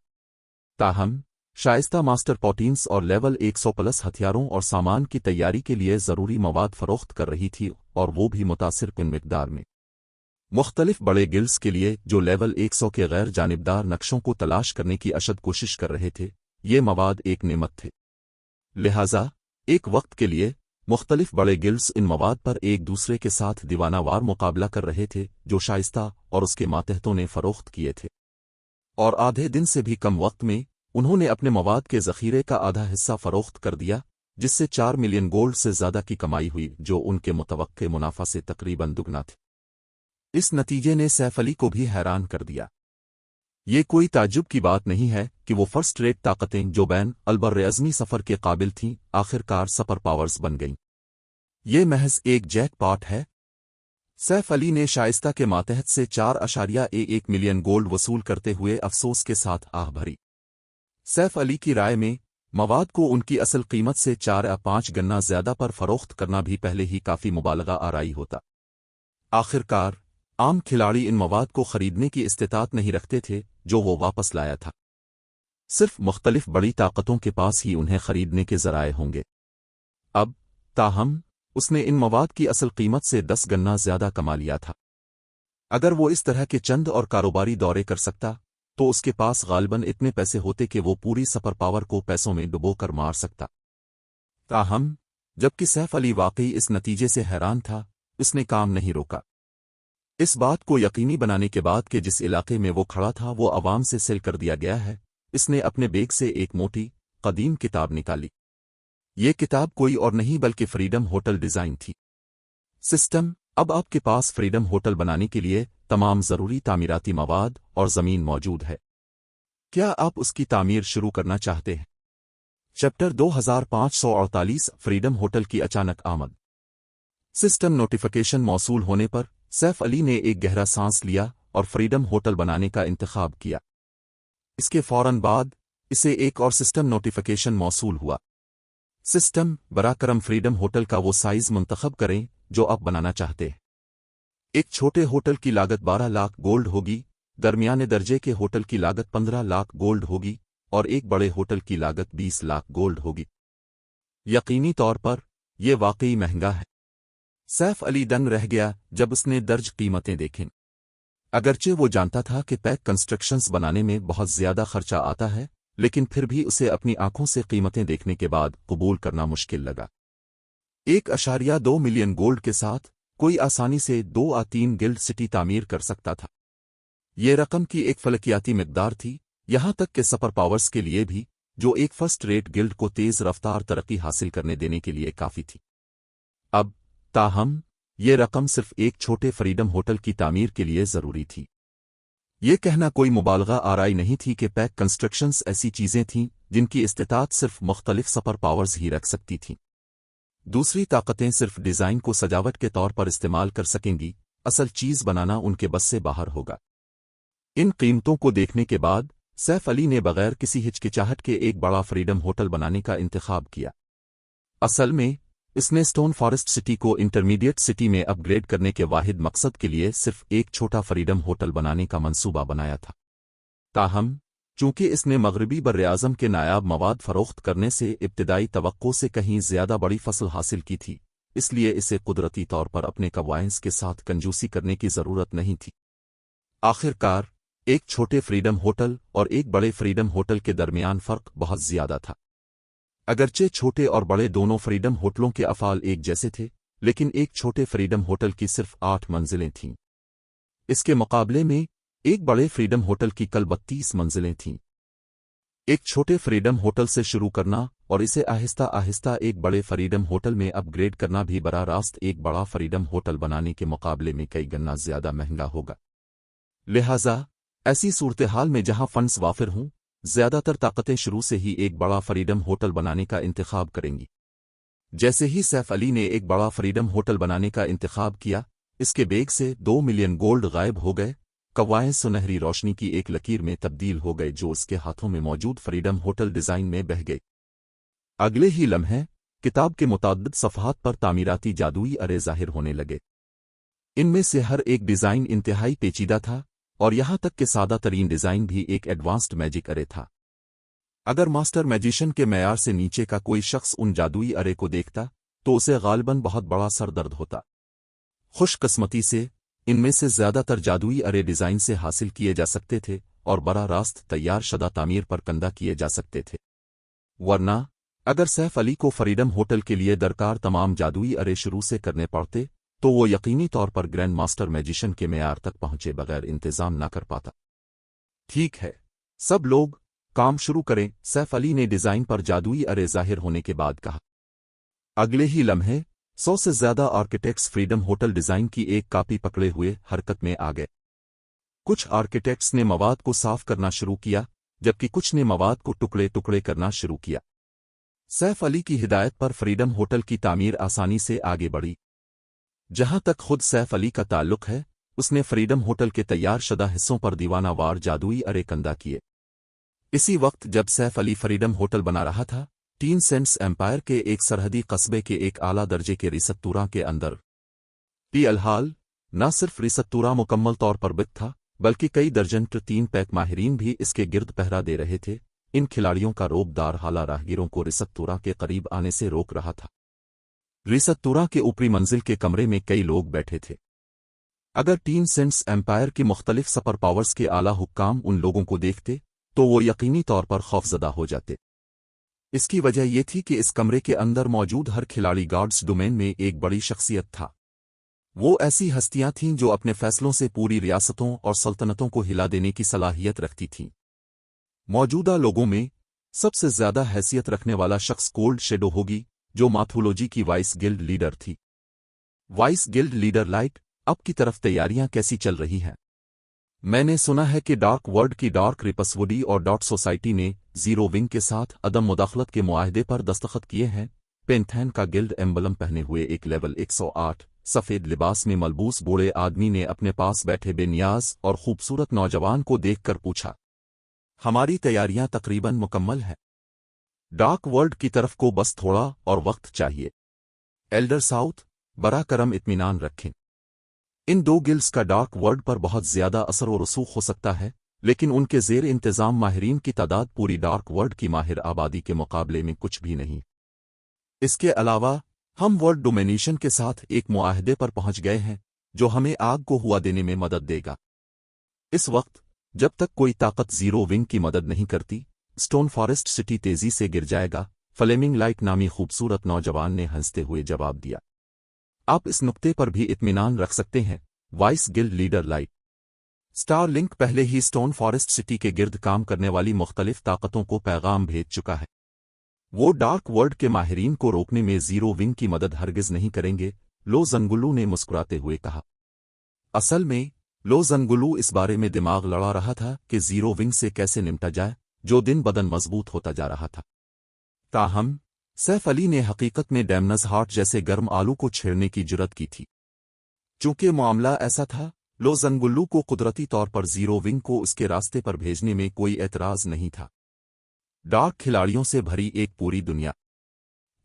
ताहम शाइस्ता मास्टर पोटीन्स और लेवल 100 प्लस हथियारों और सामान की तैयारी के लिए ज़रूरी मवाद फरोख्त कर रही थी और वो भी मुतासिर कुन मिकदार में। मुख्तलिफ बड़े गिल्ड्स के लिए जो लेवल 100 के गैर जानिबदार नक्शों को तलाश करने की अशद कोशिश कर रहे थे, ये मवाद एक नेमत थे। लिहाजा एक वक्त के लिए मुख्तलिफ बड़े गिल्ड्स इन मवाद पर एक दूसरे के साथ दीवानावार मुकाबला कर रहे थे जो शाइस्ता और उसके मातहतों ने फरोख्त किए थे। और आधे दिन से भी कम वक्त में उन्होंने अपने मवाद के ज़ख़ीरे का आधा हिस्सा फरोख्त कर दिया, जिससे 4 मिलियन गोल्ड से ज़्यादा की कमाई हुई जो उनके मुतवक्के मुनाफा से तकरीबन दुगना थे। इस नतीजे ने सैफ अली को भी हैरान कर दिया। ये कोई ताज्जुब की बात नहीं है کہ وہ فرسٹ ریٹ طاقتیں جو بین البرعظمی سفر کے قابل تھیں آخرکار سپر پاورز بن گئیں۔ یہ محض ایک جیک پاٹ ہے۔ سیف علی نے شائستہ کے ماتحت سے 4.1 ملین گولڈ وصول کرتے ہوئے افسوس کے ساتھ آہ بھری۔ سیف علی کی رائے میں مواد کو ان کی اصل قیمت سے 4 یا 5 گنا زیادہ پر فروخت کرنا بھی پہلے ہی کافی مبالغہ آرائی ہوتا۔ آخرکار عام کھلاڑی ان مواد کو خریدنے کی استطاعت نہیں رکھتے تھے جو وہ واپس لایا تھا۔ صرف مختلف بڑی طاقتوں کے پاس ہی انہیں خریدنے کے ذرائع ہوں گے۔ اب تاہم اس نے ان مواد کی اصل قیمت سے 10 گنا زیادہ کما لیا تھا۔ اگر وہ اس طرح کے چند اور کاروباری دورے کر سکتا تو اس کے پاس غالباً اتنے پیسے ہوتے کہ وہ پوری سپر پاور کو پیسوں میں ڈبو کر مار سکتا۔ تاہم جبکہ سیف علی واقعی اس نتیجے سے حیران تھا، اس نے کام نہیں روکا۔ اس بات کو یقینی بنانے کے بعد کہ جس علاقے میں وہ کھڑا تھا وہ عوام سے سیل کر دیا گیا ہے، اس نے اپنے بیگ سے ایک موٹی قدیم کتاب نکالی۔ یہ کتاب کوئی اور نہیں بلکہ فریڈم ہوٹل ڈیزائن تھی۔ سسٹم: اب آپ کے پاس فریڈم ہوٹل بنانے کے لیے تمام ضروری تعمیراتی مواد اور زمین موجود ہے۔ کیا آپ اس کی تعمیر شروع کرنا چاہتے ہیں؟ چیپٹر 2548 فریڈم ہوٹل کی اچانک آمد۔ سسٹم نوٹیفیکیشن موصول ہونے پر سیف علی نے ایک گہرا سانس لیا اور فریڈم ہوٹل بنانے کا انتخاب کیا۔ اس کے فوراً بعد اسے ایک اور سسٹم نوٹیفیکیشن موصول ہوا۔ سسٹم: براہ کرم فریڈم ہوٹل کا وہ سائز منتخب کریں جو آپ بنانا چاہتے ہیں۔ ایک چھوٹے ہوٹل کی لاگت 12 لاکھ گولڈ ہوگی، درمیانے درجے کے ہوٹل کی لاگت 15 لاکھ گولڈ ہوگی اور ایک بڑے ہوٹل کی لاگت 20 لاکھ گولڈ ہوگی۔ یقینی طور پر یہ واقعی مہنگا ہے۔ سیف علی دنگ رہ گیا جب اس نے درج قیمتیں دیکھیں۔ اگرچہ وہ جانتا تھا کہ پیک کنسٹرکشنز بنانے میں بہت زیادہ خرچہ آتا ہے، لیکن پھر بھی اسے اپنی آنکھوں سے قیمتیں دیکھنے کے بعد قبول کرنا مشکل لگا۔ 1.2 ملین گولڈ کے ساتھ کوئی آسانی سے 2 یا 3 گلڈ سٹی تعمیر کر سکتا تھا۔ یہ رقم کی ایک فلکیاتی مقدار تھی، یہاں تک کہ سپر پاورز کے لیے بھی، جو ایک فرسٹ ریٹ گلڈ کو تیز رفتار ترقی حاصل کرنے دینے کے لیے کافی تھی۔ اب تاہم یہ رقم صرف ایک چھوٹے فریڈم ہوٹل کی تعمیر کے لیے ضروری تھی۔ یہ کہنا کوئی مبالغہ آرائی نہیں تھی کہ پیک کنسٹرکشنز ایسی چیزیں تھیں جن کی استطاعت صرف مختلف سپر پاورز ہی رکھ سکتی تھیں۔ دوسری طاقتیں صرف ڈیزائن کو سجاوٹ کے طور پر استعمال کر سکیں گی، اصل چیز بنانا ان کے بس سے باہر ہوگا۔ ان قیمتوں کو دیکھنے کے بعد سیف علی نے بغیر کسی ہچکچاہٹ کے ایک بڑا فریڈم ہوٹل بنانے کا انتخاب کیا۔ اصل میں اس نے اسٹون فارسٹ سٹی کو انٹرمیڈیٹ سٹی میں اپ گریڈ کرنے کے واحد مقصد کے لیے صرف ایک چھوٹا فریڈم ہوٹل بنانے کا منصوبہ بنایا تھا۔ تاہم چونکہ اس نے مغربی براعظم کے نایاب مواد فروخت کرنے سے ابتدائی توقع سے کہیں زیادہ بڑی فصل حاصل کی تھی، اس لیے اسے قدرتی طور پر اپنے کوائنس کے ساتھ کنجوسی کرنے کی ضرورت نہیں تھی۔ آخرکار ایک چھوٹے فریڈم ہوٹل اور ایک بڑے فریڈم ہوٹل کے درمیان فرق بہت زیادہ تھا۔ اگرچہ چھوٹے اور بڑے دونوں فریڈم ہوٹلوں کے افعال ایک جیسے تھے، لیکن ایک چھوٹے فریڈم ہوٹل کی صرف 8 منزلیں تھیں۔ اس کے مقابلے میں ایک بڑے فریڈم ہوٹل کی کل 32 منزلیں تھیں۔ ایک چھوٹے فریڈم ہوٹل سے شروع کرنا اور اسے آہستہ آہستہ ایک بڑے فریڈم ہوٹل میں اپ گریڈ کرنا بھی براہ راست ایک بڑا فریڈم ہوٹل بنانے کے مقابلے میں کئی گنا زیادہ مہنگا ہوگا۔ لہٰذا ایسی صورتحال میں جہاں فنڈز وافر ہوں، زیادہ تر طاقتیں شروع سے ہی ایک بڑا فریڈم ہوٹل بنانے کا انتخاب کریں گی۔ جیسے ہی سیف علی نے ایک بڑا فریڈم ہوٹل بنانے کا انتخاب کیا، اس کے بیگ سے 2 ملین گولڈ غائب ہو گئے، کوائیں سنہری روشنی کی ایک لکیر میں تبدیل ہو گئے جو اس کے ہاتھوں میں موجود فریڈم ہوٹل ڈیزائن میں بہہ گئی۔ اگلے ہی لمحے کتاب کے متعدد صفحات پر تعمیراتی جادوئی ارے ظاہر ہونے لگے۔ ان میں سے ہر ایک ڈیزائن انتہائی پیچیدہ تھا، اور یہاں تک کہ سادہ ترین ڈیزائن بھی ایک ایڈوانسڈ میجک ارے تھا۔ اگر ماسٹر میجیشن کے معیار سے نیچے کا کوئی شخص ان جادوئی ارے کو دیکھتا تو اسے غالباً بہت بڑا سر درد ہوتا۔ خوش قسمتی سے ان میں سے زیادہ تر جادوئی ارے ڈیزائن سے حاصل کیے جا سکتے تھے اور براہ راست تیار شدہ تعمیر پر کندہ کیے جا سکتے تھے۔ ورنہ اگر سیف علی کو فریڈم ہوٹل کے لیے درکار تمام جادوئی ارے شروع سے کرنے پڑتے تو وہ یقینی طور پر گرینڈ ماسٹر میجیشن کے معیار تک پہنچے بغیر انتظام نہ کر پاتا۔ ٹھیک ہے، سب لوگ کام شروع کریں، سیف علی نے ڈیزائن پر جادوئی ارے ظاہر ہونے کے بعد کہا۔ اگلے ہی لمحے 100 سے زیادہ آرکیٹیکٹس فریڈم ہوٹل ڈیزائن کی ایک کاپی پکڑے ہوئے حرکت میں آ گئے۔ کچھ آرکیٹیکٹس نے مواد کو صاف کرنا شروع کیا، जबकि कुछ ने मवाद को टुकड़े टुकड़े करना शुरू किया। सैफ अली की हिदायत पर फ्रीडम होटल की तामीर आसानी से आगे बढ़ी। जहां तक खुद सैफ अली का ताल्लुक है, उसने फ्रीडम होटल के तैयार शुदा हिस्सों पर दीवानावार जादुई अरे कंदा किए। इसी वक्त जब सैफ अली फ्रीडम होटल बना रहा था, 3 सेंट्स एम्पायर के एक सरहदी कस्बे के एक आला दर्जे के रिसत्तूरा के अंदर अलहाल न सिर्फ रिसत्तूरा मुकम्मल तौर पर बिक था, बल्कि कई दर्जन 3 पैक माहिरीन भी इसके गिर्द पहरा दे रहे थे। इन खिलाड़ियों का रोबदार हाला राहगीरों को रिसत्तूरा के करीब आने से रोक रहा था। रिसत्तूरा के ऊपरी मंजिल के कमरे में कई लोग बैठे थे। अगर 3 सेंट्स एम्पायर की मुख्तलिफ सुपर पावर्स के आला हुक्काम उन लोगों को देखते तो वो यकीनी तौर पर खौफजदा हो जाते। इसकी वजह यह थी कि इस कमरे के अंदर मौजूद हर खिलाड़ी गॉड्स डोमेन में एक बड़ी शख्सियत था। वो ऐसी हस्तियां थीं जो अपने फैसलों से पूरी रियासतों और सल्तनतों को हिला देने की सलाहियत रखती थीं। मौजूदा लोगों में सबसे ज्यादा हैसियत रखने वाला शख्स कोल्ड शेडो होगी, जो माथोलॉजी की वाइस गिल्ड लीडर थी। वाइस गिल्ड लीडर लाइट, अब की तरफ तैयारियां कैसी चल रही हैं? मैंने सुना है कि डार्क वर्ल्ड की डार्क रिपसवुडी और डॉट सोसाइटी ने जीरो विंग के साथ अदम मुदाखलत के मुआहदे पर दस्तखत किए हैं। पेंथैन का गिल्ड एम्बलम पहने हुए एक लेवल 108 सफेद लिबास में मलबूस बूढ़े आदमी ने अपने पास बैठे बेनियाज और खूबसूरत नौजवान को देखकर पूछा, हमारी तैयारियां तकरीबन मुकम्मल हैं। डार्क वर्ल्ड की तरफ को बस थोड़ा और वक्त चाहिए। एल्डर साउथ, बरा करम इत्मीनान रखें। इन 2 गिल्ड्स का डार्क वर्ल्ड पर बहुत ज्यादा असर और रसूख हो सकता है, लेकिन उनके जेर इंतजाम माहिरीन की तादाद पूरी डार्क वर्ल्ड की माहिर आबादी के मुकाबले में कुछ भी नहीं। इसके अलावा हम वर्ल्ड डोमिनेशन के साथ एक मुआहदे पर पहुंच गए हैं जो हमें आग को हुआ देने में मदद देगा। इस वक्त जब तक कोई ताकत जीरो विंग की मदद नहीं करती, स्टोन फॉरेस्ट सिटी तेजी से गिर जाएगा। फ्लेमिंग लाइट नामी खूबसूरत नौजवान ने हंसते हुए जवाब दिया। आप इस नुक्ते पर भी इत्मीनान रख सकते हैं, vice guild leader light. Star link पहले ही स्टोन फॉरेस्ट सिटी के गिर्द काम करने वाली मुख्तलिफ ताकतों को पैगाम भेज चुका है। वो डार्क वर्ल्ड के माहिरीन को रोकने में जीरो विंग की मदद हरगिज नहीं करेंगे, लो जंगुलू ने मुस्कुराते हुए कहा। असल में लो जंगुलू इस बारे में दिमाग लड़ा रहा था कि जीरो विंग से कैसे निपटा जाए, जो दिन बदन मजबूत होता जा रहा था। ताहम सैफ अली ने हकीकत में डैमनस हार्ट जैसे गर्म आलू को छेड़ने की जुर्रत की थी। चूंकि मामला ऐसा था, लो जंगुल्लू को कुदरती तौर पर जीरो विंग को उसके रास्ते पर भेजने में कोई एतराज नहीं था। डार्क खिलाड़ियों से भरी एक पूरी दुनिया,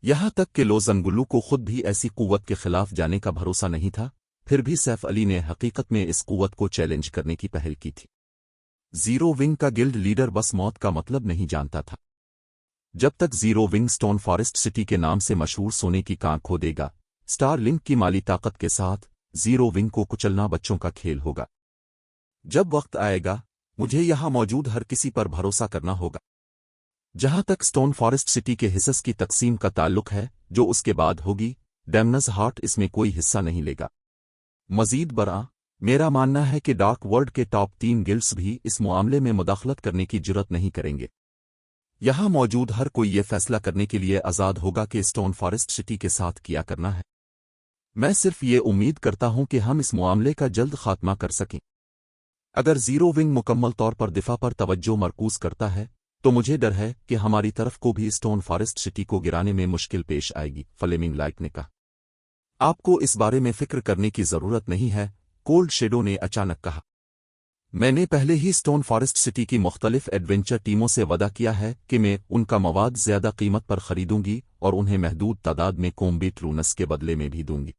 यहां तक कि लो जंगुल्लू को खुद भी ऐसी कुव्वत के खिलाफ जाने का भरोसा नहीं था, फिर भी सैफ अली ने हकीकत में इस कुव्वत को चैलेंज करने की पहल की थी। जीरो विंग का गिल्ड लीडर बस मौत का मतलब नहीं जानता था। जब तक zero wing stone Forest city के नाम से मशहूर सोने की कांख खो देगा, स्टार लिंक की माली ताकत के साथ जीरो विंग को कुचलना बच्चों का खेल होगा। जब वक्त आएगा, मुझे यहां मौजूद हर किसी पर भरोसा करना होगा। जहां तक स्टोन फॉरेस्ट सिटी के हिस्स की तकसीम का ताल्लुक है, जो उसके बाद होगी, डैमनस हार्ट इसमें कोई हिस्सा नहीं लेगा। मजीद बरा, मेरा मानना है कि डार्क वर्ल्ड के टॉप 3 गिल्ड्स भी इस मामले में मुदाखलत करने की जुर्रत नहीं करेंगे। यहां मौजूद हर कोई ये फैसला करने के लिए आज़ाद होगा कि स्टोन फॉरेस्ट सिटी के साथ क्या करना है। मैं सिर्फ ये उम्मीद करता हूं कि हम इस मामले का जल्द खात्मा कर सकें। अगर जीरो विंग मुकम्मल तौर पर दिफा पर तवज्जो मरकूज करता है, तो मुझे डर है कि हमारी तरफ को भी स्टोन फॉरेस्ट सिटी को गिराने में मुश्किल पेश आएगी, फ्लेमिंग लाइट ने कहा। आपको इस बारे में फिक्र करने की जरूरत नहीं है, कोल्ड शेडो ने अचानक कहा। मैंने पहले ही स्टोन फॉरेस्ट सिटी की मुख्तलिफ एडवेंचर टीमों से वादा किया है कि मैं उनका मवाद ज्यादा कीमत पर खरीदूंगी और उन्हें महदूद तादाद में कोम्बेट लूनस के बदले में भी दूंगी।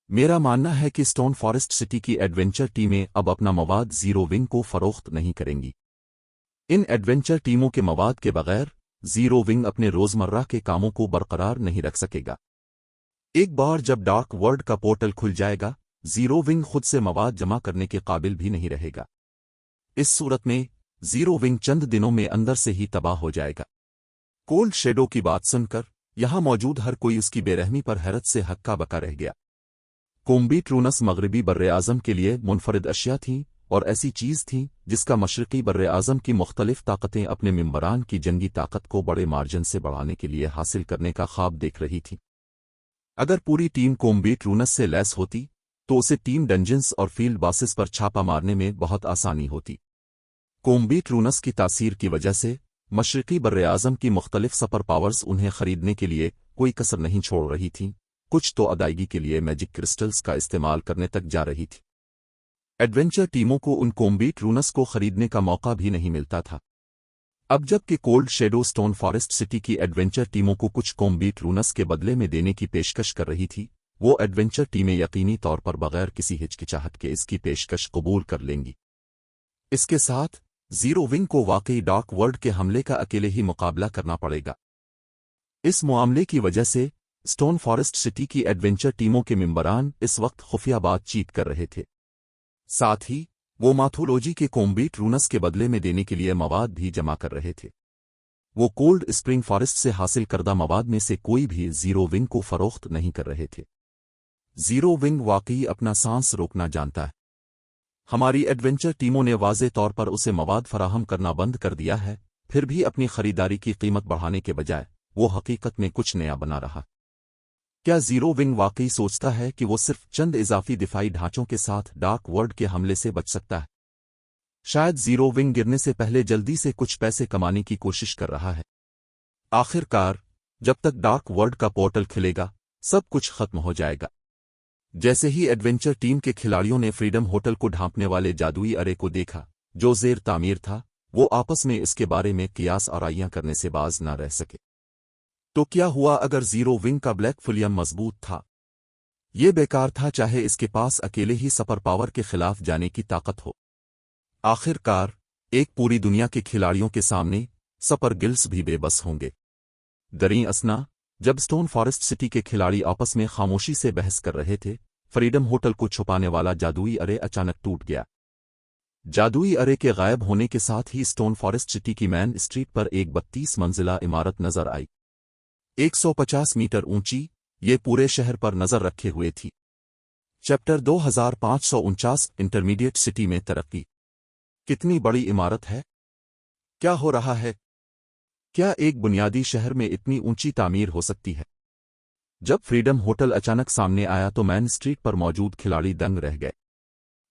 मेरा मानना है कि स्टोन फॉरेस्ट सिटी की एडवेंचर टीमें अब अपना मवाद जीरो विंग को फरोख्त नहीं करेंगी। इन एडवेंचर टीमों के मवाद के बगैर जीरो विंग अपने रोजमर्रा के कामों को बरकरार नहीं रख सकेगा। एक बार जब डार्क वर्ल्ड का पोर्टल खुल जाएगा, जीरो विंग खुद से मवाद जमा करने के काबिल भी नहीं रहेगा। इस सूरत में जीरो विंग चंद दिनों में अंदर से ही तबाह हो जाएगा। कोल्ड शेडो की बात सुनकर यहां मौजूद हर कोई उसकी बेरहमी पर हैरत से हक्का बका रह गया। कोम्बेट लूनस मगरबी बर्र-ए-आज़म के लिए मुनफरिद अशिया थी और ऐसी चीज थी जिसका मशरकी बर्र-ए-आज़म की मुख्तलिफ ताकतें अपने मिंबरान की जंगी ताकत को बड़े मार्जिन से बढ़ाने के लिए हासिल करने का ख्वाब देख रही थी। अगर पूरी टीम कोम्बेट लूनस से लैस होती तो उसे टीम डंजन्स और फील्ड बासेस पर छापा मारने में बहुत आसानी होती। कोम्बीट रूनस की तासीर की वजह से मशरकी बर्र-ए-आज़म की मुख्तलिफ सुपर पावर्स उन्हें खरीदने के लिए कोई कसर नहीं छोड़ रही थीं, कुछ तो अदायगी के लिए मैजिक क्रिस्टल्स का इस्तेमाल करने तक जा रही थी। एडवेंचर टीमों को उन कोम्बीट रूनस को खरीदने का मौका भी नहीं मिलता था। अब जबकि cold shadow stone Forest city की एडवेंचर टीमों को कुछ कोम्बीट रूनस के बदले में देने की पेशकश कर रही थी, वो एडवेंचर टीमें यकीनी तौर पर बगैर किसी हिचकिचाहट के इसकी पेशकश कबूल कर लेंगी। इसके साथ जीरो विंग को वाकई डार्क वर्ल्ड के हमले का अकेले ही मुकाबला करना पड़ेगा। इस मामले की वजह से स्टोन फॉरेस्ट सिटी की एडवेंचर टीमों के मेंबरान इस वक्त खुफिया बातचीत कर रहे थे। साथ ही वो माथोलॉजी के कोम्बीट रूनस के बदले में देने के लिए मवाद भी जमा कर रहे थे। वो कोल्ड स्प्रिंग फॉरेस्ट से हासिल करदा मवाद में से कोई भी जीरो विंग को फरोख्त नहीं कर रहे थे। जीरो विंग वाकई अपना सांस रोकना जानता है। हमारी एडवेंचर टीमों ने वाज़े तौर पर उसे मवाद फराहम करना बंद कर दिया है, फिर भी अपनी खरीदारी की कीमत बढ़ाने के बजाय वो हकीकत में कुछ नया बना रहा। क्या जीरो विंग वाकई सोचता है कि वो सिर्फ चंद इजाफी दिफाई ढांचों के साथ डार्क वर्ल्ड के हमले से बच सकता है? शायद जीरो विंग गिरने से पहले जल्दी से कुछ पैसे कमाने की कोशिश कर रहा है। आखिरकार जब तक डार्क वर्ल्ड का पोर्टल खिलेगा, सब कुछ खत्म हो जाएगा। जैसे ही एडवेंचर टीम के खिलाड़ियों ने फ्रीडम होटल को ढांपने वाले जादुई अरे को देखा, जो ज़ेर तामीर था, वो आपस में इसके बारे में कियास आराइयां करने से बाज न रह सके। तो क्या हुआ अगर जीरो विंग का ब्लैक फुलियम मजबूत था? ये बेकार था, चाहे इसके पास अकेले ही सुपर पावर के खिलाफ जाने की ताकत हो। आखिरकार एक पूरी दुनिया के खिलाड़ियों के सामने सुपर गिल्ड्स भी बेबस होंगे। दरीं असना जब स्टोन फॉरेस्ट सिटी के खिलाड़ी आपस में खामोशी से बहस कर रहे थे, फ्रीडम होटल को छुपाने वाला जादुई अरे अचानक टूट गया। जादुई अरे के गायब होने के साथ ही स्टोन फॉरेस्ट सिटी की मेन स्ट्रीट पर एक 32 मंजिला इमारत नजर आई। 150 मीटर ऊंची, ये पूरे शहर पर नजर रखे हुए थी। चैप्टर 2549 इंटरमीडिएट सिटी में तरक्की। कितनी बड़ी इमारत है? क्या हो रहा है? क्या एक बुनियादी शहर में इतनी ऊंची तामीर हो सकती है? जब फ्रीडम होटल अचानक सामने आया तो मेन स्ट्रीट पर मौजूद खिलाड़ी दंग रह गए।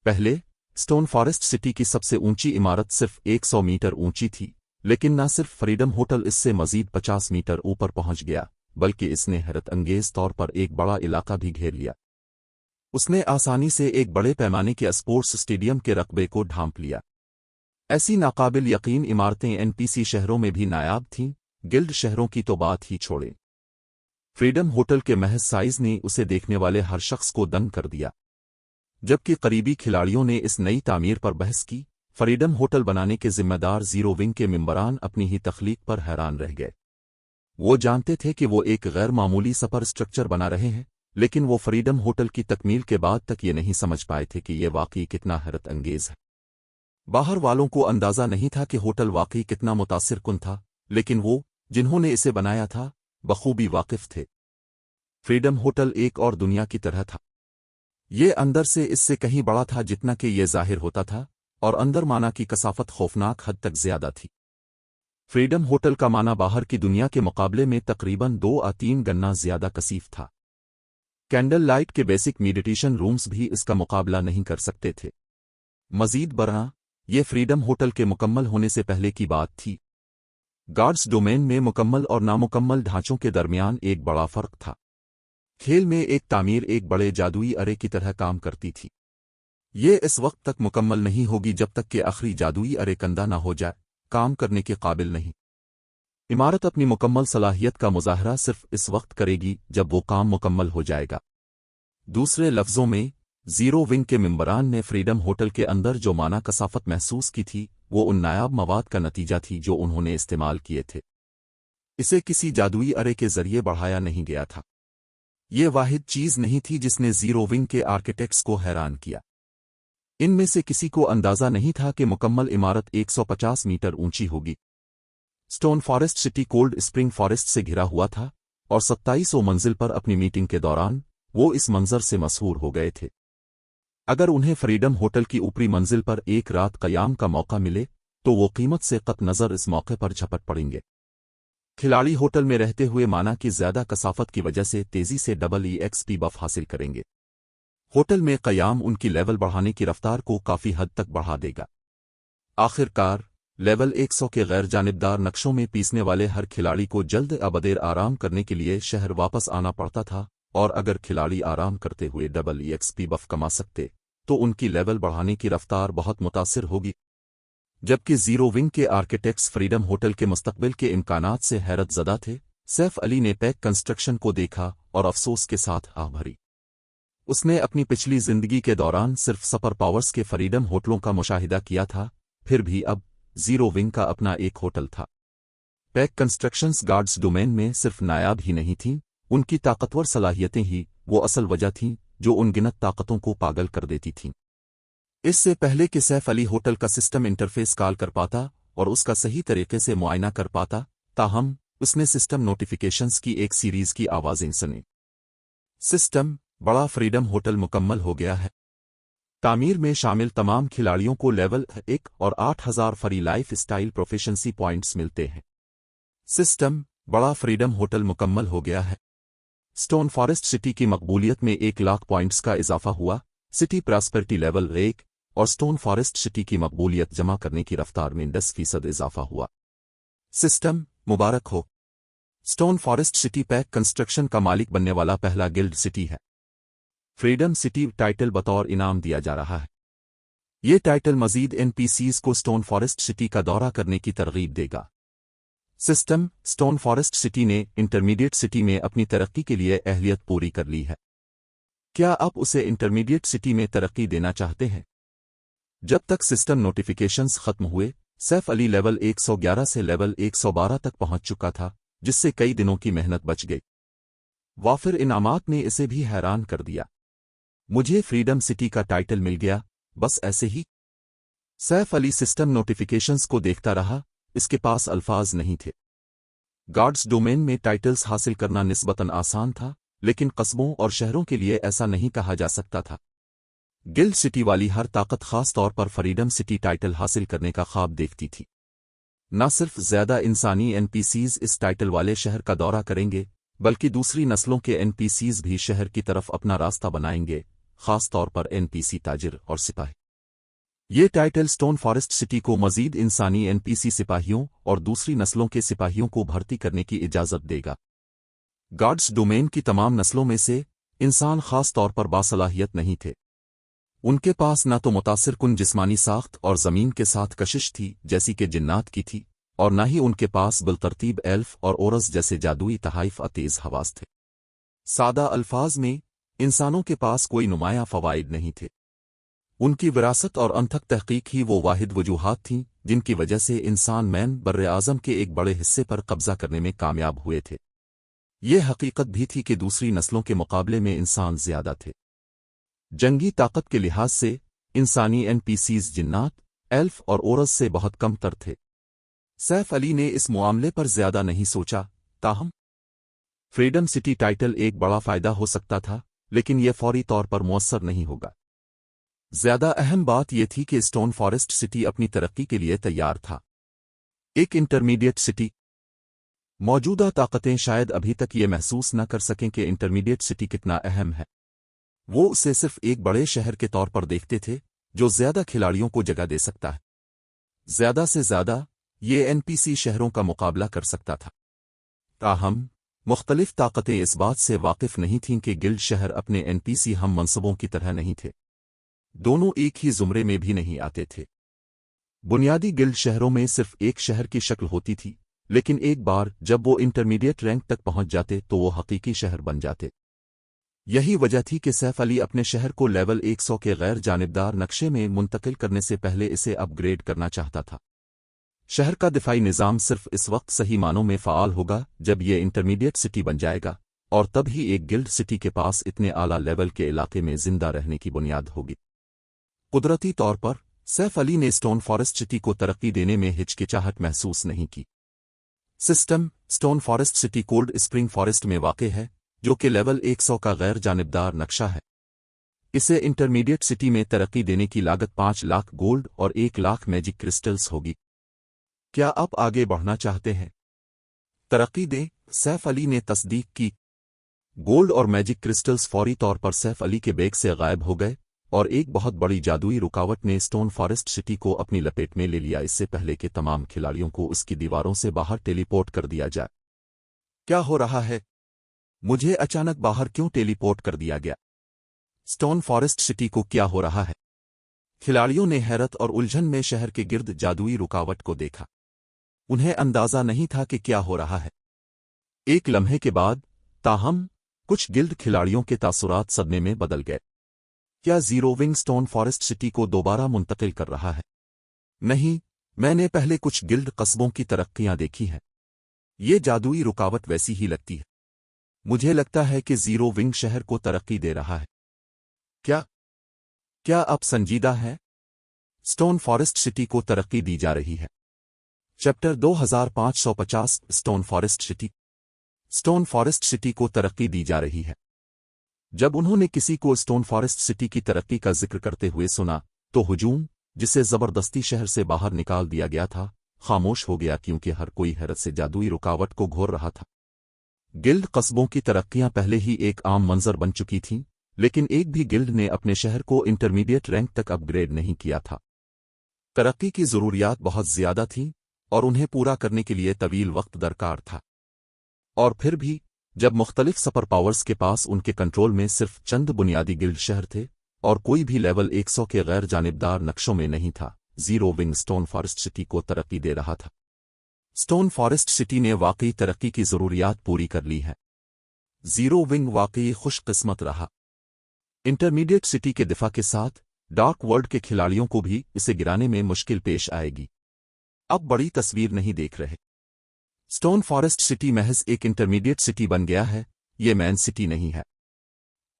पहले स्टोन फॉरेस्ट सिटी की सबसे ऊंची इमारत सिर्फ 100 मीटर ऊंची थी, लेकिन न सिर्फ फ्रीडम होटल इससे मजीद 50 मीटर ऊपर पहुंच गया, बल्कि इसने हैरत अंगेज तौर पर एक बड़ा इलाका भी घेर लिया। उसने आसानी से एक बड़े पैमाने के स्पोर्ट्स स्टेडियम के रकबे को ढांप लिया। ऐसी नाकाबिल यकीन इमारतें एनपीसी शहरों में भी नायाब थीं, गिल्ड शहरों की तो बात ही छोड़ें। फ्रीडम होटल के महज साइज ने उसे देखने वाले हर शख्स को दंग कर दिया। जबकि करीबी खिलाड़ियों ने इस नई तामीर पर बहस की, फ्रीडम होटल बनाने के जिम्मेदार जीरो विंग के मेंबरान अपनी ही तख्लीक पर हैरान रह गए। वो जानते थे कि वो एक गैर मामूली सुपर स्ट्रक्चर बना रहे हैं, लेकिन वो फ्रीडम होटल की तकमील के बाद तक ये नहीं समझ पाए थे कि ये वाकई कितना हैरत अंगेज है। बाहर वालों को अंदाजा नहीं था कि होटल वाकई कितना मुतासिर कुन था, लेकिन वो जिन्होंने इसे बनाया था बखूबी वाकिफ थे। फ्रीडम होटल एक और दुनिया की तरह था। ये अंदर से इससे कहीं बड़ा था जितना कि ये जाहिर होता था, और अंदर माना की कसाफत खौफनाक हद तक ज्यादा थी। फ्रीडम होटल का माना बाहर की दुनिया के मुकाबले में तकरीबन 2 या 3 गना ज्यादा कसीफ था। कैंडल लाइट के बेसिक मेडिटेशन रूम्स भी इसका मुकाबला नहीं कर सकते थे। मजीद बरना ये फ्रीडम होटल के मुकम्मल होने से पहले की बात थी। गार्ड्स डोमेन में मुकम्मल और नामुकम्मल ढांचों के दरमियान एक बड़ा फर्क था। खेल में एक तामीर एक बड़े जादुई अरे की तरह काम करती थी। ये इस वक्त तक मुकम्मल नहीं होगी जब तक कि आखिरी जादुई अरे कंदा ना हो जाए, काम करने के काबिल नहीं। इमारत अपनी मुकम्मल सलाहियत का मुजाहरा सिर्फ इस वक्त करेगी जब वो काम मुकम्मल हो जाएगा। दूसरे लफ्जों में, जीरो विंग के मेंबरान ने फ्रीडम होटल के अंदर जो माना कसाफत महसूस की थी, वो उन नायाब मवाद का नतीजा थी जो उन्होंने इस्तेमाल किए थे। इसे किसी जादुई अरे के जरिए बढ़ाया नहीं गया था। ये वाहिद चीज नहीं थी जिसने जीरो विंग के आर्किटेक्ट्स को हैरान किया। इनमें से किसी को अंदाजा नहीं था कि मुकम्मल इमारत 150 मीटर ऊंची होगी। Stone Forest city cold spring forest से घिरा हुआ था, और 2700 मंजिल पर अपनी मीटिंग के दौरान वो इस मंजर से मशहूर हो गए थे। अगर उन्हें फ्रीडम होटल की ऊपरी मंजिल पर एक रात कयाम का मौका मिले, तो वो कीमत से कत नजर इस मौके पर झपट पड़ेंगे। खिलाड़ी होटल में रहते हुए माना की ज्यादा कसाफत की वजह से तेजी से डबल EXP बफ हासिल करेंगे। होटल में कयाम उनकी लेवल बढ़ाने की रफ्तार को काफी हद तक बढ़ा देगा। आखिरकार लेवल 100 के गैर जानिबदार नक्शों में पीसने वाले हर खिलाड़ी को जल्द अबदेर आराम करने के लिए शहर वापस आना पड़ता था, और अगर खिलाड़ी आराम करते हुए डबल EXP बफ कमा सकते तो उनकी लेवल बढ़ाने की रफ्तार बहुत मुतासिर होगी। जबकि जीरो विंग के आर्किटेक्ट्स फ्रीडम होटल के मुस्तकबिल के इम्कानात से हैरत ज़दा थे, सैफ अली ने पैक कंस्ट्रक्शन को देखा और अफसोस के साथ आह भरी। उसने अपनी पिछली जिंदगी के दौरान सिर्फ सुपर पावर्स के फ्रीडम होटलों का मुशाहिदा किया था, फिर भी अब जीरो विंग का अपना एक होटल था। पैक कंस्ट्रक्शंस गार्ड्स डोमेन में सिर्फ नायाब ही नहीं थीं, उनकी ताकतवर सलाहियतें ही वो असल वजह थीं जो अनगिनत ताकतों को पागल कर देती थीं। इससे पहले कि सैफ अली होटल का सिस्टम इंटरफेस कॉल कर पाता और उसका सही तरीके से मुआयना कर पाता, ताहम उसने सिस्टम नोटिफिकेशंस की एक सीरीज की आवाज़ें सुनी। सिस्टम बड़ा फ्रीडम होटल मुकम्मल हो गया है। तामीर में शामिल तमाम खिलाड़ियों को लेवल 1 और 8000 free life style proficiency points मिलते हैं। सिस्टम बड़ा फ्रीडम होटल मुकम्मल हो गया है। स्टोन फॉरेस्ट सिटी की मकबूलियत में 1 लाख पॉइंट्स का इजाफा हुआ। सिटी प्रॉस्पेरिटी लेवल 1 और स्टोन फॉरेस्ट सिटी की मकबूलियत जमा करने की रफ्तार में 10% इजाफा हुआ। सिस्टम मुबारक हो। Stone Forest city pack construction का मालिक बनने वाला पहला गिल्ड सिटी है। फ्रीडम सिटी टाइटल बतौर इनाम दिया जा रहा है। ये टाइटल मजीद NPCs को स्टोन फॉरेस्ट सिटी का दौरा करने की तरगीब देगा। सिस्टम स्टोन फॉरेस्ट सिटी ने इंटरमीडिएट सिटी में अपनी तरक्की के लिए अहलियत पूरी कर ली है। क्या आप उसे इंटरमीडिएट सिटी में तरक्की देना चाहते हैं? जब तक सिस्टम नोटिफिकेशंस खत्म हुए, सैफ अली लेवल 111 से लेवल 112 तक पहुंच चुका था, जिससे कई दिनों की मेहनत बच गई। वाफिर इनामात ने इसे भी हैरान कर दिया। मुझे फ्रीडम सिटी का टाइटल मिल गया, बस ऐसे ही। सैफ अली सिस्टम नोटिफिकेशंस को देखता रहा, इसके पास अल्फाज नहीं थे। गार्ड्स डोमेन में टाइटल्स हासिल करना निस्बतन आसान था, लेकिन कस्बों और शहरों के लिए ऐसा नहीं कहा जा सकता था। गिल्ड सिटी वाली हर ताकत खास तौर पर फ्रीडम सिटी टाइटल हासिल करने का ख्वाब देखती थी। न सिर्फ ज्यादा इंसानी NPCs इस टाइटल वाले शहर का दौरा करेंगे, बल्कि दूसरी नस्लों के NPCs भी शहर की तरफ अपना रास्ता बनाएंगे, खास तौर पर NPC ताजिर और सिपाही। ये टाइटल स्टोन फॉरेस्ट सिटी को मजीद इंसानी NPC सिपाहियों और दूसरी नस्लों के सिपाहियों को भर्ती करने की इजाज़त देगा। गार्ड्स डोमेन की तमाम नस्लों में से इंसान खास तौर पर बासलाहियत नहीं थे। उनके पास न तो मुतासिर कुन जिस्मानी साख्त और ज़मीन के साथ कशिश थी जैसी कि जिन्नात की थी, और न ही उनके पास बिलतरतीब एल्फ और ओरस जैसे जादुई तहाइफ तेज हवास थे। सादा अल्फाज में, इंसानों के पास कोई नुमाया फ़वाइद नहीं थे। उनकी विरासत और अनथक तहकीक ही वो वाहिद वजूहात थीं जिनकी वजह से इंसान मैन बर्रे आज़म के एक बड़े हिस्से पर कब्जा करने में कामयाब हुए थे। ये हकीकत भी थी कि दूसरी नस्लों के मुकाबले में इंसान ज्यादा थे। जंगी ताकत के लिहाज से इंसानी NPCs जिन्नात, एल्फ और ओरस से बहुत कम तर थे। सैफ अली ने इस मामले पर ज्यादा नहीं सोचा, ताहम फ्रीडम सिटी टाइटल एक बड़ा फायदा हो सकता था, लेकिन यह फौरी तौर पर मुअस्सर नहीं होगा। ज्यादा अहम बात यह थी कि स्टोन फॉरेस्ट सिटी अपनी तरक्की के लिए तैयार था। एक इंटरमीडिएट सिटी। मौजूदा ताकतें शायद अभी तक ये महसूस न कर सकें कि इंटरमीडिएट सिटी कितना अहम है। वो उसे सिर्फ एक बड़े शहर के तौर पर देखते थे जो ज्यादा खिलाड़ियों को जगह दे सकता है। ज्यादा से ज्यादा ये NPC शहरों का मुकाबला कर सकता था। ताहम मुख्तलिफ ताकतें इस बात से वाकिफ नहीं थीं कि गिल्ड शहर अपने NPC हम मनसबों की तरह नहीं थे। दोनों एक ही जुमरे में भी नहीं आते थे। बुनियादी गिल्ड शहरों में सिर्फ एक शहर की शक्ल होती थी, लेकिन एक बार जब वो इंटरमीडिएट रैंक तक पहुंच जाते तो वो हकीकी शहर बन जाते। यही वजह थी कि सैफ अली अपने शहर को लेवल 100 के गैर जानिबदार नक्शे में मुंतकिल करने से पहले इसे अपग्रेड करना चाहता था। शहर का दिफाई निज़ाम सिर्फ इस वक्त सही मानों में फ़ाल होगा जब ये इंटरमीडिएट सिटी बन जाएगा, और तब ही एक गिल्ड सिटी के पास इतने आला लेवल के इलाके में जिंदा रहने की बुनियाद होगी। कुदरती तौर पर सैफ अली ने स्टोन फॉरेस्ट सिटी को तरक्की देने में हिचकिचाहट महसूस नहीं की। System stone Forest city cold spring forest में वाक़ है, जो कि लेवल 100 का गैर जानिबदार नक्शा है। इसे इंटरमीडिएट सिटी में तरक्की देने की लागत 5 लाख गोल्ड और 1 लाख मैजिक क्रिस्टल्स होगी। क्या आप आगे बढ़ना चाहते हैं? तरक्की दें। सैफ अली ने तस्दीक की। गोल्ड और मैजिक क्रिस्टल्स फौरी तौर पर सैफ अली के बैग से गायब हो गए, اور ایک بہت بڑی جادوئی رکاوٹ نے اسٹون فارسٹ سٹی کو اپنی لپیٹ میں لے لیا اس سے پہلے کہ تمام کھلاڑیوں کو اس کی دیواروں سے باہر ٹیلی پورٹ کر دیا جائے۔ کیا ہو رہا ہے؟ مجھے اچانک باہر کیوں ٹیلی پورٹ کر دیا گیا؟ اسٹون فارسٹ سٹی کو کیا ہو رہا ہے؟ کھلاڑیوں نے حیرت اور الجھن میں شہر کے گرد جادوئی رکاوٹ کو دیکھا۔ انہیں اندازہ نہیں تھا کہ کیا ہو رہا ہے۔ ایک لمحے کے بعد تاہم کچھ گلڈ کھلاڑیوں کے تاثرات صدمے میں بدل گئے۔ کیا zero wing stone forest city کو دوبارہ منتقل کر رہا ہے؟ نہیں، میں نے پہلے کچھ گلڈ قصبوں کی ترقیاں دیکھی ہیں۔ یہ جادوئی رکاوٹ ویسی ہی لگتی ہے۔ مجھے لگتا ہے کہ زیرو ونگ شہر کو ترقی دے رہا ہے۔ کیا اب سنجیدہ ہے؟ اسٹون فارسٹ سٹی کو ترقی دی جا رہی ہے۔ Chapter 2550 stone forest city. Stone forest city کو ترقی دی جا رہی ہے۔ جب انہوں نے کسی کو اسٹون فارسٹ سٹی کی ترقی کا ذکر کرتے ہوئے سنا تو ہجوم، جسے زبردستی شہر سے باہر نکال دیا گیا تھا، خاموش ہو گیا کیونکہ ہر کوئی حیرت سے جادوئی رکاوٹ کو گھور رہا تھا۔ گلڈ قصبوں کی ترقیاں پہلے ہی ایک عام منظر بن چکی تھیں، لیکن ایک بھی گلڈ نے اپنے شہر کو انٹرمیڈیٹ رینک تک اپ گریڈ نہیں کیا تھا۔ ترقی کی ضروریات بہت زیادہ تھیں اور انہیں پورا کرنے کے لیے طویل وقت درکار تھا۔ اور پھر بھی جب مختلف سپر پاورز کے پاس ان کے کنٹرول میں صرف چند بنیادی گلڈ شہر تھے اور کوئی بھی لیول 100 کے غیر جانبدار نقشوں میں نہیں تھا، zero wing stone forest city کو ترقی دے رہا تھا۔ اسٹون فارسٹ سٹی نے واقعی ترقی کی ضروریات پوری کر لی ہے۔ زیرو ونگ واقعی خوش قسمت رہا۔ انٹرمیڈیٹ سٹی کے دفاع کے ساتھ ڈارک ورلڈ کے کھلاڑیوں کو بھی اسے گرانے میں مشکل پیش آئے گی۔ اب بڑی تصویر نہیں دیکھ رہے۔ اسٹون فارسٹ سٹی محض ایک انٹرمیڈیٹ سٹی بن گیا ہے، یہ مین سٹی نہیں ہے۔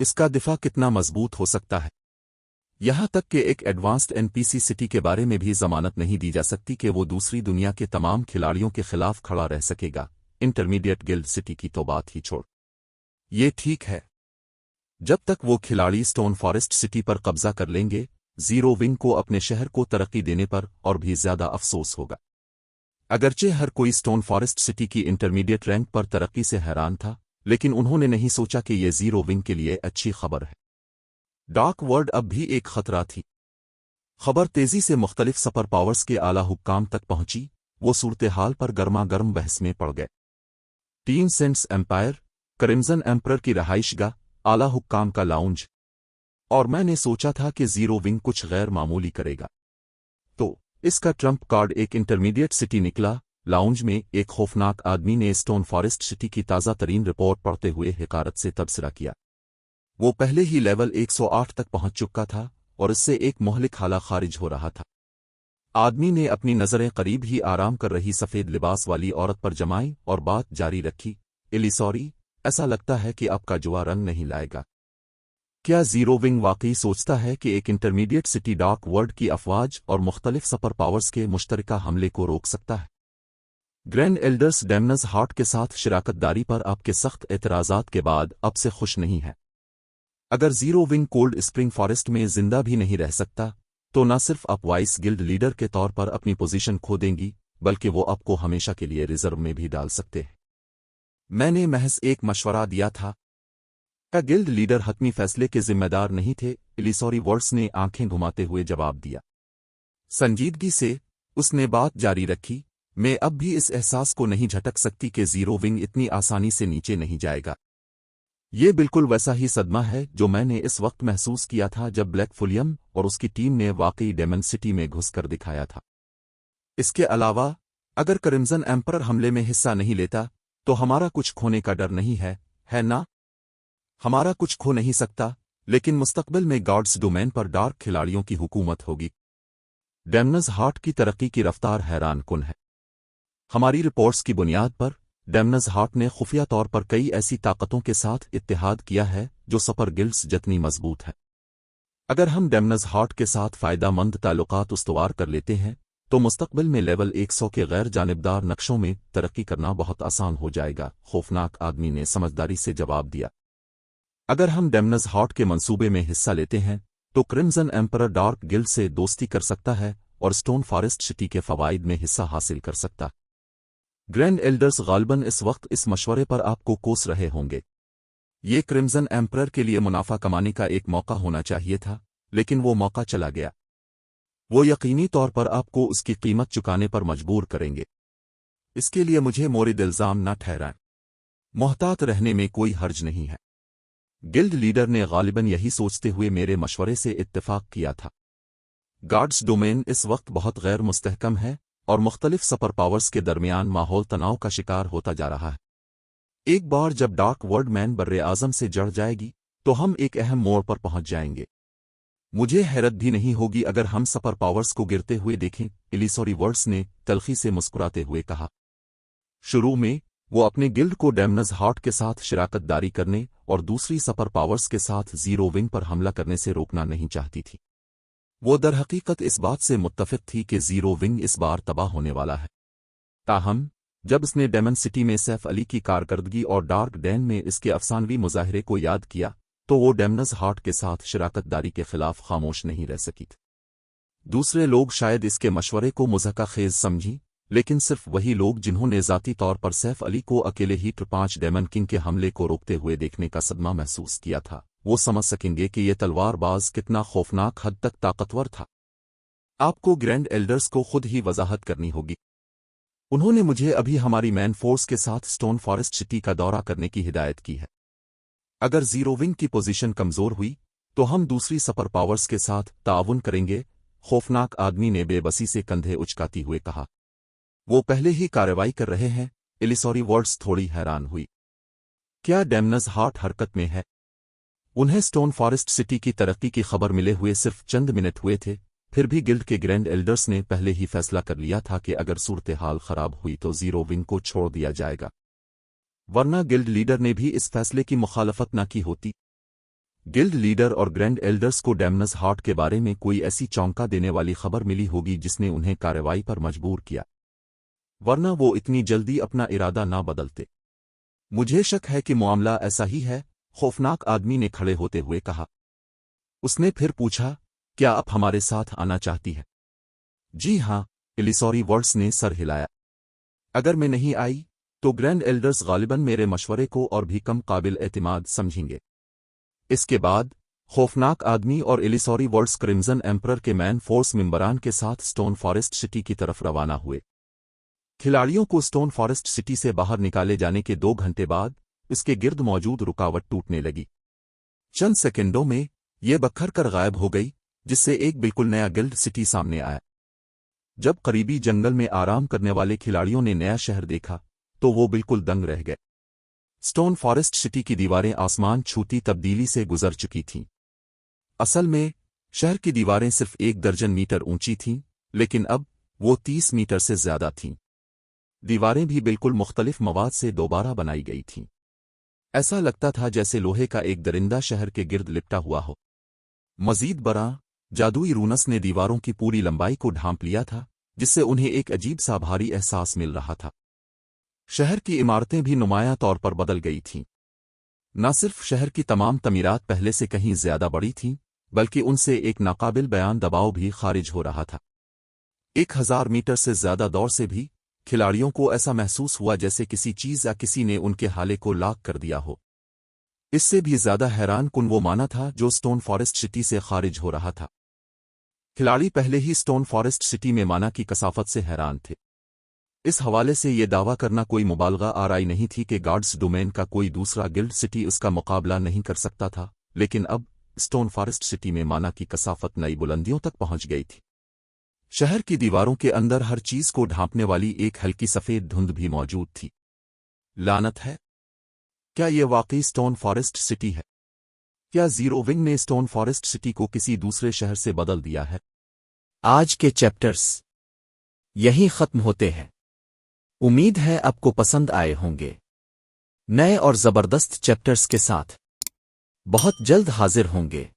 اس کا دفاع کتنا مضبوط ہو سکتا ہے؟ یہاں تک کہ ایک ایڈوانسڈ این پی سی سٹی کے بارے میں بھی ضمانت نہیں دی جا سکتی کہ وہ دوسری دنیا کے تمام کھلاڑیوں کے خلاف کھڑا رہ سکے گا۔ انٹرمیڈیٹ گلڈ سٹی کی تو بات ہی چھوڑ۔ یہ ٹھیک ہے۔ جب تک وہ کھلاڑی اسٹون فارسٹ سٹی پر قبضہ کر لیں گے، زیرو ونگ کو اپنے شہر کو ترقی دینے پر اور بھی زیادہ افسوس ہوگا۔ اگرچہ ہر کوئی اسٹون فارسٹ سٹی کی انٹرمیڈیٹ رینک پر ترقی سے حیران تھا، لیکن انہوں نے نہیں سوچا کہ یہ زیرو ونگ کے لیے اچھی خبر ہے۔ ڈارک ورلڈ اب بھی ایک خطرہ تھی۔ خبر تیزی سے مختلف سپر پاورز کے اعلیٰ حکام تک پہنچی، وہ صورتحال پر گرما گرم بحث میں پڑ گئے۔ ٹیم سینٹس ایمپائر، کرمزن ایمپرر کی رہائش گاہ، اعلیٰ حکام کا لاؤنج، اور میں نے سوچا تھا کہ زیرو ونگ کچھ غیر معمولی کرے گا۔ تو اس کا ٹرمپ کارڈ ایک انٹرمیڈیٹ سٹی نکلا۔ لاؤنج میں ایک خوفناک آدمی نے اسٹون فارسٹ سٹی کی تازہ ترین رپورٹ پڑھتے ہوئے حقارت سے تبصرہ کیا۔ وہ پہلے ہی لیول 108 تک پہنچ چکا تھا اور اس سے ایک مہلک حالہ خارج ہو رہا تھا۔ آدمی نے اپنی نظریں قریب ہی آرام کر رہی سفید لباس والی عورت پر جمائیں اور بات جاری رکھی۔ ایلیسوری، ایسا لگتا ہے کہ آپ کا جوا رنگ نہیں لائے گا۔ کیا زیرو ونگ واقعی سوچتا ہے کہ ایک انٹرمیڈیٹ سٹی ڈارک ورلڈ کی افواج اور مختلف سپر پاورز کے مشترکہ حملے کو روک سکتا ہے؟ گرینڈ ایلڈرز ڈیمنز ہارٹ کے ساتھ شراکت داری پر آپ کے سخت اعتراضات کے بعد اب سے خوش نہیں ہے۔ اگر zero wing cold spring forest میں زندہ بھی نہیں رہ سکتا تو نہ صرف آپ وائس گلڈ لیڈر کے طور پر اپنی پوزیشن کھو دیں گی، بلکہ وہ آپ کو ہمیشہ کے لیے ریزرو میں بھی ڈال سکتے ہیں۔ میں نے محض ایک مشورہ دیا تھا۔ کا گلڈ لیڈر حتمی فیصلے کے ذمہ دار نہیں تھے، ایلیسوری ورڈس نے آنکھیں گھماتے ہوئے جواب دیا۔ سنجیدگی سے اس نے بات جاری رکھی، میں اب بھی اس احساس کو نہیں جھٹک سکتی کہ زیرو ونگ اتنی آسانی سے نیچے نہیں جائے گا۔ یہ بالکل ویسا ہی صدمہ ہے جو میں نے اس وقت محسوس کیا تھا جب بلیک فولیم اور اس کی ٹیم نے واقعی ڈیمن سٹی میں گھس کر دکھایا تھا۔ اس کے علاوہ، اگر کرمزن ایمپرر حملے میں حصہ نہیں لیتا تو ہمارا کچھ کھونے کا ڈر نہیں ہے نا؟ ہمارا کچھ کھو نہیں سکتا، لیکن مستقبل میں گارڈز ڈومین پر ڈارک کھلاڑیوں کی حکومت ہوگی۔ ڈیمنز ہارٹ کی ترقی کی رفتار حیران کن ہے۔ ہماری رپورٹس کی بنیاد پر ڈیمنز ہارٹ نے خفیہ طور پر کئی ایسی طاقتوں کے ساتھ اتحاد کیا ہے جو سپر گلڈز جتنی مضبوط ہے۔ اگر ہم ڈیمنز ہارٹ کے ساتھ فائدہ مند تعلقات استوار کر لیتے ہیں تو مستقبل میں لیول 100 کے غیر جانبدار نقشوں میں ترقی کرنا بہت آسان ہو جائے گا۔ خوفناک آدمی نے سمجھداری سے جواب دیا۔ اگر ہم ڈیمنز ہارٹ کے منصوبے میں حصہ لیتے ہیں تو کرمزن ایمپرر ڈارک گلڈ سے دوستی کر سکتا ہے اور اسٹون فارسٹ سٹی کے فوائد میں حصہ حاصل کر سکتا۔ گرینڈ ایلڈرز غالباً اس وقت اس مشورے پر آپ کو کوس رہے ہوں گے۔ یہ کرمزن ایمپرر کے لیے منافع کمانے کا ایک موقع ہونا چاہیے تھا، लेकिन वो मौका चला गया। वो यकीनी तौर पर आपको उसकी कीमत चुकाने पर मजबूर करेंगे। इसके लिए मुझे मोरिद इल्जाम न ठहराएं। मोहतात रहने में कोई हर्ज नहीं है। गिल्ड लीडर ने गालिबन यही सोचते हुए मेरे मशवरे से इत्तेफाक किया था। गार्ड्स डोमेन इस वक्त बहुत गैर मुस्तहकम है और मुख्तलिफ सुपर पावर्स के दरमियान माहौल तनाव का शिकार होता जा रहा है। एक बार जब डार्क वर्ल्ड मैन बर्रे आजम से जड़ जाएगी तो हम एक अहम मोड़ पर पहुंच जाएंगे। मुझे हैरत भी नहीं होगी अगर हम सुपर पावर्स को गिरते हुए देखें, इलिसोरी वर्ड्स ने तलखी से मुस्कुराते हुए कहा। शुरू में वो अपने गिल्ड को डैमनस हार्ट के साथ शराकत दारी करने और दूसरी सुपर पावर्स के साथ जीरो विंग पर हमला करने से रोकना नहीं चाहती थी। वो दरहकीकत इस बात से मुत्तफिक थी कि जीरो विंग इस बार तबाह होने वाला है। ताहम जब उसने डेमन सिटी में सैफ अली की कारकर्दगी और डार्क डैन में इसके अफसानवी मुजाहरे को याद किया तो वो डैमनस हार्ट के साथ शराकत दारी के खिलाफ खामोश नहीं रह सकी थी। दूसरे लोग शायद इसके मशवरे को मुज़हका खेज समझी, लेकिन सिर्फ वही लोग जिन्होंने ज़ाती तौर पर सैफ अली को अकेले ही 5 डेमन किंग के हमले को रोकते हुए देखने का सदमा महसूस किया था, वो समझ सकेंगे कि ये तलवारबाज कितना खौफनाक हद तक ताकतवर था। आपको ग्रैंड एल्डर्स को खुद ही वजाहत करनी होगी। उन्होंने मुझे अभी हमारी मैन फोर्स के साथ स्टोन फॉरेस्ट सिटी का दौरा करने की हिदायत की है। अगर जीरो विंग की पोजीशन कमजोर हुई तो हम दूसरी सुपर पावर्स के साथ ताउन करेंगे, खौफनाक आदमी ने बेबसी से कंधे उचकाती हुए कहा। वो पहले ही कार्रवाई कर रहे हैं। इलिसोरी वर्ड्स थोड़ी हैरान हुई। क्या डैमनस हार्ट हरकत में है? उन्हें स्टोन फॉरेस्ट सिटी की तरक्की की खबर मिले हुए सिर्फ चंद मिनट हुए थे, फिर भी गिल्ड के ग्रैंड एल्डर्स ने पहले ही फैसला कर लिया था कि अगर सूरत हाल खराब हुई तो जीरो विंग को छोड़ दिया जाएगा, वरना गिल्ड लीडर ने भी इस फैसले की मुखालफत न की होती। गिल्ड लीडर और ग्रैंड एल्डर्स को डैमनस हार्ट के बारे में कोई ऐसी चौंका देने वाली खबर मिली होगी जिसने उन्हें कार्रवाई पर मजबूर किया, वरना वो इतनी जल्दी अपना इरादा ना बदलते। मुझे शक है कि मामला ऐसा ही है, खौफनाक आदमी ने खड़े होते हुए कहा। उसने फिर पूछा, क्या आप हमारे साथ आना चाहती है? जी हां, इलिसोरी वर्ड्स ने सर हिलाया। अगर मैं नहीं आई तो ग्रैंड एल्डर्स गालिबन मेरे मशवरे को और भी कम काबिल एतमाद समझेंगे। इसके बाद खौफनाक आदमी और इलिसोरी वर्ड्स क्रिम्सन एम्परर के मैन फोर्स मेंबरान के साथ स्टोन फॉरेस्ट सिटी की तरफ रवाना हुए। खिलाड़ियों को स्टोन फॉरेस्ट सिटी से बाहर निकाले जाने के 2 घंटे बाद इसके गिर्द मौजूद रुकावट टूटने लगी। चंद सेकंडों में यह बखर कर गायब हो गई, जिससे एक बिल्कुल नया गिल्ड सिटी सामने आया। जब करीबी जंगल में आराम करने वाले खिलाड़ियों ने नया शहर देखा तो वो बिल्कुल दंग रह गए। स्टोन फॉरेस्ट सिटी की दीवारें आसमान छूती तब्दीली से गुजर चुकी थीं। असल में शहर की दीवारें सिर्फ 1 दर्जन मीटर ऊंची थीं, लेकिन अब वो 30 मीटर से ज्यादा थीं। दीवारें भी बिल्कुल मुख्तलिफ मवाद से दोबारा बनाई गई थीं। ऐसा लगता था जैसे लोहे का एक दरिंदा शहर के गिर्द लिपटा हुआ हो। मजीद बरा जादुई रूनस ने दीवारों की पूरी लंबाई को ढांप लिया था, जिससे उन्हें एक अजीब सा भारी एहसास मिल रहा था। शहर की इमारतें भी नुमायां तौर पर बदल गई थीं। न सिर्फ शहर की तमाम तमीरात पहले से कहीं ज्यादा बड़ी थीं, बल्कि उनसे एक नाकाबिल बयान दबाव भी खारिज हो रहा था। 1000 मीटर से ज्यादा दौड़ से भी खिलाड़ियों को ऐसा महसूस हुआ जैसे किसी चीज या किसी ने उनके हाले को लाक कर दिया हो। इससे भी ज्यादा हैरान कुन वो माना था जो स्टोन फॉरेस्ट सिटी से खारिज हो रहा था। खिलाड़ी पहले ही स्टोन फॉरेस्ट सिटी में माना की कसाफत से हैरान थे। इस हवाले से ये दावा करना कोई मुबालगा आराई नहीं थी कि गार्ड्स डोमेन का कोई दूसरा गिल्ड सिटी उसका मुकाबला नहीं कर सकता था, लेकिन अब स्टोन फॉरेस्ट सिटी में माना की कसाफत नई बुलंदियों तक पहुंच गई थी। शहर की दीवारों के अंदर हर चीज को ढांपने वाली एक हल्की सफेद धुंध भी मौजूद थी। लानत है, क्या ये वाकई स्टोन फॉरेस्ट सिटी है? क्या जीरो विंग ने स्टोन फॉरेस्ट सिटी को किसी दूसरे शहर से बदल दिया है? आज के चैप्टर्स यहीं खत्म होते हैं। उम्मीद है आपको पसंद आए होंगे। नए और जबरदस्त चैप्टर्स के साथ बहुत जल्द हाजिर होंगे।